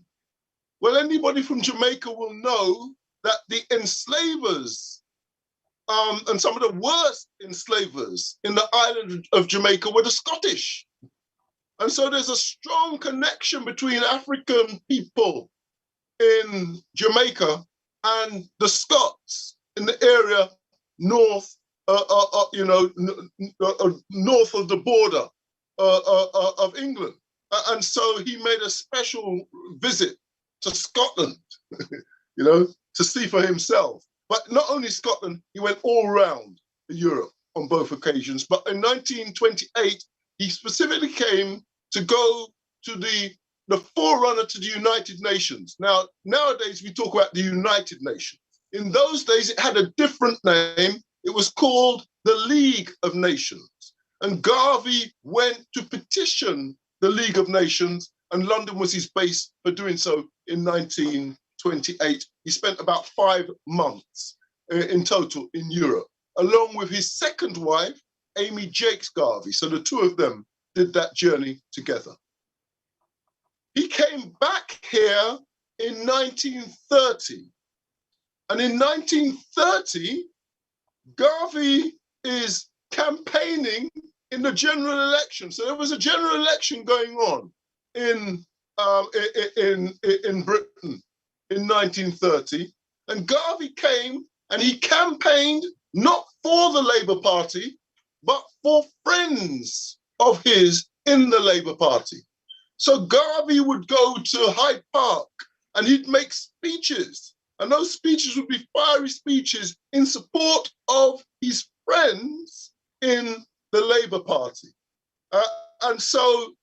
Well, anybody from Jamaica will know that the enslavers and some of the worst enslavers in the island of Jamaica were the Scottish. And so there's a strong connection between African people in Jamaica and the Scots in the area north, north of the border of England. And so he made a special visit to Scotland, to see for himself. But not only Scotland, he went all around Europe on both occasions. But in 1928, he specifically came to go to the forerunner to the United Nations. Now, nowadays we talk about the United Nations. In those days, it had a different name. It was called the League of Nations. And Garvey went to petition the League of Nations, and London was his base for doing so in 1928. He spent about 5 months in total in Europe, along with his second wife, Amy Jakes Garvey. So the two of them did that journey together. He came back here in 1930. And in 1930, Garvey is campaigning in the general election. So there was a general election going on in Britain in 1930. And Garvey came and he campaigned not for the Labour Party, but for friends of his in the Labour Party. So Garvey would go to Hyde Park and he'd make speeches. And those speeches would be fiery speeches in support of his friends in the Labour Party. And so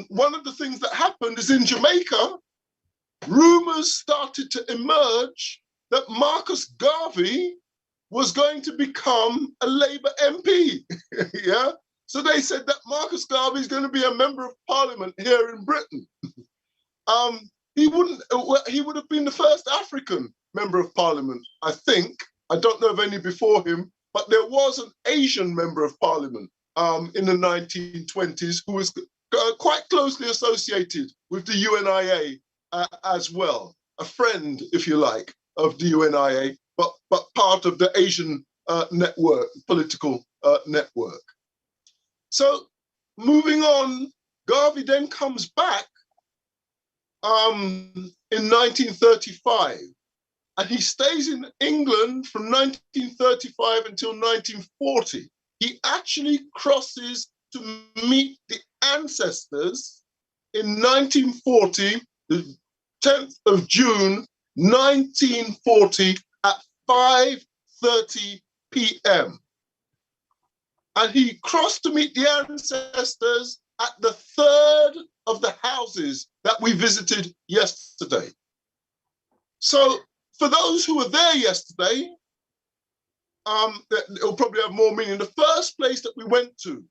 one of the things that happened is in Jamaica, rumors started to emerge that Marcus Garvey was going to become a Labour MP. Yeah. So they said that Marcus Garvey is going to be a member of Parliament here in Britain. He would have been the first African member of Parliament, I think. I don't know of any before him, but there was an Asian member of Parliament in the 1920s who was quite closely associated with the UNIA as well, a friend, if you like, of the UNIA, but part of the Asian network, political network. So moving on, Garvey then comes back in 1935, and he stays in England from 1935 until 1940. He actually crosses to meet the ancestors in 1940, the 10th of June, 1940 at 5:30 p.m. And he crossed to meet the ancestors at the third of the houses that we visited yesterday. So for those who were there yesterday, it'll probably have more meaning. The first place that we went to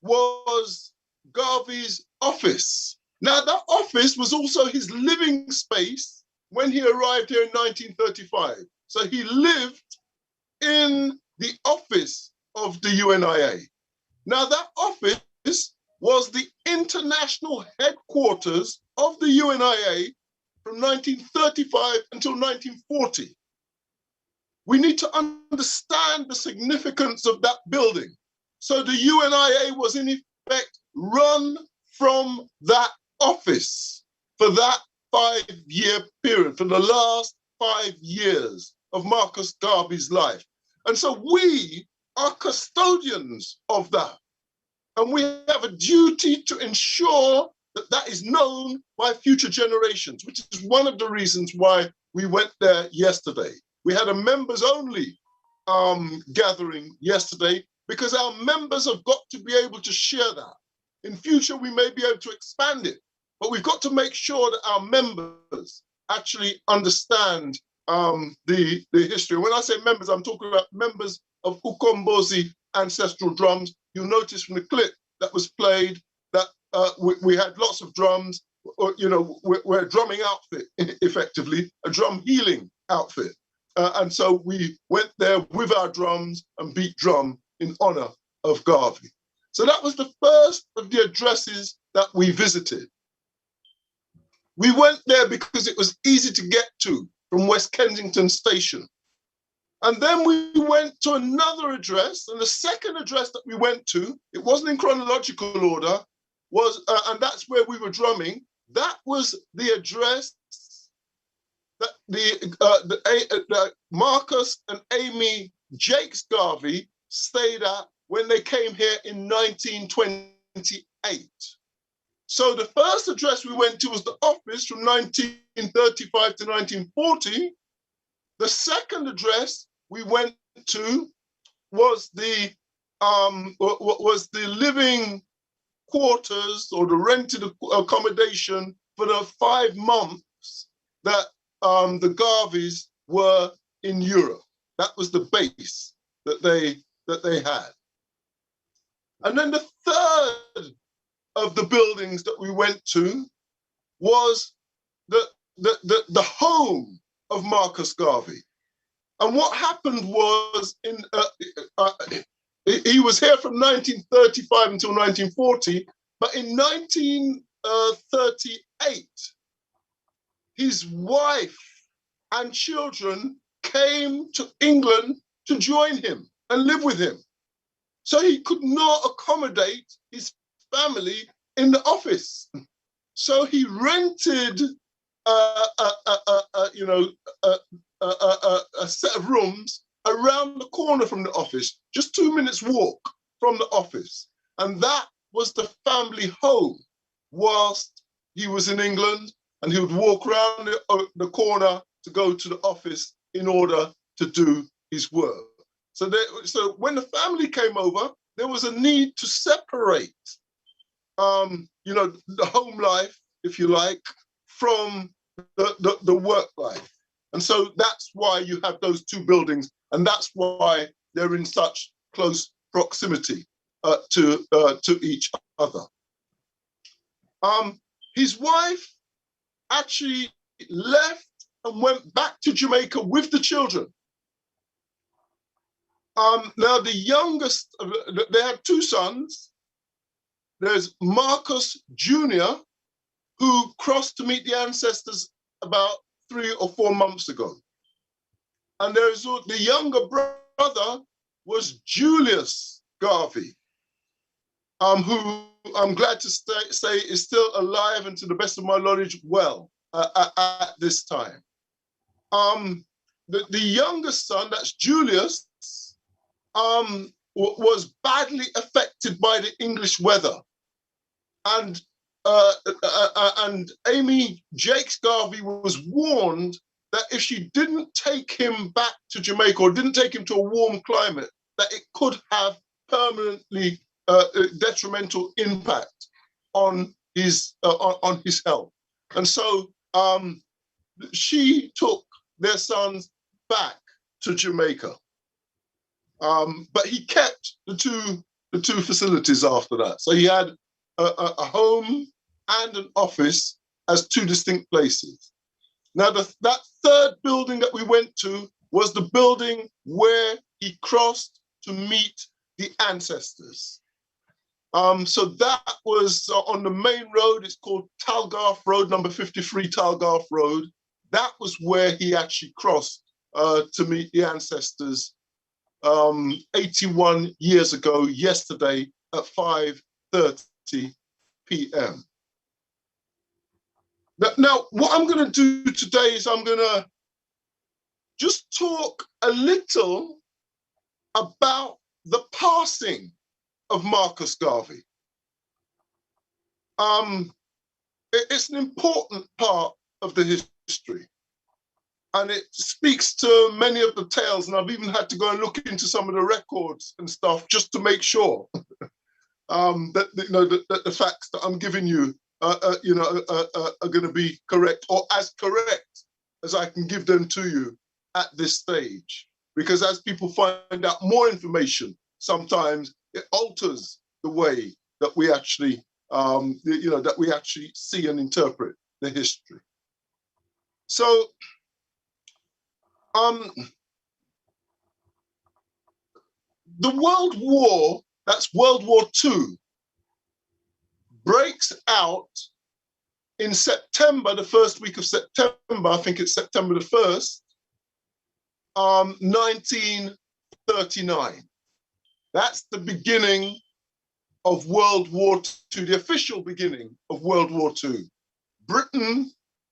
was Garvey's office. Now that office was also his living space when he arrived here in 1935. So he lived in the office of the UNIA. Now that office was the international headquarters of the UNIA from 1935 until 1940. We need to understand the significance of that building. So the UNIA was in effect run from that office for that 5-year period, for the last 5 years of Marcus Garvey's life. And so we are custodians of that. And we have a duty to ensure that is known by future generations, which is one of the reasons why we went there yesterday. We had a members only gathering yesterday because our members have got to be able to share that. In future, we may be able to expand it, but we've got to make sure that our members actually understand the history. When I say members, I'm talking about members of Ukombozi ancestral drums. You'll notice from the clip that was played that we had lots of drums. You know, we're a drumming outfit, effectively, a drum healing outfit. And so we went there with our drums and beat drum in honor of Garvey. So that was the first of the addresses that we visited. We went there because it was easy to get to from West Kensington Station. And then we went to another address, and the second address that we went to, it wasn't in chronological order, was, and that's where we were drumming. That was the address that the Marcus and Amy Jakes Garvey stayed at when they came here in 1928. So the first address we went to was the office from 1935 to 1940. The second address we went to was the living quarters or the rented accommodation for the 5 months that the Garveys were in Europe. That was the base that they had. And then the third of the buildings that we went to was the home of Marcus Garvey. And what happened was he was here from 1935 until 1940, but in 1938, his wife and children came to England to join him and live with him. So he could not accommodate his family in the office. So he rented a set of rooms around the corner from the office, just 2 minutes walk from the office. And that was the family home whilst he was in England, and he would walk around the corner to go to the office in order to do his work. So when the family came over, there was a need to separate, the home life, if you like, from the work life. And so that's why you have those two buildings, and that's why they're in such close proximity to each other. His wife actually left and went back to Jamaica with the children. Now the youngest, they had 2 sons. There's Marcus Jr., who crossed to meet the ancestors about 3 or 4 months ago. And there's the younger brother was Julius Garvey, who I'm glad to say is still alive and to the best of my knowledge well at this time. The youngest son, that's Julius, was badly affected by the English weather. And Amy Jakes Garvey was warned that if she didn't take him back to Jamaica or didn't take him to a warm climate, that it could have permanently detrimental impact on his health. And so she took their sons back to Jamaica. But he kept the two facilities after that. So he had a home and an office as 2 distinct places. Now, that third building that we went to was the building where he crossed to meet the ancestors. So that was on the main road. It's called Talgarth Road, number 53 Talgarth Road. That was where he actually crossed to meet the ancestors 81 years ago, yesterday at 5:30 p.m. Now, what I'm going to do today is I'm going to just talk a little about the passing of Marcus Garvey. it's an important part of the history. And it speaks to many of the tales, and I've even had to go and look into some of the records and stuff just to make sure that the facts that I'm giving you, are going to be correct, or as correct as I can give them to you at this stage. Because as people find out more information, sometimes it alters the way that we actually, that we actually see and interpret the history. So. The World War, that's World War II, breaks out in September, the first week of September, I think it's September the 1st, 1939. That's the beginning of World War II, the official beginning of World War II. Britain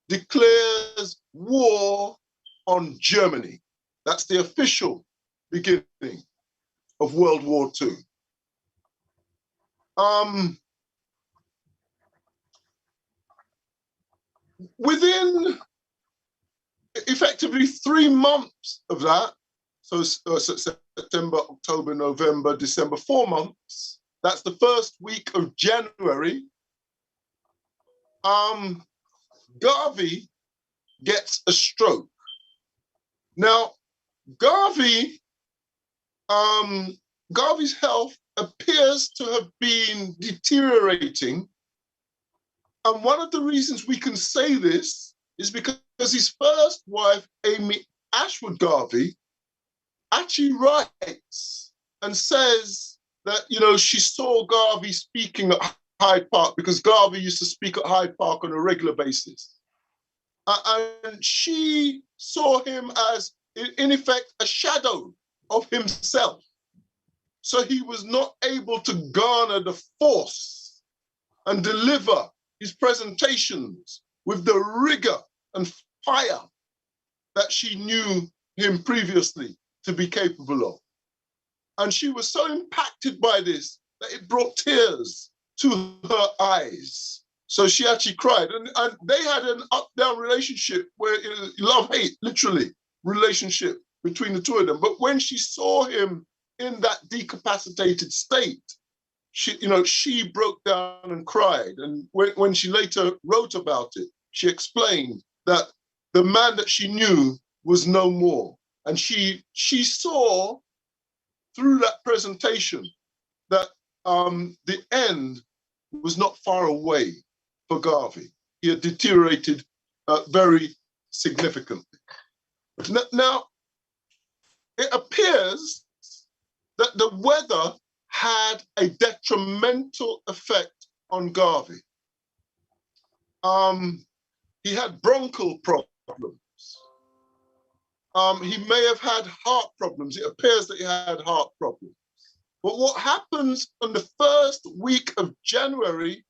declares war on Germany. That's the official beginning of World War II. Within effectively 3 months of that, so September, October, November, December, 4 months, that's the first week of January, Garvey gets a stroke. Now, Garvey's health appears to have been deteriorating. And one of the reasons we can say this is because his first wife, Amy Ashwood Garvey, actually writes and says that, she saw Garvey speaking at Hyde Park, because Garvey used to speak at Hyde Park on a regular basis. And she saw him as, in effect, a shadow of himself. So he was not able to garner the force and deliver his presentations with the rigor and fire that she knew him previously to be capable of. And she was so impacted by this that it brought tears to her eyes. So she actually cried. And they had an up-down relationship where it was love-hate, literally, relationship between the two of them. But when she saw him in that decapacitated state, she broke down and cried. And when she later wrote about it, she explained that the man that she knew was no more. And she saw through that presentation that the end was not far away for Garvey. He had deteriorated very significantly. Now, it appears that the weather had a detrimental effect on Garvey. He had bronchial problems. He may have had heart problems. It appears that he had heart problems. But what happens on the first week of January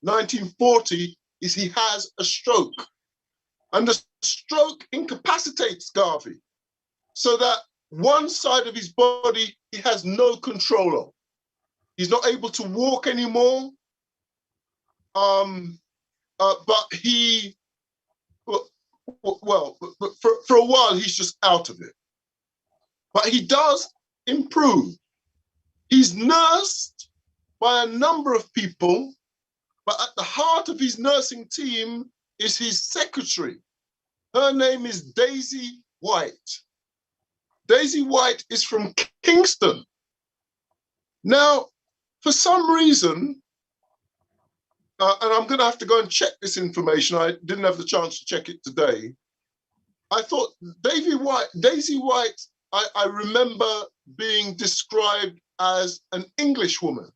1940 is he has a stroke. And the stroke incapacitates Garvey so that one side of his body he has no control of. He's not able to walk anymore, but he, for a while he's just out of it. But he does improve. He's nursed by a number of people, but at the heart of his nursing team is his secretary. Her name is Daisy White. Daisy White is from Kingston. Now, for some reason, and I'm going to have to go and check this information. I didn't have the chance to check it today. I thought Daisy White, I remember being described as an English woman.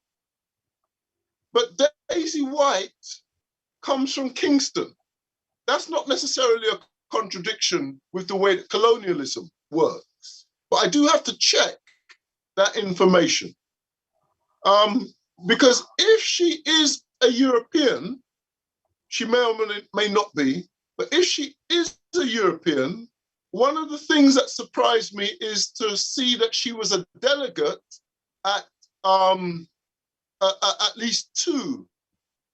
But Daisy White comes from Kingston. That's not necessarily a contradiction with the way that colonialism works. But I do have to check that information. Because if she is a European, she may or may not be, but if she is a European, one of the things that surprised me is to see that she was a delegate at least two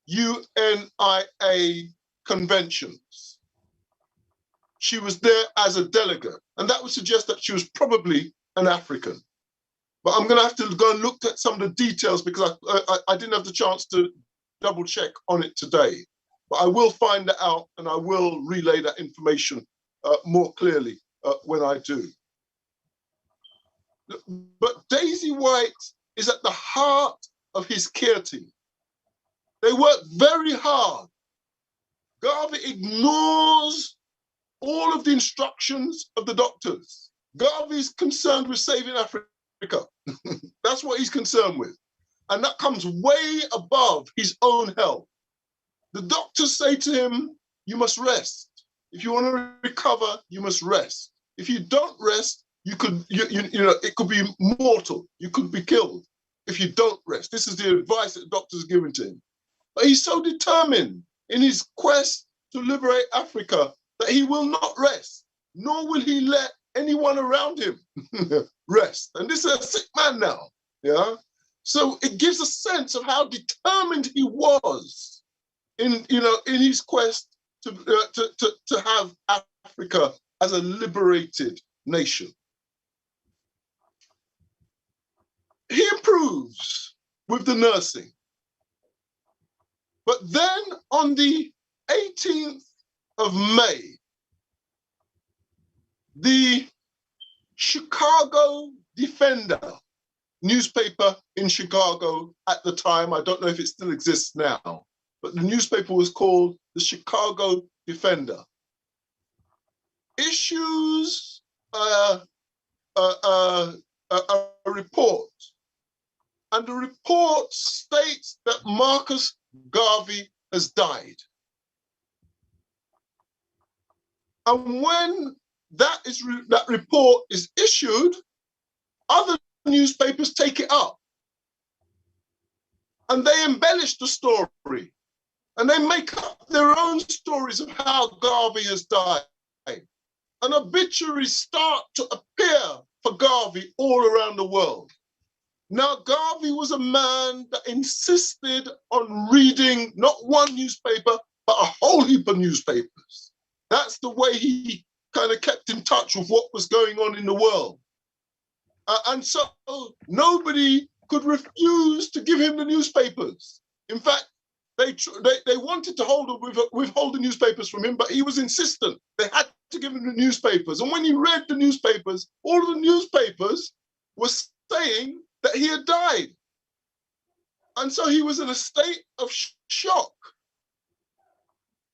UNIA conventions. She was there as a delegate, and that would suggest that she was probably an African. But I'm going to have to go and look at some of the details because I didn't have the chance to double check on it today. But I will find that out, and I will relay that information more clearly when I do. But Daisy White is at the heart of his care team. They work very hard. Garvey ignores all of the instructions of the doctors. Garvey's concerned with saving Africa. That's what he's concerned with. And that comes way above his own health. The doctors say to him, you must rest. If you want to recover, you must rest. If you don't rest, you know, it could be mortal. You could be killed if you don't rest. This is the advice that the doctors are giving to him. But he's so determined in his quest to liberate Africa that he will not rest, nor will he let anyone around him rest. And this is a sick man now, yeah? So it gives a sense of how determined he was in his quest to have Africa as a liberated nation. He improves with the nursing. But then on the 18th of May, the Chicago Defender newspaper in Chicago at the time, I don't know if it still exists now, but the newspaper was called the Chicago Defender, issues a report. And the report states that Marcus Garvey has died. And when that report is issued, other newspapers take it up. And they embellish the story. And they make up their own stories of how Garvey has died. And obituaries start to appear for Garvey all around the world. Now, Garvey was a man that insisted on reading not one newspaper, but a whole heap of newspapers. That's the way he kind of kept in touch with what was going on in the world. And so nobody could refuse to give him the newspapers. In fact, they wanted to withhold the newspapers from him, but he was insistent. They had to give him the newspapers. And when he read the newspapers, all of the newspapers were saying that he had died. And so he was in a state of shock.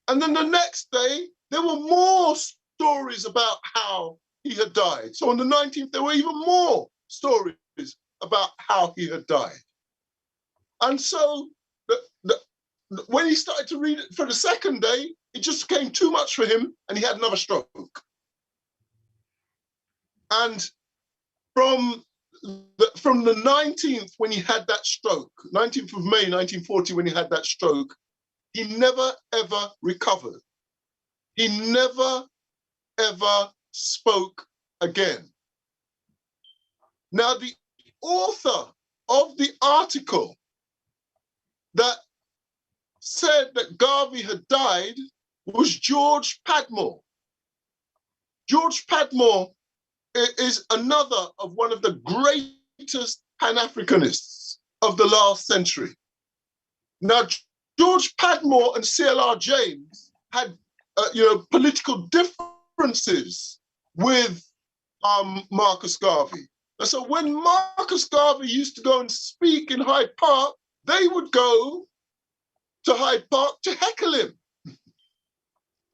And then the next day, there were more stories about how he had died. So on the 19th, there were even more stories about how he had died. And so when he started to read it for the second day, it just became too much for him and he had another stroke. And from the 19th, when he had that stroke, 19th of May, 1940, when he had that stroke, he never, ever recovered. He never, ever spoke again. Now, the author of the article that said that Garvey had died was George Padmore. George Padmore is another of one of the greatest Pan-Africanists of the last century. Now, George Padmore and C.L.R. James had, political differences with Marcus Garvey. And so when Marcus Garvey used to go and speak in Hyde Park, they would go to Hyde Park to heckle him.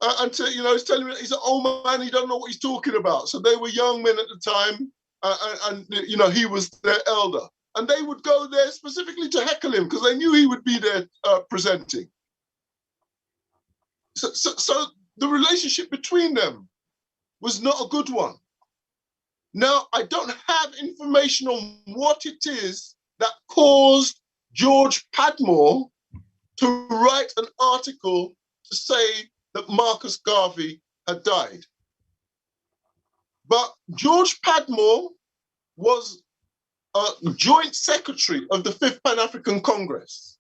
He's telling me he's an old man, he don't know what he's talking about. So they were young men at the time, and he was their elder. And they would go there specifically to heckle him because they knew he would be there presenting. So the relationship between them was not a good one. Now, I don't have information on what it is that caused George Padmore to write an article to say that Marcus Garvey had died. But George Padmore was a joint secretary of the 5th Pan-African Congress.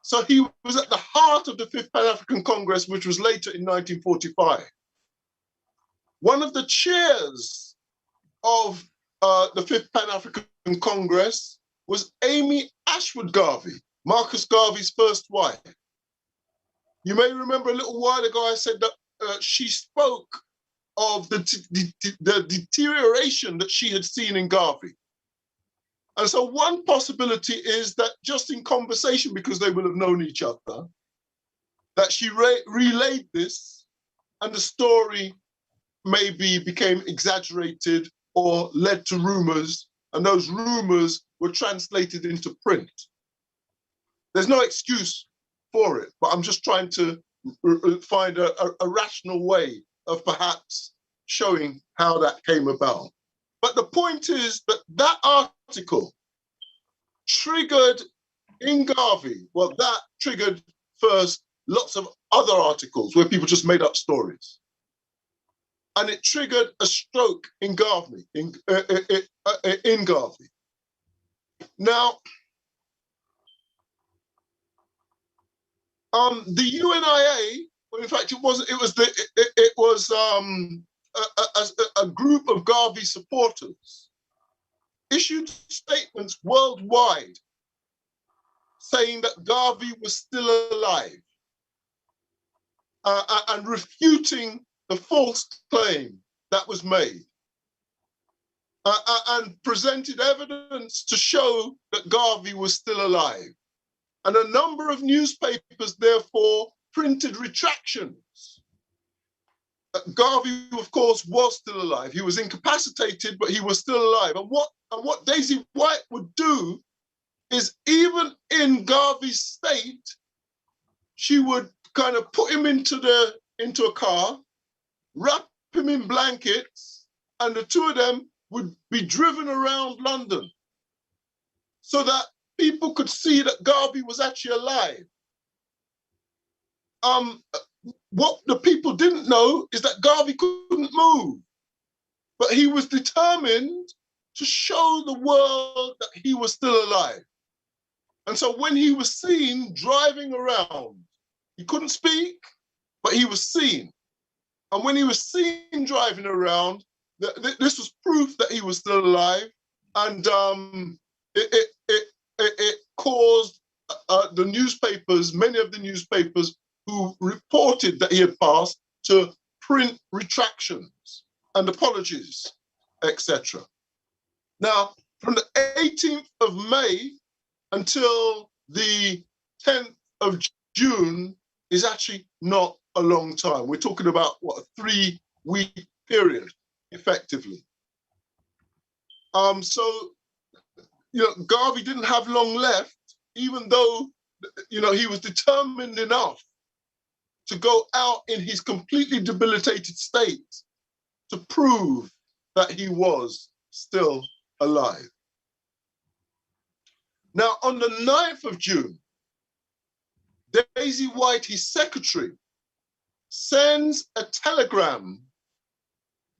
So he was at the heart of the Fifth Pan-African Congress, which was later in 1945. One of the chairs of the Fifth Pan-African Congress was Amy Ashwood Garvey, Marcus Garvey's first wife. You may remember a little while ago I said that she spoke of the deterioration that she had seen in Garvey. And so one possibility is that just in conversation, because they will have known each other, that she relayed this and the story maybe became exaggerated or led to rumors, and those rumors were translated into print. There's no excuse for it, but I'm just trying to find a rational way of perhaps showing how that came about. But the point is that that article triggered in Garvey, well, that triggered first lots of other articles where people just made up stories. And it triggered a stroke in Garvey, in Garvey. Now, the UNIA, well, in fact, it was a group of Garvey supporters issued statements worldwide saying that Garvey was still alive and refuting the false claim that was made and presented evidence to show that Garvey was still alive. And a number of newspapers, therefore, printed retractions. Garvey, of course, was still alive. He was incapacitated, but he was still alive. And what Daisy White would do is, even in Garvey's state, she would kind of put him into a car, wrap him in blankets, and the two of them would be driven around London so that people could see that Garvey was actually alive. What the people didn't know is that Garvey couldn't move, but he was determined to show the world that he was still alive. And so when he was seen driving around, he couldn't speak, but he was seen. And when he was seen driving around, this was proof that he was still alive. And it caused the newspapers, many of the newspapers who reported that he had passed, to print retractions and apologies, etc. Now, from the 18th of May until the 10th of June is actually not a long time. We're talking about, what, a 3-week period, effectively. So, Garvey didn't have long left, even though, he was determined enough to go out in his completely debilitated state to prove that he was still alive. Now, on the 9th of June, Daisy White, his secretary, sends a telegram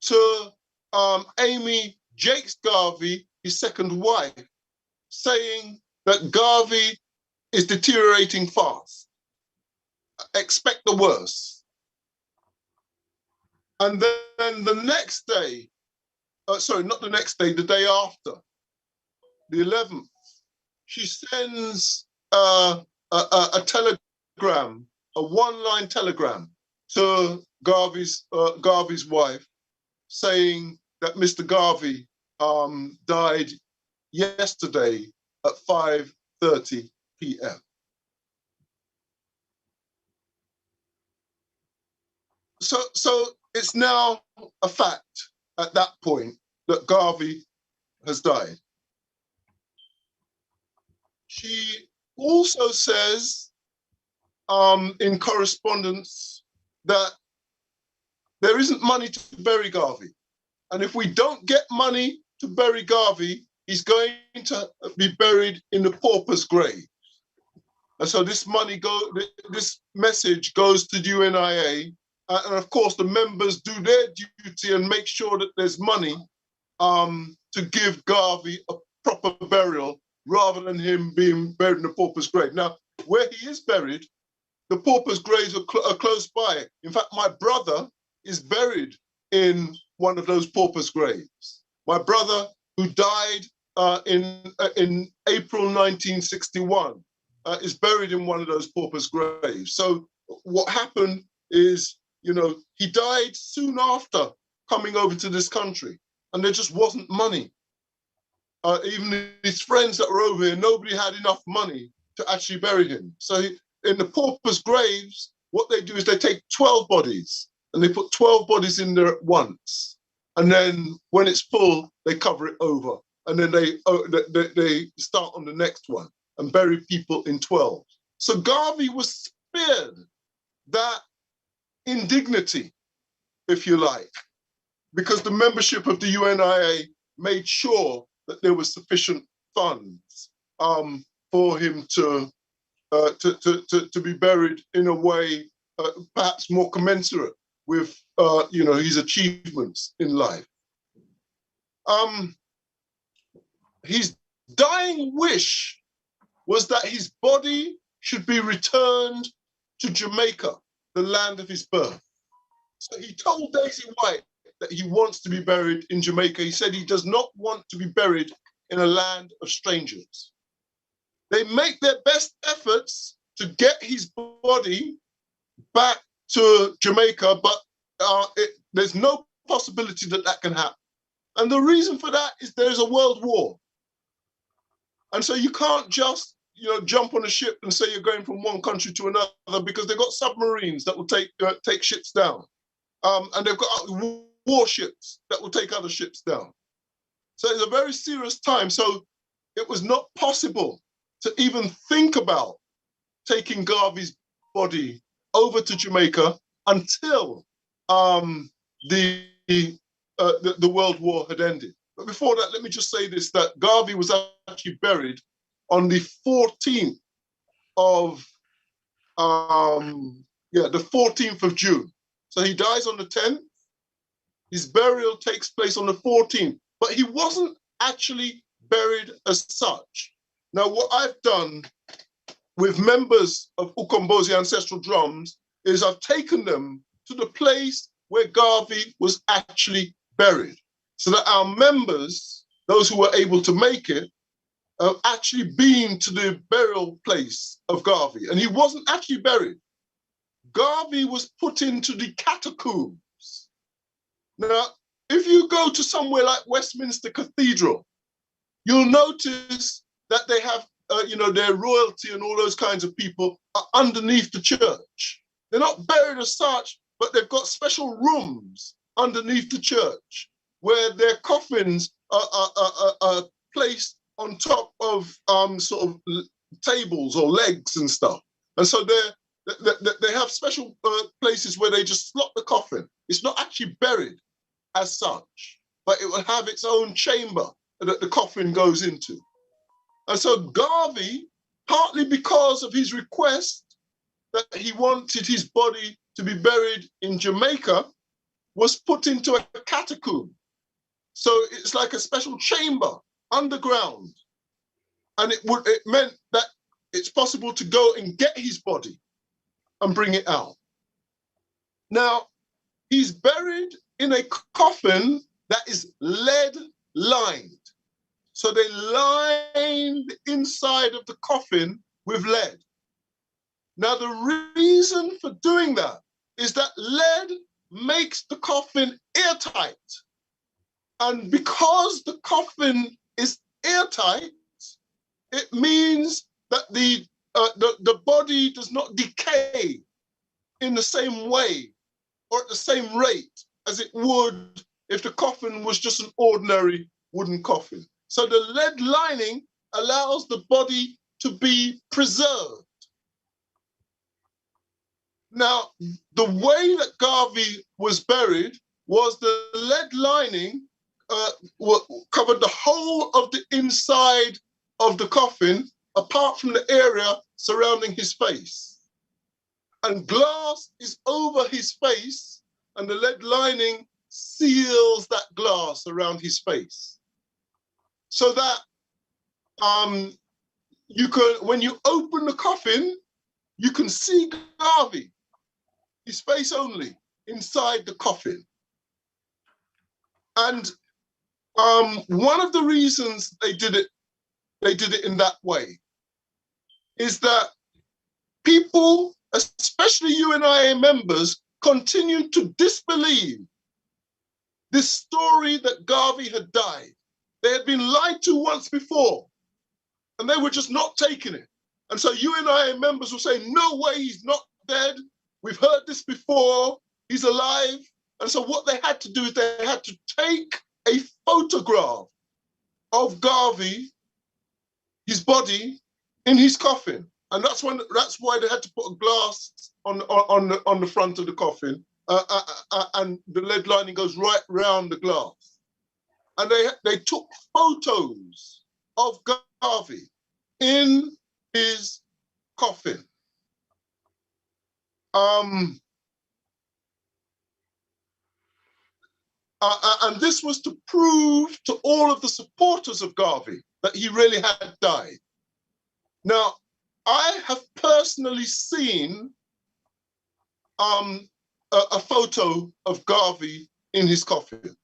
to Amy Jakes Garvey, his second wife, saying that Garvey is deteriorating fast. Expect the worst. And then the next day, sorry, not the next day, the day after, the 11th, she sends a telegram, a one-line telegram to Garvey's wife, saying that Mr. Garvey died yesterday at 5:30 p.m. So it's now a fact at that point that Garvey has died. She also says in correspondence that there isn't money to bury Garvey. And if we don't get money to bury Garvey, he's going to be buried in the pauper's grave. And so this message goes to the UNIA. And of course, the members do their duty and make sure that there's money to give Garvey a proper burial rather than him being buried in the pauper's grave. Now, where he is buried, the paupers' graves are close by. In fact, my brother is buried in one of those paupers' graves. My brother, who died in April 1961, is buried in one of those paupers' graves. So what happened is, you know, he died soon after coming over to this country, and there just wasn't money. Even his friends that were over here, nobody had enough money to actually bury him. So in the paupers' graves, what they do is they take 12 bodies and they put 12 bodies in there at once. And then when it's full, they cover it over. And then they start on the next one and bury people in 12. So Garvey was spared that indignity, if you like, because the membership of the UNIA made sure that there was sufficient funds for him to be buried in a way perhaps more commensurate with you know, his achievements in life. His dying wish was that his body should be returned to Jamaica, the land of his birth. So he told Daisy White that he wants to be buried in Jamaica. He said he does not want to be buried in a land of strangers. They make their best efforts to get his body back to Jamaica, but there's no possibility that that can happen. And the reason for that is there's a world war. And so you can't just, you know, jump on a ship and say you're going from one country to another, because they've got submarines that will take ships down. And they've got warships that will take other ships down. So it's a very serious time. So it was not possible to even think about taking Garvey's body over to Jamaica until the World War had ended. But before that, let me just say this, that Garvey was actually buried on the 14th of, the 14th of June. So he dies on the 10th. His burial takes place on the 14th, but he wasn't actually buried as such. Now, what I've done with members of Ukombozi Ancestral Drums is I've taken them to the place where Garvey was actually buried, so that our members, those who were able to make it, have actually been to the burial place of Garvey. And he wasn't actually buried. Garvey was put into the catacombs. Now, if you go to somewhere like Westminster Cathedral, you'll notice that they have, you know, their royalty and all those kinds of people are underneath the church. They're not buried as such, but they've got special rooms underneath the church where their coffins are placed on top of sort of tables or legs and stuff. And so they have special places where they just slot the coffin. It's not actually buried as such, but it will have its own chamber that the coffin goes into. And so Garvey, partly because of his request that he wanted his body to be buried in Jamaica, was put into a catacomb. So it's like a special chamber underground. And it meant that it's possible to go and get his body and bring it out. Now, he's buried in a coffin that is lead lined. So they line the inside of the coffin with lead. Now, the reason for doing that is that lead makes the coffin airtight. And because the coffin is airtight, it means that the body does not decay in the same way or at the same rate as it would if the coffin was just an ordinary wooden coffin. So the lead lining allows the body to be preserved. Now, the way that Garvey was buried was the lead lining covered the whole of the inside of the coffin, apart from the area surrounding his face. And glass is over his face, and the lead lining seals that glass around his face. So that, you can, when you open the coffin, you can see Garvey, his face only, inside the coffin. And one of the reasons they did it in that way, is that people, especially UNIA members, continued to disbelieve this story that Garvey had died. They had been lied to once before, and they were just not taking it. And so UNIA members were saying, no way, he's not dead. We've heard this before, he's alive. And so what they had to do is they had to take a photograph of Garvey, his body, in his coffin. And that's why they had to put a glass on the front of the coffin, and the lead lining goes right round the glass. And they took photos of Garvey in his coffin. And this was to prove to all of the supporters of Garvey that he really had died. Now, I have personally seen a photo of Garvey in his coffin.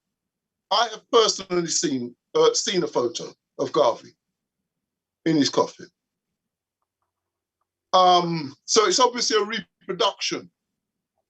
I have personally seen a photo of Garvey in his coffin. So it's obviously a reproduction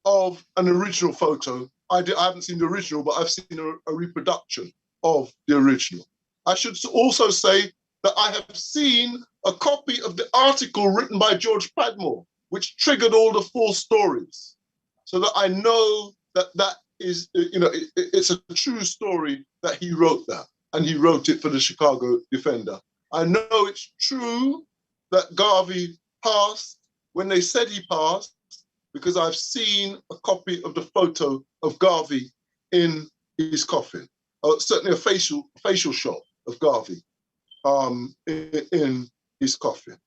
of an original photo. I haven't seen the original, but I've seen a reproduction of the original. I should also say that I have seen a copy of the article written by George Padmore, which triggered all the full stories, so that I know that that is, it's a true story that he wrote that, and he wrote it for the Chicago Defender. I know it's true that Garvey passed when they said he passed, because I've seen a copy of the photo of Garvey in his coffin, certainly a facial shot of Garvey in his coffin.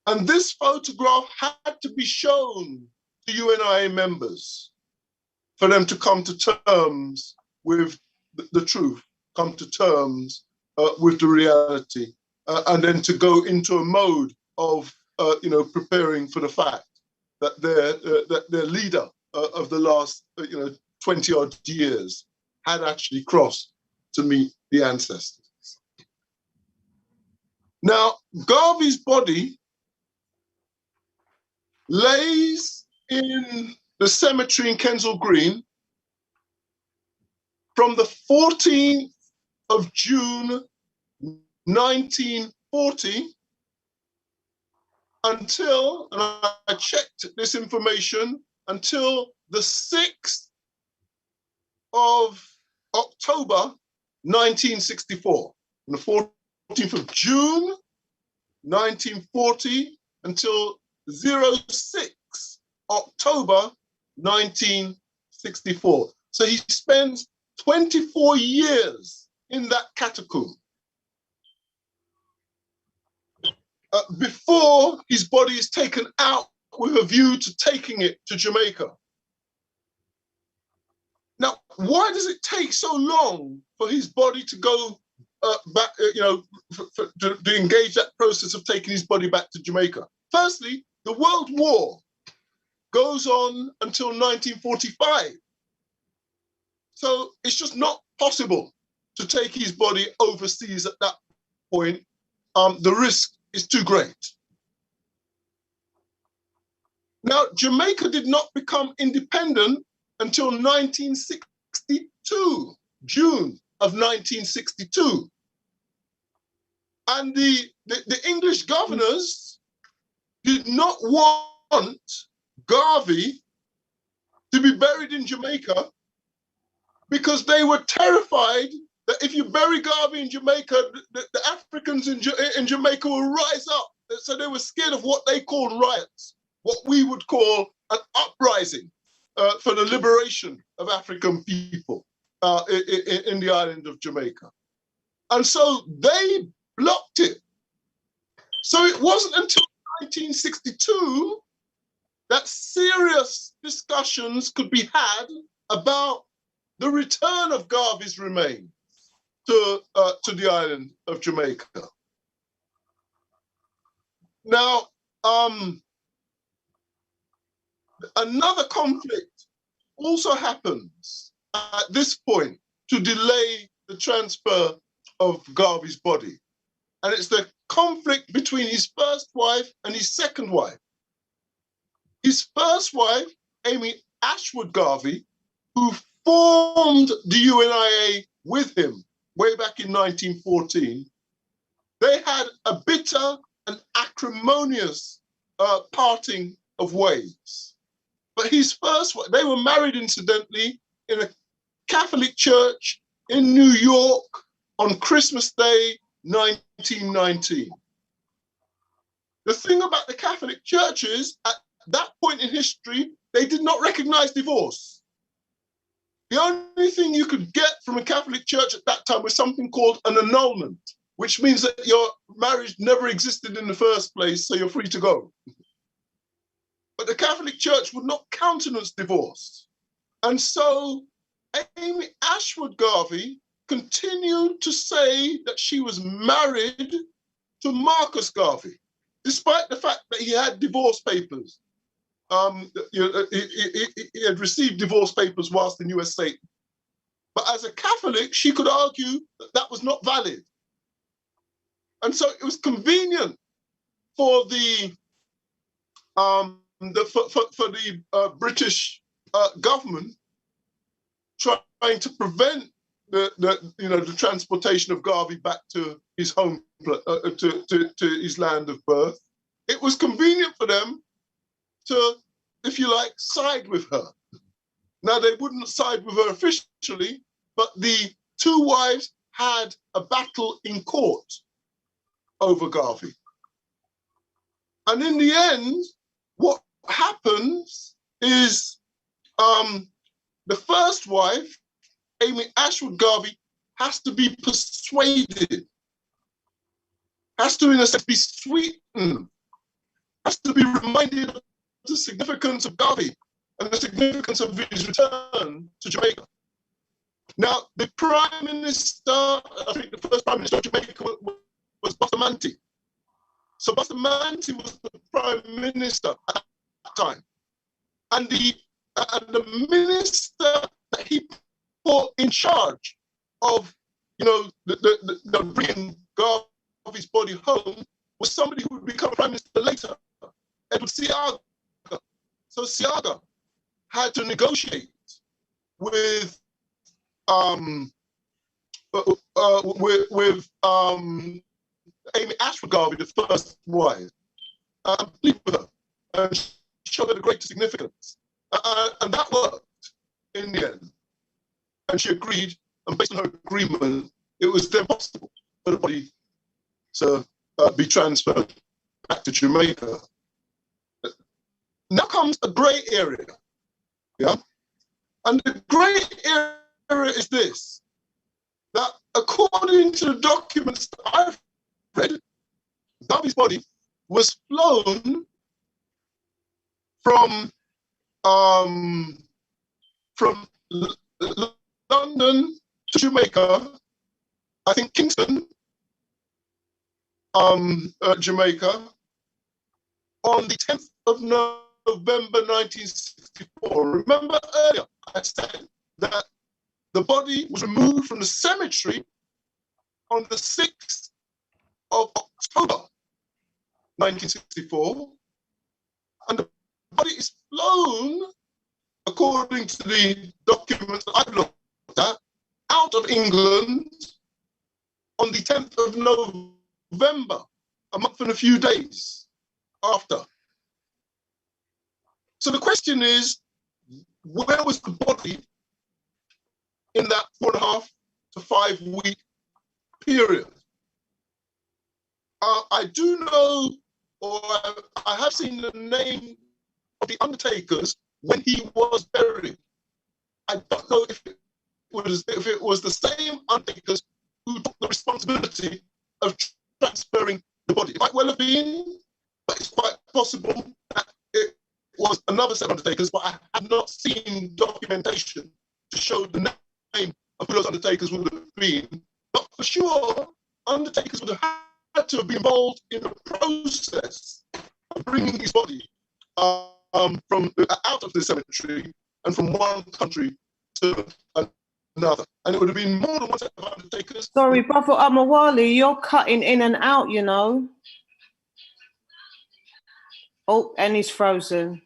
And this photograph had to be shown to UNIA members for them to come to terms with the truth, come to terms with the reality, and then to go into a mode of preparing for the fact that their leader of the last 20 odd years had actually crossed to meet the ancestors. Now, Garvey's body lays in the cemetery in Kensal Green from the 14th of June 1940 until, and I checked this information, until the 6th of October 1964. On the 14th of June 1940 until 06 October 1964. So he spends 24 years in that catacomb before his body is taken out with a view to taking it to Jamaica. Now, why does it take so long for his body to go back, to engage that process of taking his body back to Jamaica? Firstly, the World War goes on until 1945. So it's just not possible to take his body overseas at that point. The risk is too great. Now, Jamaica did not become independent until 1962, June of 1962. And the English governors did not want Garvey to be buried in Jamaica because they were terrified that if you bury Garvey in Jamaica, the Africans in Jamaica will rise up. So they were scared of what they called riots, what we would call an uprising for the liberation of African people in the island of Jamaica. And so they blocked it. So it wasn't until 1962 that serious discussions could be had about the return of Garvey's remains to the island of Jamaica. Now, another conflict also happens at this point to delay the transfer of Garvey's body. And it's the conflict between his first wife and his second wife. His first wife, Amy Ashwood Garvey, who formed the UNIA with him way back in 1914, they had a bitter and acrimonious parting of ways. But his first wife, they were married incidentally in a Catholic church in New York on Christmas Day, 1919. The thing about the Catholic churches at that point in history, they did not recognize divorce. The only thing you could get from a Catholic church at that time was something called an annulment, which means that your marriage never existed in the first place, so you're free to go. But the Catholic Church would not countenance divorce. And so Amy Ashwood Garvey continued to say that she was married to Marcus Garvey, despite the fact that he had divorce papers. He had received divorce papers whilst in US State. But as a Catholic, she could argue that that was not valid. And so it was convenient for the British government trying to prevent the transportation of Garvey back to his home, to his land of birth. It was convenient for them to, if you like, side with her. Now, they wouldn't side with her officially, but the two wives had a battle in court over Garvey. And in the end, what happens is the first wife, Amy Ashwood Garvey, has to be persuaded, has to, in a sense, be sweetened, has to be reminded of the significance of Garvey and the significance of his return to Jamaica. Now, the Prime Minister, I think the first Prime Minister of Jamaica was Bustamante. So Bustamante was the Prime Minister at that time. And the minister that he put in charge of, the bringing Garvey's body home was somebody who would become Prime Minister later, Edward Seaga. So Seaga had to negotiate with Amy Ashwood Garvey, the first wife, and plead with her and show her the great significance. And that worked in the end. And she agreed, and based on her agreement, it was then possible for the body to be transferred back to Jamaica. Now comes a grey area, yeah? And the grey area is this, that according to the documents that I've read, Garvey's body was flown from London to Jamaica, I think Kingston, Jamaica, on the 10th of November 1964. Remember earlier I said that the body was removed from the cemetery on the 6th of October 1964, and the body is flown, according to the documents that I've looked at, out of England on the 10th of November, a month and a few days after. So the question is, where was the body in that 4.5 to 5 week period? I do know, or I have seen the name of the undertakers when he was buried. I don't know if it was the same undertakers who took the responsibility of transferring the body. It might well have been, but it's quite possible that it was another set of undertakers, but I have not seen documentation to show the name of who those undertakers would have been. But for sure, undertakers would have had to be involved in the process of bringing his body from out of the cemetery and from one country to another. And it would have been more than one set of undertakers. Sorry, Brother Omowale, you're cutting in and out, you know. Oh, and he's frozen.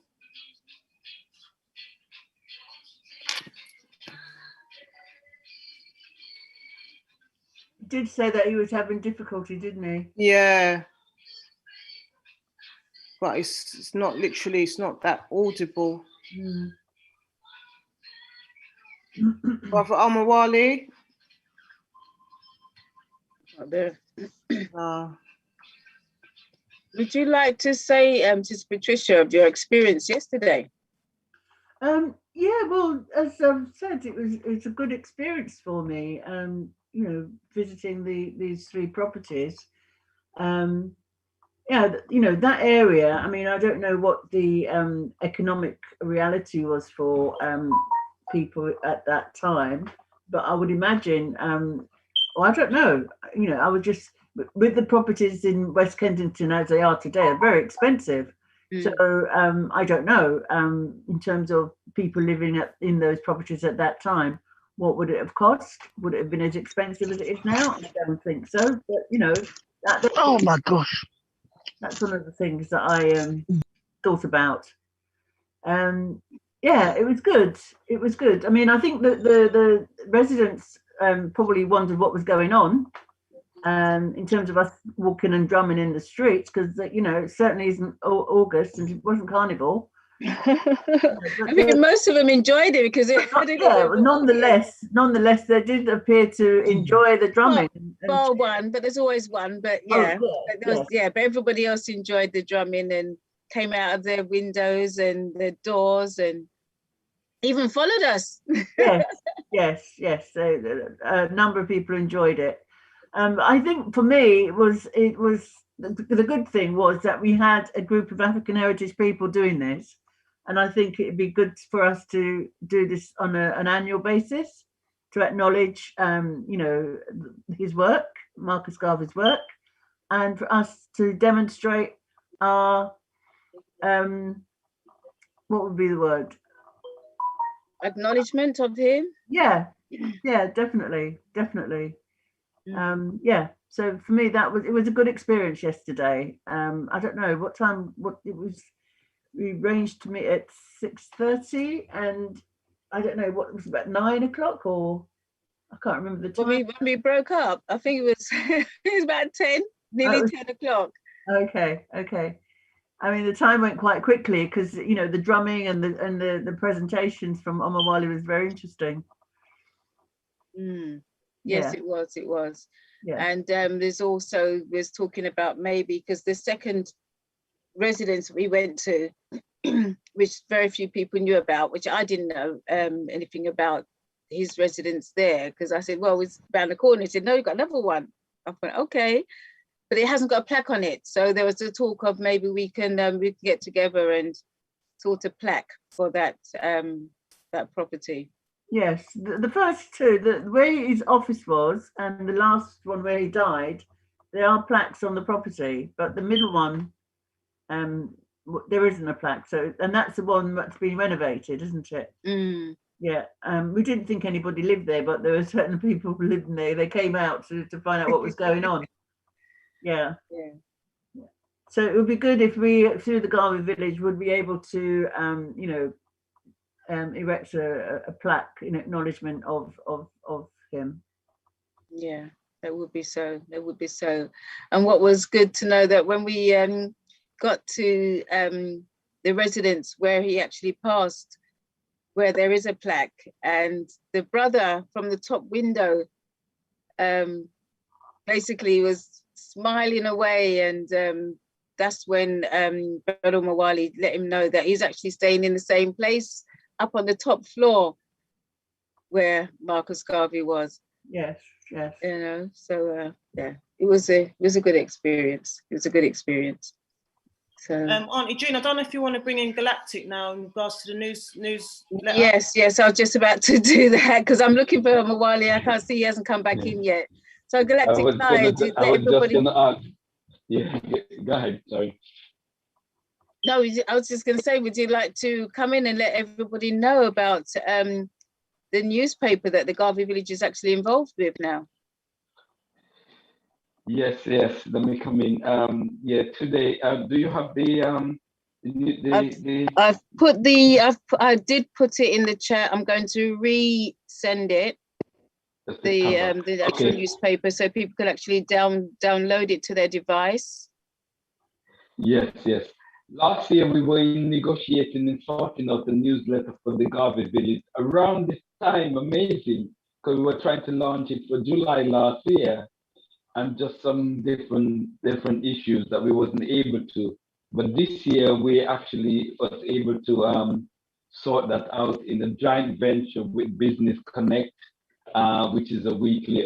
He did say that he was having difficulty, didn't he? Yeah. But it's not literally, it's not that audible. Mm. Brother Omowale? There. Uh, Would you like to say, Sister Patricia, of your experience yesterday? Yeah, well, as I've said, it's a good experience for me. You know, visiting these three properties. Yeah, you know, that area. I mean, I don't know what the economic reality was for people at that time, but I would imagine. Well, I don't know. You know, I would just with the properties in West Kensington as they are today are very expensive. So I don't know in terms of people living in those properties at that time, what would it have cost? Would it have been as expensive as it is now? I don't think so. But you know, oh my gosh, that's one of the things that I thought about. Yeah, it was good. It was good. I mean, I think that the residents probably wondered what was going on. In terms of us walking and drumming in the streets, because you know it certainly isn't August and it wasn't Carnival. I think most of them enjoyed it because nonetheless, they did appear to enjoy the drumming. Well, one, but there's always one. But yeah, but everybody else enjoyed the drumming and came out of their windows and their doors and even followed us. yes. A number of people enjoyed it. I think for me, it was the good thing was that we had a group of African heritage people doing this, and I think it'd be good for us to do this on an annual basis to acknowledge, you know, his work, Marcus Garvey's work, and for us to demonstrate our what would be the word? Acknowledgement of him. Yeah, definitely. Yeah, so for me it was a good experience yesterday. I don't know what time it was. We arranged to meet at 6:30 and I don't know what it was, about 9 o'clock, or I can't remember the time. When we broke up, I think it was it was about 10, nearly 10 o'clock. Okay. I mean, the time went quite quickly because you know the drumming and the presentations from Omowale was very interesting. Yes, it was. Yeah. And there's also, was talking about maybe, because the second residence we went to, which very few people knew about, which I didn't know anything about his residence there, because I said, well, it's around the corner. He said, no, you've got another one. I went, okay. But it hasn't got a plaque on it. So there was a talk of maybe we can get together and sort a plaque for that property. Yes, the first two, the way his office was, and the last one where he died, there are plaques on the property, but the middle one, there isn't a plaque. So, and that's the one that's been renovated, isn't it? Yeah. We didn't think anybody lived there, but there were certain people who lived there. They came out to find out what was going on. Yeah. So it would be good if we, through the Garvey village, would be able to, you know, erect a plaque in acknowledgement of him. Yeah, that would be so. And what was good to know that when we got to the residence where he actually passed, where there is a plaque, and the brother from the top window basically was smiling away, and that's when Brother Omowale let him know that he's actually staying in the same place up on the top floor where Marcus Garvey was. Yes. You know, so yeah, it was a good experience. So Auntie June, I don't know if you want to bring in Galactic now in regards to the news letter. Yes, I was just about to do that because I'm looking for Omowale. I can't see, he hasn't come back in yet. So Galactic, Yeah, go ahead, sorry. No, I was just going to say, would you like to come in and let everybody know about the newspaper that the Garvey village is actually involved with now? Yes, let me come in. Yeah, today, do you have I did put it in the chat. I'm going to resend it, the actual newspaper, so people can actually download it to their device. Yes. Last year we were negotiating and sorting out the newsletter for the Garvey village. Around this time, amazing, because we were trying to launch it for July last year, and just some different issues that we wasn't able to. But this year we actually was able to sort that out in a joint venture with Business Connect, which is a weekly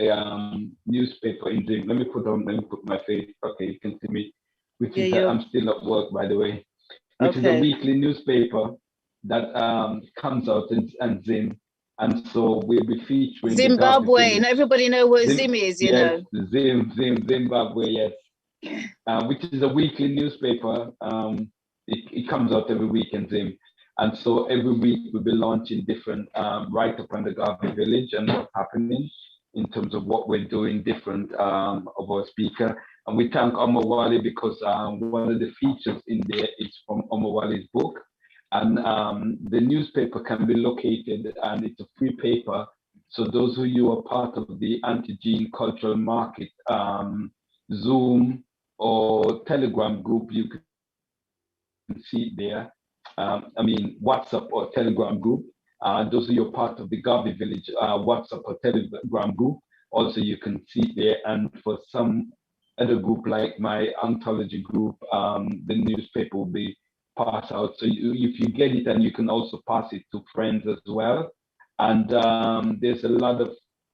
newspaper in Zoom. Let me put my face. Okay, you can see me. Which is I'm still at work, by the way. Which is a weekly newspaper that comes out in Zim, and so we'll be featuring Zimbabwe, and everybody know what Zim is, you know. Zimbabwe, yes. Which is a weekly newspaper. It comes out every week in Zim, and so every week we'll be launching different write-up on the Garvey village and what's happening in terms of what we're doing, different of our speaker. And we thank Omowale because one of the features in there is from Omowale's book. And the newspaper can be located, and it's a free paper. So those of you are part of the Auntie Cultural Market Zoom or Telegram group, you can see it there. WhatsApp or Telegram group. Those of you are part of the Garvey Village WhatsApp or Telegram group, also you can see it there. And for some other group like my anthology group, the newspaper will be passed out. So if you get it, and you can also pass it to friends as well. And there's a lot of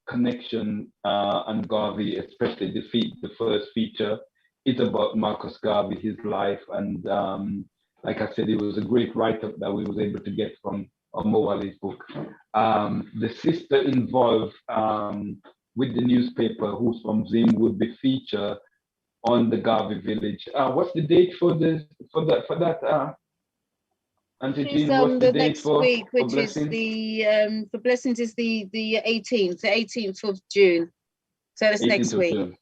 connection on Garvey, especially the first feature. It's about Marcus Garvey, his life. And like I said, it was a great write-up that we was able to get from Omowale's book. The sister involved with the newspaper, who's from Zim, would be featured on the Garvey village. What's the date for that? Auntie Jean, what's the date next for week, which for is the for blessings is the 18th of June. So that's next week. June.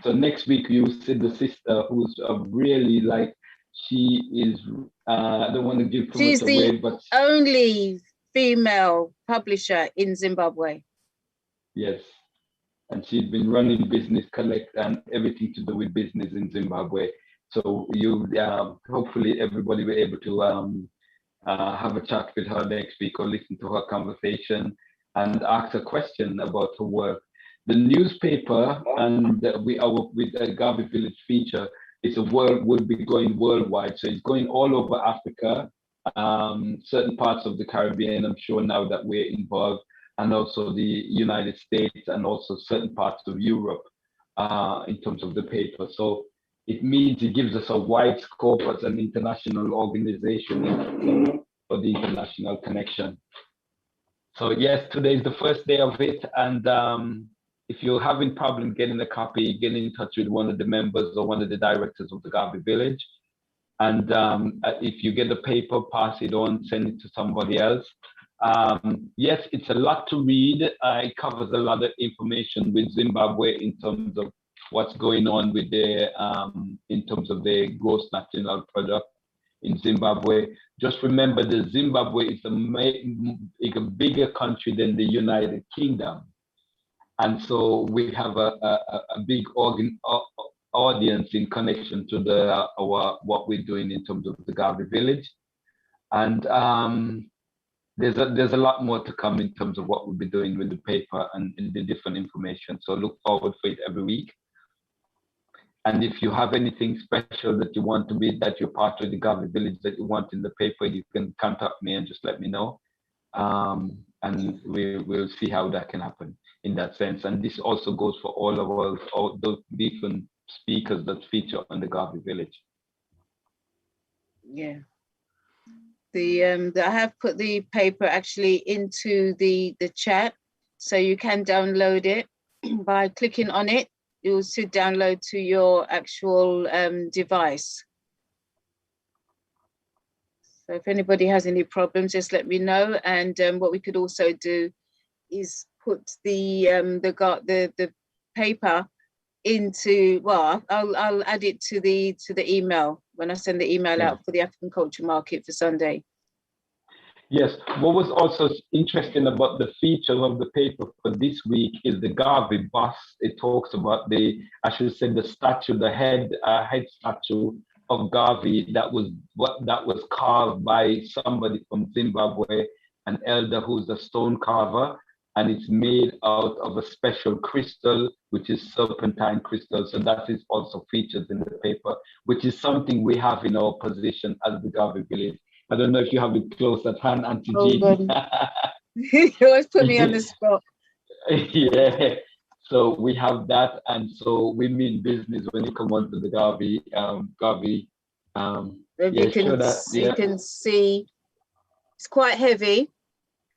So next week you see the sister, who's really like, she is. I don't want to give too much away, but only female publisher in Zimbabwe. Yes. And she's been running Business Connect and everything to do with business in Zimbabwe. So you, hopefully everybody will be able to have a chat with her next week or listen to her conversation and ask a question about her work. The newspaper and with the Garvey Village feature, would be going worldwide. So it's going all over Africa, certain parts of the Caribbean, I'm sure now that we're involved, and also the United States, and also certain parts of Europe in terms of the paper. So it means it gives us a wide scope as an international organization for the international connection. So yes, today is the first day of it. And if you're having problem getting a copy, get in touch with one of the members or one of the directors of the Garvey Village. And if you get the paper, pass it on, send it to somebody else. Yes, it's a lot to read. It covers a lot of information with Zimbabwe in terms of what's going on with their, in terms of their gross national product in Zimbabwe. Just remember that Zimbabwe is a bigger country than the United Kingdom. And so we have a big audience in connection to what we're doing in terms of the Garvey Village. And there's a lot more to come in terms of what we'll be doing with the paper and the different information. So look forward for it every week. And if you have anything special that you want to be, that you're part of the Garvey Village that you want in the paper, you can contact me and just let me know. And we'll see how that can happen in that sense. And this also goes for all those different speakers that feature on the Garvey Village. Yeah. I have put the paper actually into the chat, so you can download it by clicking on it. should download to your actual device. So if anybody has any problems, just let me know. And what we could also do is put the paper into, well, I'll add it to the email when I send the email out for the African Culture Market for Sunday. Yes, what was also interesting about the feature of the paper for this week is the Garvey bust. It talks about the statue, the head statue of Garvey that was carved by somebody from Zimbabwe, an elder who's a stone carver, and it's made out of a special crystal, which is serpentine crystal. So that is also featured in the paper, which is something we have in our position as the Garvey village. I don't know if you have it close at hand, Auntie Jean. You always put me on the spot. Yeah, so we have that, and so we mean business when you come onto the Garvey. You can see it's quite heavy.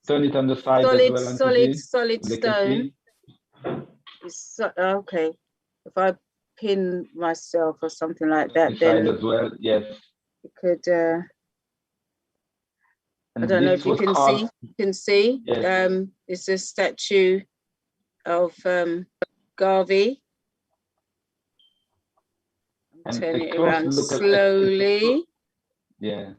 Turn it on the side as well, Auntie solid stone. It's okay. If I pin myself or something like that, then as well, yes, it could. I don't know if you can see. You can see. Yes. It's a statue of Garvey. Turn it around slowly. Yeah.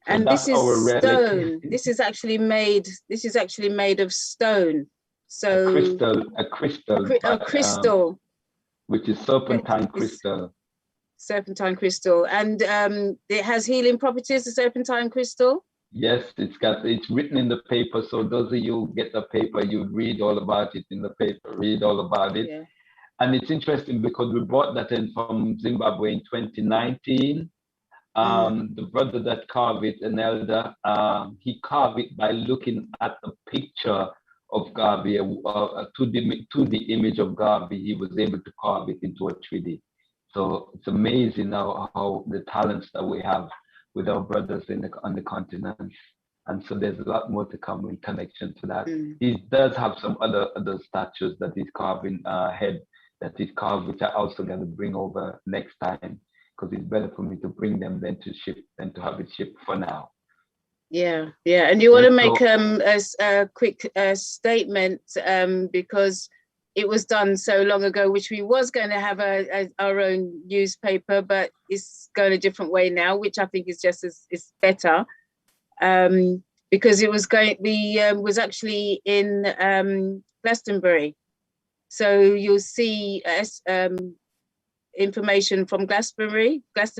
And so this is stone. This is actually made of stone. So a crystal. Which is serpentine crystal. Serpentine crystal, and it has healing properties, the serpentine crystal. Yes, it's written in the paper, so those of you who get the paper, you read all about it in the paper, read all about it. Yeah. And it's interesting because we brought that in from Zimbabwe in 2019. The brother that carved it, an elder, he carved it by looking at the picture of Garvey, to the image of Garvey. He was able to carve it into a 3D. So it's amazing how the talents that we have with our brothers on the continent. And so there's a lot more to come in connection to that. He does have some other statues that he's carving, head that he's carved, which I also going to bring over next time, because it's better for me to bring them than to have it shipped for now. Yeah. And you want to make a quick statement because it was done so long ago, which we was going to have our own newspaper, but it's going a different way now, which I think is just is better, because it was was actually in Glastonbury. So you'll see information from Glastonbury. Is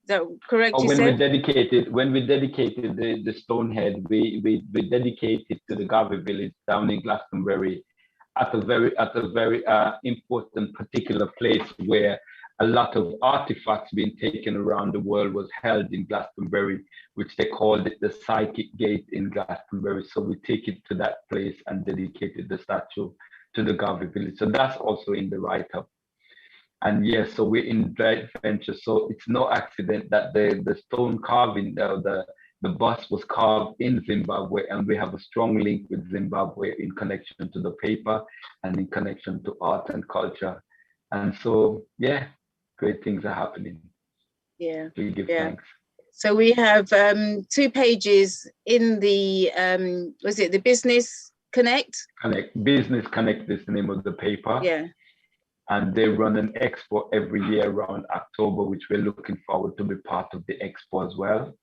that correct? When we dedicated the Stonehead, we dedicated to the Garvey village down in Glastonbury, at a very important particular place where a lot of artifacts being taken around the world was held in Glastonbury, which they called it the Psychic Gate in Glastonbury. So we take it to that place and dedicated the statue to the Garvey village. So that's also in the write-up. And yes, so we're in joint venture. So it's no accident that the stone carving, the bust was carved in Zimbabwe, and we have a strong link with Zimbabwe in connection to the paper and in connection to art and culture. And so, yeah, great things are happening. Yeah. We give thanks. So we have 2 pages in the, was it the Business Connect? Business Connect is the name of the paper. Yeah. And they run an expo every year around October, which we're looking forward to be part of the expo as well.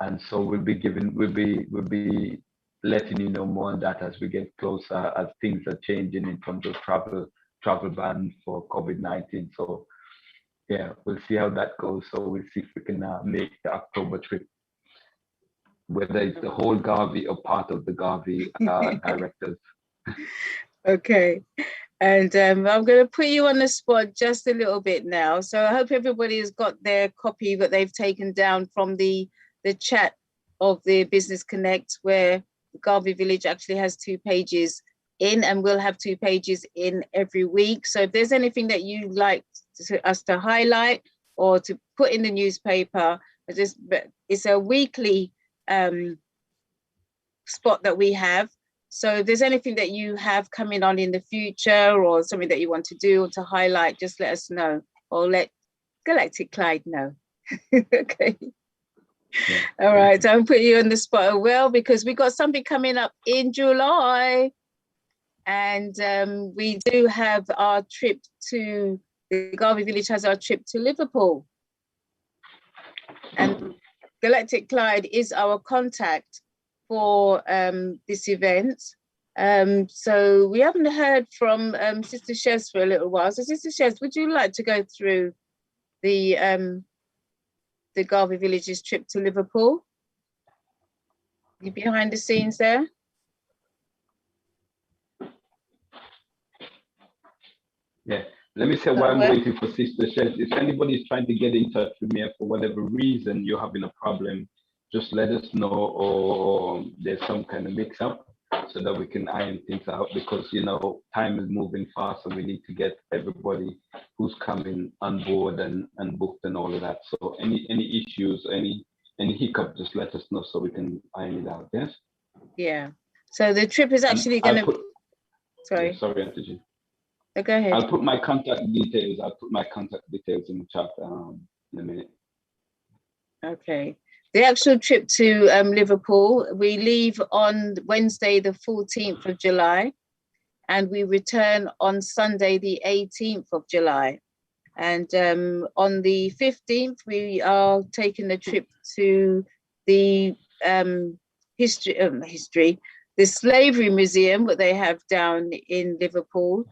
And so we'll be letting you know more on that as we get closer, as things are changing in terms of travel ban for COVID-19. So yeah, we'll see how that goes. So we'll see if we can make the October trip, whether it's the whole Garvey or part of the Garvey directors. Okay. And I'm going to put you on the spot just a little bit now. So I hope everybody has got their copy that they've taken down from the chat of the Business Connect, where the Garvey Village actually has 2 pages in, and we'll have 2 pages in every week. So if there's anything that you'd like us to highlight or to put in the newspaper, it's a weekly spot that we have. So if there's anything that you have coming on in the future or something that you want to do or to highlight, just let us know, or let Galactic Clyde know. Okay. Yeah. All right, don't put you on the spot as well, because we got something coming up in July. And we do have our trip to, the Garvey Village has our trip to Liverpool. And Galactic Clyde is our contact for this event. So we haven't heard from Sister Shez for a little while. So Sister Shez, would you like to go through the Garvey Village's trip to Liverpool? You behind the scenes there? Yeah, let me say while I'm waiting for Sister Shez, if anybody is trying to get in touch with me and for whatever reason you're having a problem, just let us know, or there's some kind of mix up so that we can iron things out, because you know time is moving fast and we need to get everybody who's coming on board and booked and all of that. So any issues, any hiccup, just let us know so we can iron it out. Yes. Yeah. So the trip is actually going to. Sorry. Yeah, sorry, Auntie. Go ahead. I'll put my contact details. In the chat in a minute. Okay. The actual trip to Liverpool, we leave on Wednesday, the 14th of July, and we return on Sunday, the 18th of July. And on the 15th, we are taking a trip to the the Slavery Museum, what they have down in Liverpool.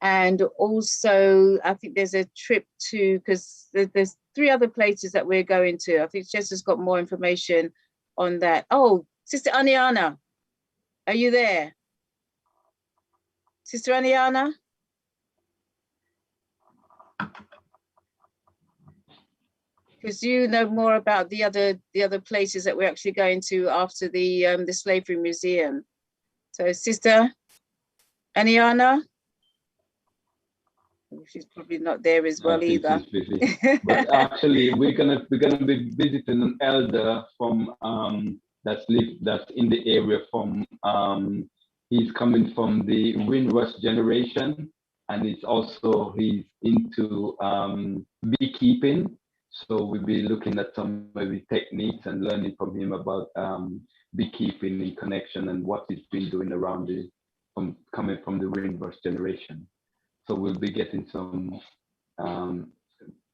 And also, I think there's a trip to, because there's 3 other places that we're going to. I think Jess has got more information on that. Oh, Sister Aniana, are you there? Sister Aniana? Because you know more about the other places that we're actually going to after the Slavery Museum. So, Sister Aniana? She's probably not there as well either. She's busy. But actually, we're gonna be visiting an elder from that's in the area from he's coming from the Windrush generation, and he's into beekeeping. So we'll be looking at some maybe techniques and learning from him about beekeeping in connection and what he's been doing around coming from the Windrush generation. So we'll be getting some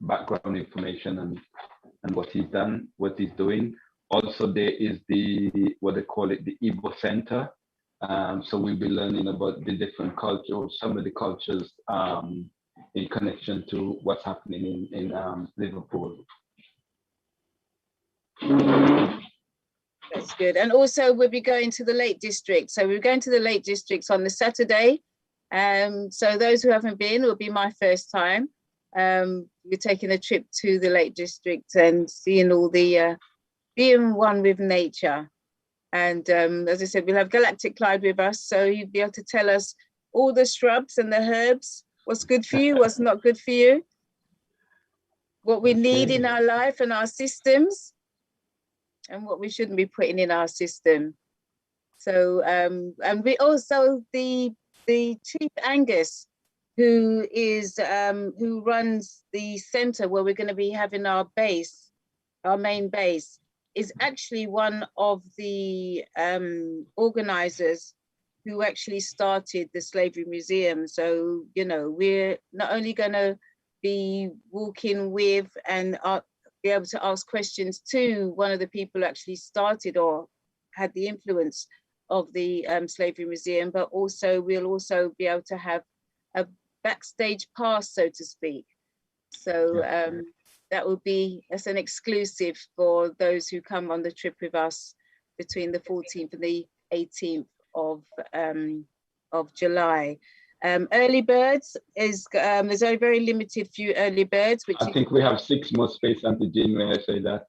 background information and what he's done, what he's doing. Also, there is what they call it, the Igbo Center. So we'll be learning about the different cultures, some of the cultures in connection to what's happening in Liverpool. That's good. And also we'll be going to the Lake District. So we're going to the Lake Districts on the Saturday. So those who haven't been, it will be my first time. We're taking a trip to the Lake District and seeing all the, being one with nature. And as I said, we'll have Galactic Clyde with us, so he'll be able to tell us all the shrubs and the herbs, what's good for you, what's not good for you, what we need in our life and our systems, and what we shouldn't be putting in our system. So, and we also, the Chief Angus, who runs the center where we're going to be having our base, our main base, is actually one of the organizers who actually started the Slavery Museum. So, you know, we're not only going to be walking with and be able to ask questions to one of the people who actually started or had the influence of the Slavery Museum, but also we'll also be able to have a backstage pass, so to speak. So that will be as an exclusive for those who come on the trip with us between the 14th and the 18th of July. Early birds is there's a very limited few early birds, which I think we have 6 more space, Auntie Jean, when I say that.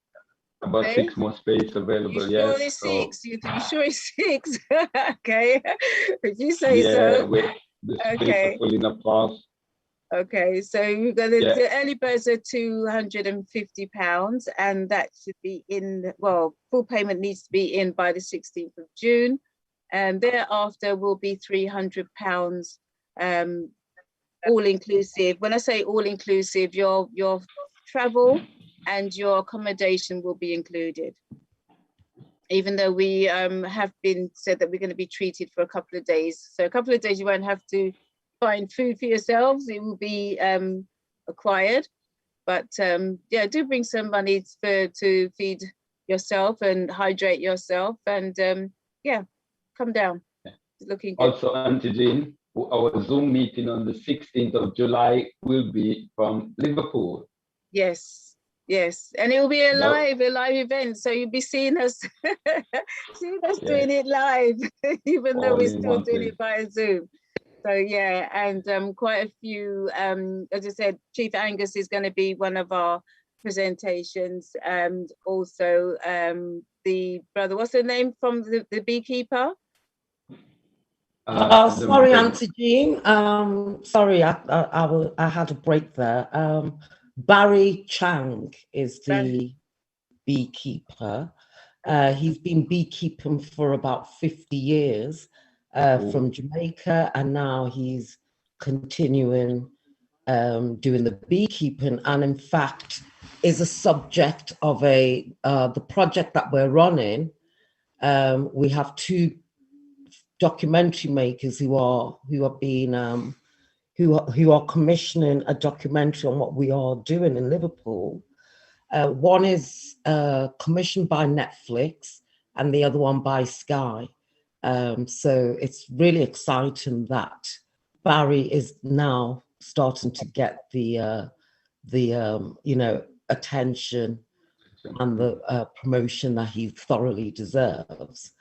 About 6 more space available. You sure it's 6? You sure it's 6? Okay, if you say so. The space are filling up fast. Okay, so we've got the early birds are £250, and that should be in, well, full payment needs to be in by the 16th of June. And thereafter will be £300, all inclusive. When I say all inclusive, your travel and your accommodation will be included. Even though we have been said that we're going to be treated for a couple of days. So a couple of days you won't have to find food for yourselves. It will be acquired. But yeah, do bring some money to feed yourself and hydrate yourself. And yeah, come down. It's looking good. Also, Auntie Jean, our Zoom meeting on the 16th of July will be from Liverpool. Yes, yes. And it will be a No. live event. So you'll be seeing us, doing it live, even though All we're in still one doing place. it via Zoom. So yeah, and quite a few, as I said, Chief Angus is going to be one of our presentations, and also the brother, what's the name from the beekeeper? Sorry, Auntie Jean. Sorry, I had a break there. Barry Chang is the beekeeper. He's been beekeeping for about 50 years from Jamaica, and now he's continuing doing the beekeeping, and in fact is a subject of the project that we're running. We have two documentary makers who are commissioning a documentary on what we are doing in Liverpool. One is commissioned by Netflix and the other one by Sky. So it's really exciting that Barry is now starting to get the attention and the promotion that he thoroughly deserves.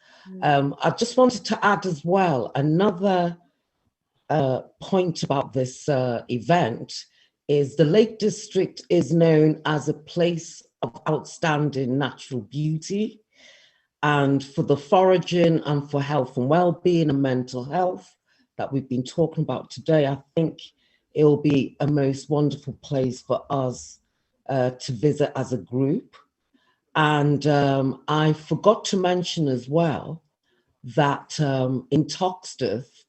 I just wanted to add as well another point about this event is the Lake District is known as a place of outstanding natural beauty, and for the foraging and for health and well-being and mental health that we've been talking about today. I think it will be a most wonderful place for us to visit as a group. And I forgot to mention as well that in Toxteth,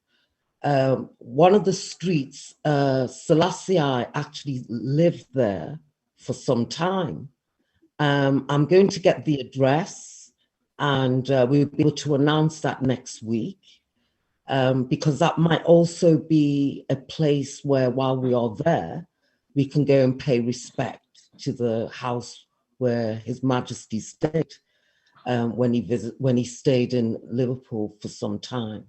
one of the streets, Selassie actually lived there for some time. I'm going to get the address, and we'll be able to announce that next week, because that might also be a place where, while we are there, we can go and pay respect to the house where His Majesty stayed when he stayed in Liverpool for some time.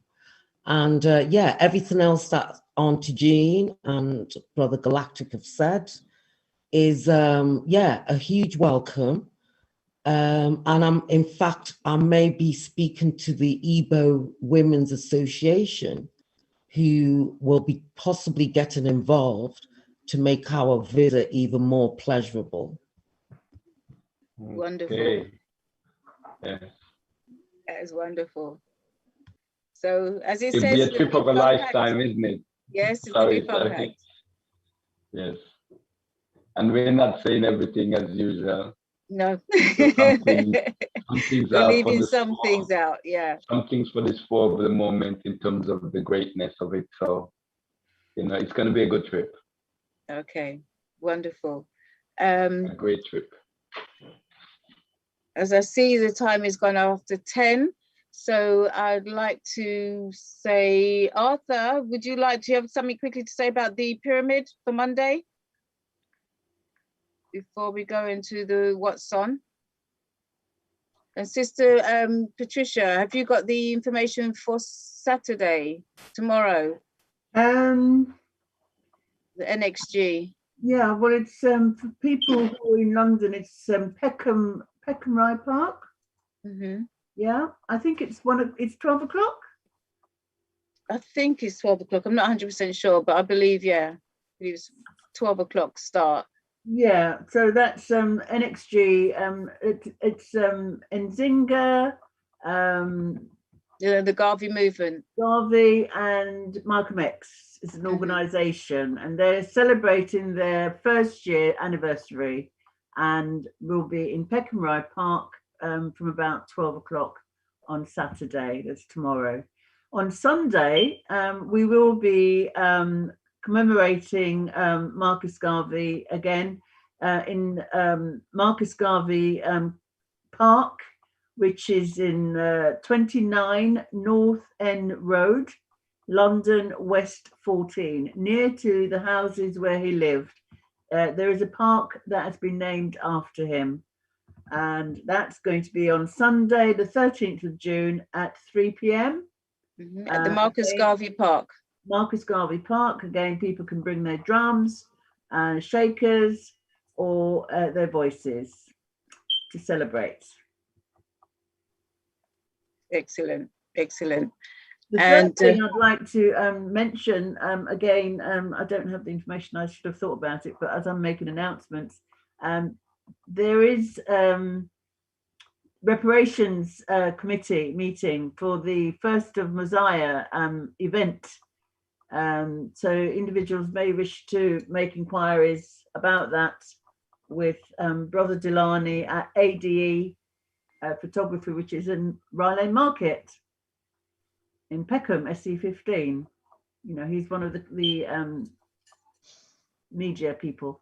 And yeah, everything else that Auntie Jean and Brother Galactic have said is yeah, a huge welcome. And in fact, I may be speaking to the Igbo Women's Association, who will be possibly getting involved to make our visit even more pleasurable. Wonderful. Okay. Yeah. That is wonderful. So as it It'll says, be a trip of a lifetime, isn't it? Yes, it's going to be I fun. think, yes. And we're not saying everything as usual. No. So some things We're are leaving some things out, yeah. Some things for this for the moment in terms of the greatness of it. So, you know, it's going to be a good trip. Okay, wonderful. A great trip. As I see, the time is gone after 10. So I'd like to say, Arthur, would you like to have something quickly to say about the pyramid for Monday? Before we go into the what's on. And Sister Patricia, have you got the information for Saturday, tomorrow? The NXG. Yeah, well, it's for people who are in London, it's Peckham-Rye Park. Mm-hmm. Yeah, I think it's 12 o'clock. I think it's 12 o'clock. I'm not 100% sure, but I believe, yeah, it's 12 o'clock start. Yeah, so that's NXG. It's Nzinga, the Garvey movement. Garvey and Malcolm X is an organisation, and they're celebrating their first year anniversary, and will be in Peckham-Rye Park from about 12 o'clock on Saturday, that's tomorrow. On Sunday, we will be commemorating Marcus Garvey again in Marcus Garvey Park, which is in 29 North End Road, London West 14, near to the houses where he lived. There is a park that has been named after him, and that's going to be on Sunday, the 13th of June at 3 p.m. At the Marcus Garvey Park. Marcus Garvey Park. Again, people can bring their drums and shakers or their voices to celebrate. Excellent, excellent. The third thing I'd like to mention, again, I don't have the information, I should have thought about it, but as I'm making announcements, there is reparations committee meeting for the 1st of Masiah event. So individuals may wish to make inquiries about that with Brother Delani at ADE Photography, which is in Rye Lane Market in Peckham, SC15. You know, he's one of the media people.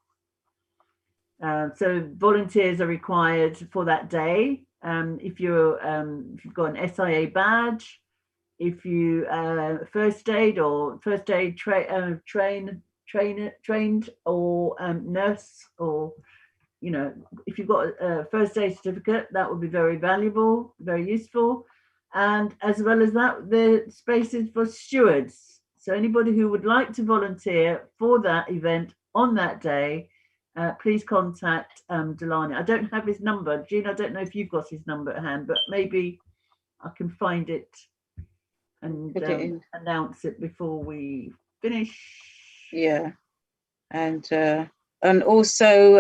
So volunteers are required for that day. If you've got an SIA badge, if you first aid or first aid trained or nurse, or you know, if you've got a first aid certificate, that would be very valuable, very useful. And as well as that, the spaces for stewards. So anybody who would like to volunteer for that event on that day, please contact Delani. I don't have his number. Jean, I don't know if you've got his number at hand, but maybe I can find it and announce it before we finish. Yeah, and also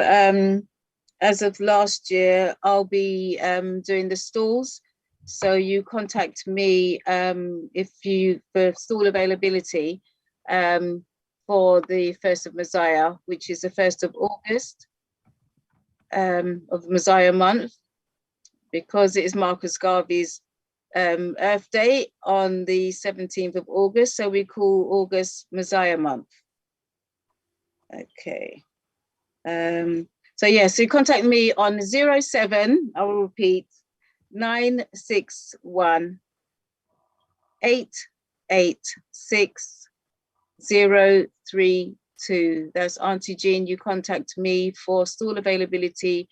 as of last year, I'll be doing the stalls. So you contact me if you for stall availability for the 1st of Masiah, which is the 1st of August of Masiah month, because it is Marcus Garvey's Earth Day on the 17th of August. So we call August Masiah month. Okay. So yeah, so you contact me on 07, I will repeat, 961 886 032. That's Auntie Jean. You contact me for stall availability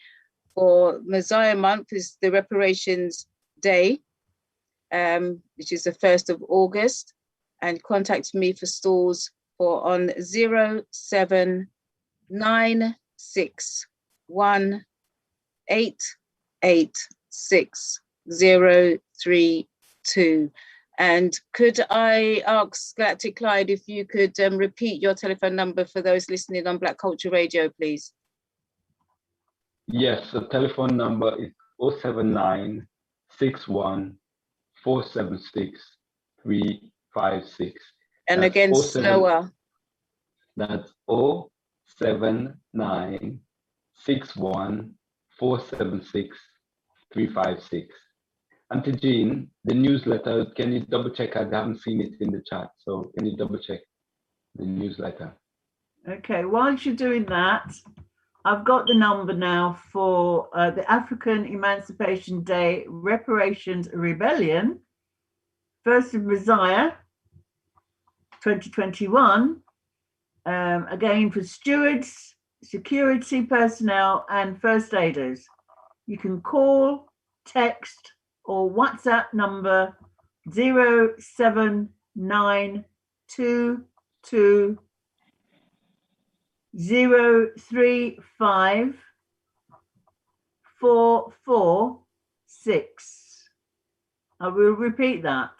for Masiah month, is the reparations day, which is the 1st of August, and contact me for stalls for on 07961886 032. And could I ask Galactic Clyde if you could repeat your telephone number for those listening on Black Culture Radio, please? Yes, the telephone number is 079 61 476 356. And that's again, slower. That's 079 61 476 356. Auntie Jean, the newsletter, can you double check? I haven't seen it in the chat, so can you double check the newsletter? Okay, while you're doing that, I've got the number now for the African Emancipation Day Reparations Rebellion, 1st of Masiah, 2021. Again, for stewards, security personnel, and first aiders. You can call, text, or WhatsApp number 07922 035 446. I will repeat that.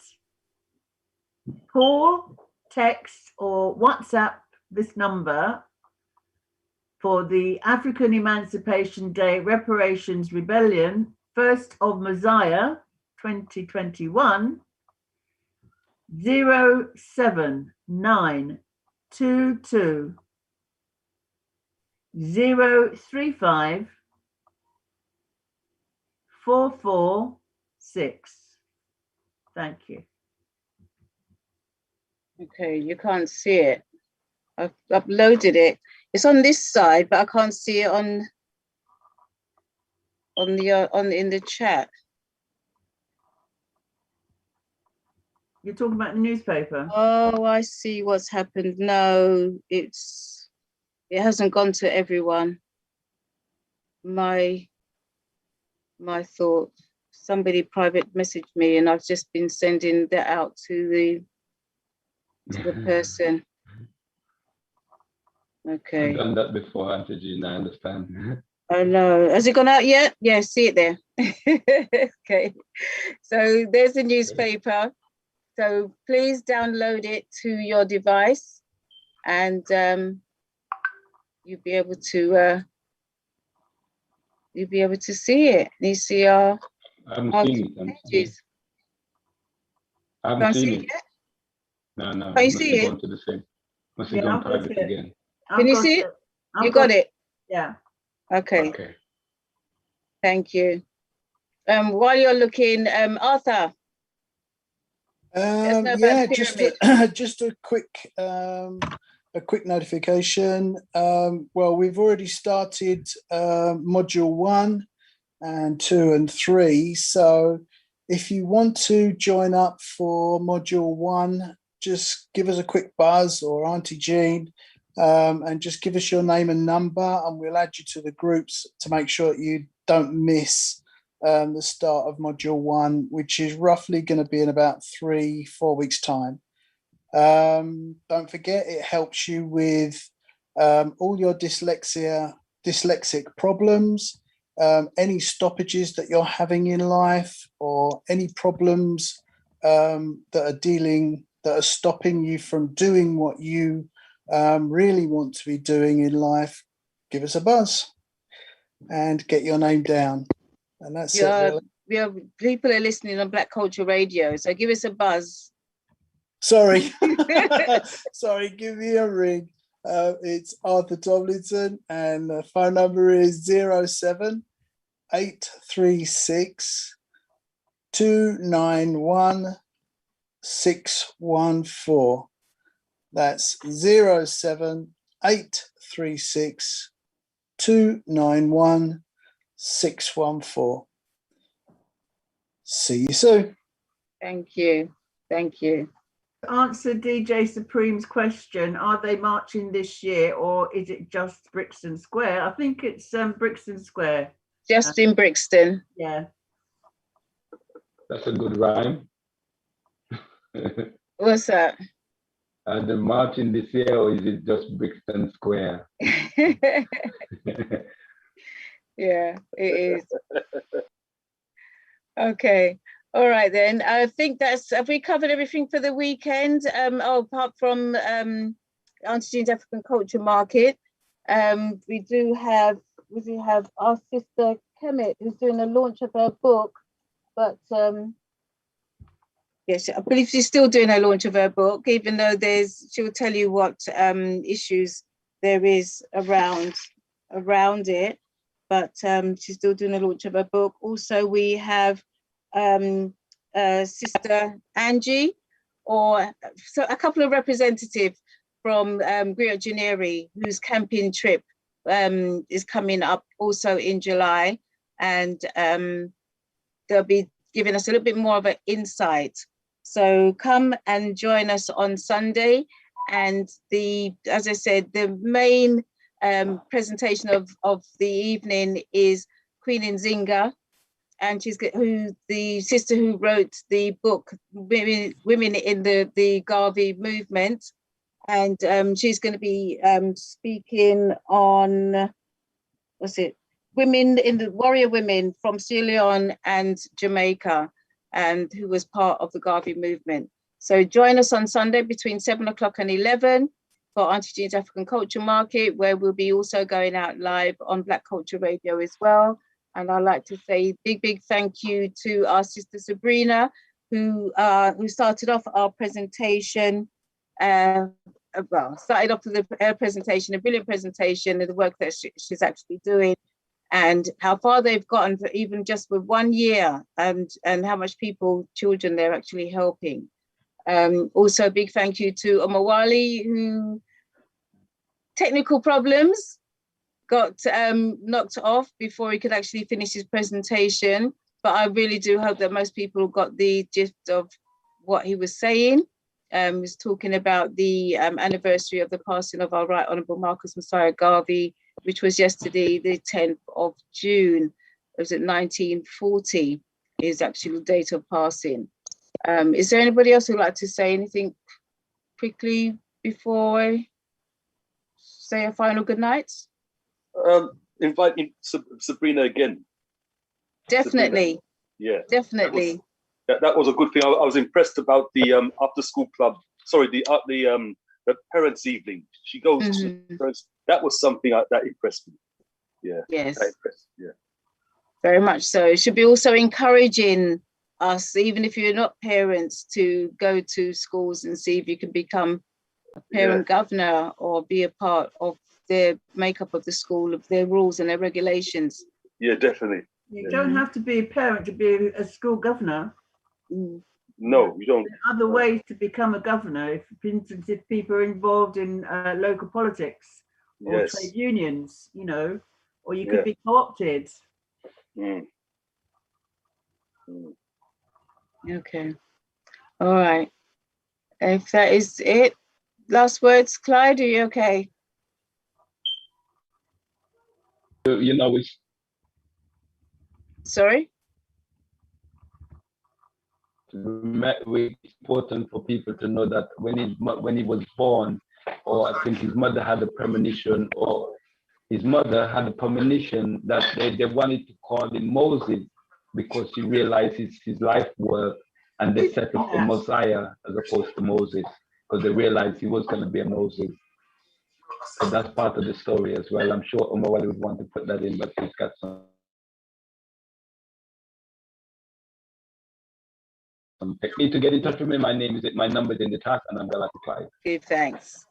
Call, text, or WhatsApp this number for the African Emancipation Day Reparations Rebellion, 1st of Masiah, 2021, 07922 035 446. Thank you. Okay, you can't see it. I've uploaded it. It's on this side, but I can't see it on in the chat. You're talking about the newspaper? Oh, I see what's happened. No, it hasn't gone to everyone. My thought. Somebody private messaged me, and I've just been sending that out to the person. Okay. I've done that before, Auntie Jean, I understand. Oh no, has it gone out yet? Yeah, see it there. Okay, so there's the newspaper. So please download it to your device, and you'll be able to see it. You see our pages. I haven't Can't seen see it. it yet? No, Can you must see have it? gone to the same. Must have gone private again. Can you see it? You got it? Yeah. Okay. Okay. Thank you. While you're looking, Arthur. Let us know about Yeah, the just pyramid. just a quick notification. Well, we've already started module 1 and 2 and 3. So if you want to join up for module 1, just give us a quick buzz, or Auntie Jean, and just give us your name and number, and we'll add you to the groups to make sure that you don't miss the start of module 1, which is roughly going to be in about 3-4 weeks time. Don't forget, it helps you with all your dyslexic problems, any stoppages that you're having in life, or any problems that are stopping you from doing what you really want to be doing in life. Give us a buzz and get your name down. And that's it, really. People are listening on Black Culture Radio, so give us a buzz. Sorry. Sorry, give me a ring. It's Arthur Tomlinson, and the phone number is 07836 291 614. That's 07836 291 614. See you soon. Thank you. Thank you. Answer DJ Supreme's question, are they marching this year, or is it just Brixton Square? I think it's Brixton Square. Just in Brixton. Yeah. That's a good rhyme. What's that? The marching this year, or is it just Brixton Square? Yeah, it is. Okay. All right then. I think have we covered everything for the weekend? Apart from Auntie Jean's African Culture Market, we do have our sister Kemet, who's doing a launch of her book, but yes, I believe she's still doing her launch of her book, even though she'll tell you what issues there is around it, but she's still doing a launch of her book. Also, we have Sister Angie, or so a couple of representatives from Rio Janeiro, whose camping trip is coming up also in July, and they'll be giving us a little bit more of an insight. So come and join us on Sunday, and as I said, the main presentation of the evening is Queen Nzinga, and she's the sister who wrote the book Women in the Garvey movement, and she's going to be speaking on warrior women from Sierra Leone and Jamaica, and who was part of the Garvey movement. So join us on Sunday between 7 o'clock and 11 for Auntie Jean's African Culture Market, where we'll be also going out live on Black Culture Radio as well. And I'd like to say big thank you to our sister Sabrina, who started off our presentation. Started off with a presentation, a brilliant presentation of the work that she's actually doing. and how far they've gotten for even just with 1 year, and how much children they're actually helping. Also a big thank you to Omowale, who technical problems got knocked off before he could actually finish his presentation. But I really do hope that most people got the gist of what he was saying. He was talking about the anniversary of the passing of our Right Honourable Marcus Masiah Garvey, which was yesterday, the 10th of June. It was at 1940, his actual date of passing. Is there anybody else who'd like to say anything quickly before I say a final good night? Invite Sabrina again. Definitely. Sabrina. Yeah. Definitely. That was a good thing. I was impressed about the after school club. Sorry, the parents' evening. She goes to parents. That was something that impressed me. Yeah. Yes. That impressed. Yeah. Very much so. It should be also encouraging us, even if you're not parents, to go to schools and see if you can become a parent governor or be a part of the makeup of the school, of their rules and their regulations. Yeah, definitely. You don't have to be a parent to be a school governor. No, you don't. There are other ways to become a governor. If, for instance, if people are involved in local politics or trade unions, you know, or you could be co-opted. Okay. All right. If that is it, last words, Clyde, are you okay? You know, it's sorry. Important for people to know that when he was born, or I think his mother had a premonition, or his mother had a premonition that they wanted to call him Moses because she realized his life work, and they settled for Masiah as opposed to Moses because they realized he was going to be a Moses. So that's part of the story as well. I'm sure Omowale would want to put that in, but he's got some need to get in touch with me. My number is in the chat, and I'm gonna reply. Okay, thanks.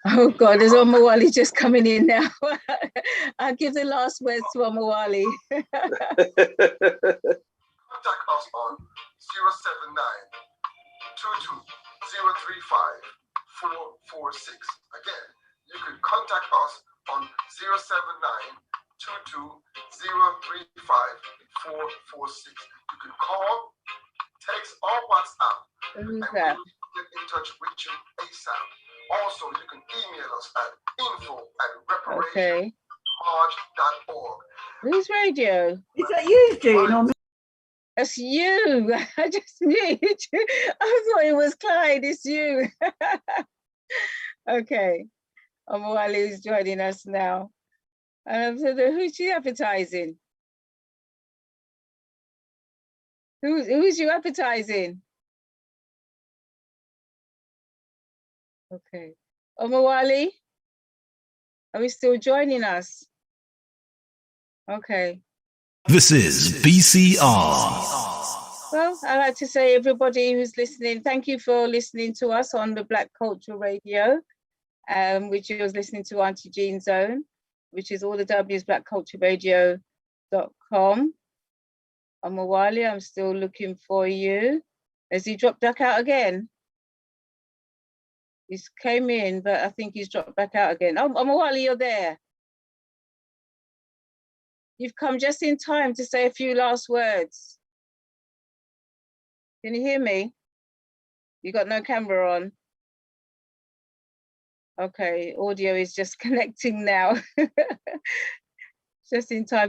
Oh God, there's Omowale just coming in now. I'll give the last words to Omowale. Contact us on 079-22-035-446. Again, you can contact us on 079-22-035-446. You can call, text, or WhatsApp, and we will get in touch with you ASAP. Also, you can email us at info@reparationmarch.org. Whose radio? Is that you, Jean, or me? That's you. I just knew it. I thought it was Clyde. It's you. Okay. Omowale is joining us now. So who's she advertising? Who's you advertising? Okay. Omowale, are we still joining us? Okay. This is BCR. Well, I'd like to say everybody who's listening, thank you for listening to us on the Black Cultural Radio, which you was listening to Auntie Jean's Zone, which is all the W's blackcultureradio.com. Omowale, I'm still looking for you. Has he dropped back out again? He's came in, but I think he's dropped back out again. Oh, Omowale, you're there. You've come just in time to say a few last words. Can you hear me? You got no camera on. Okay, audio is just connecting now. Just in time to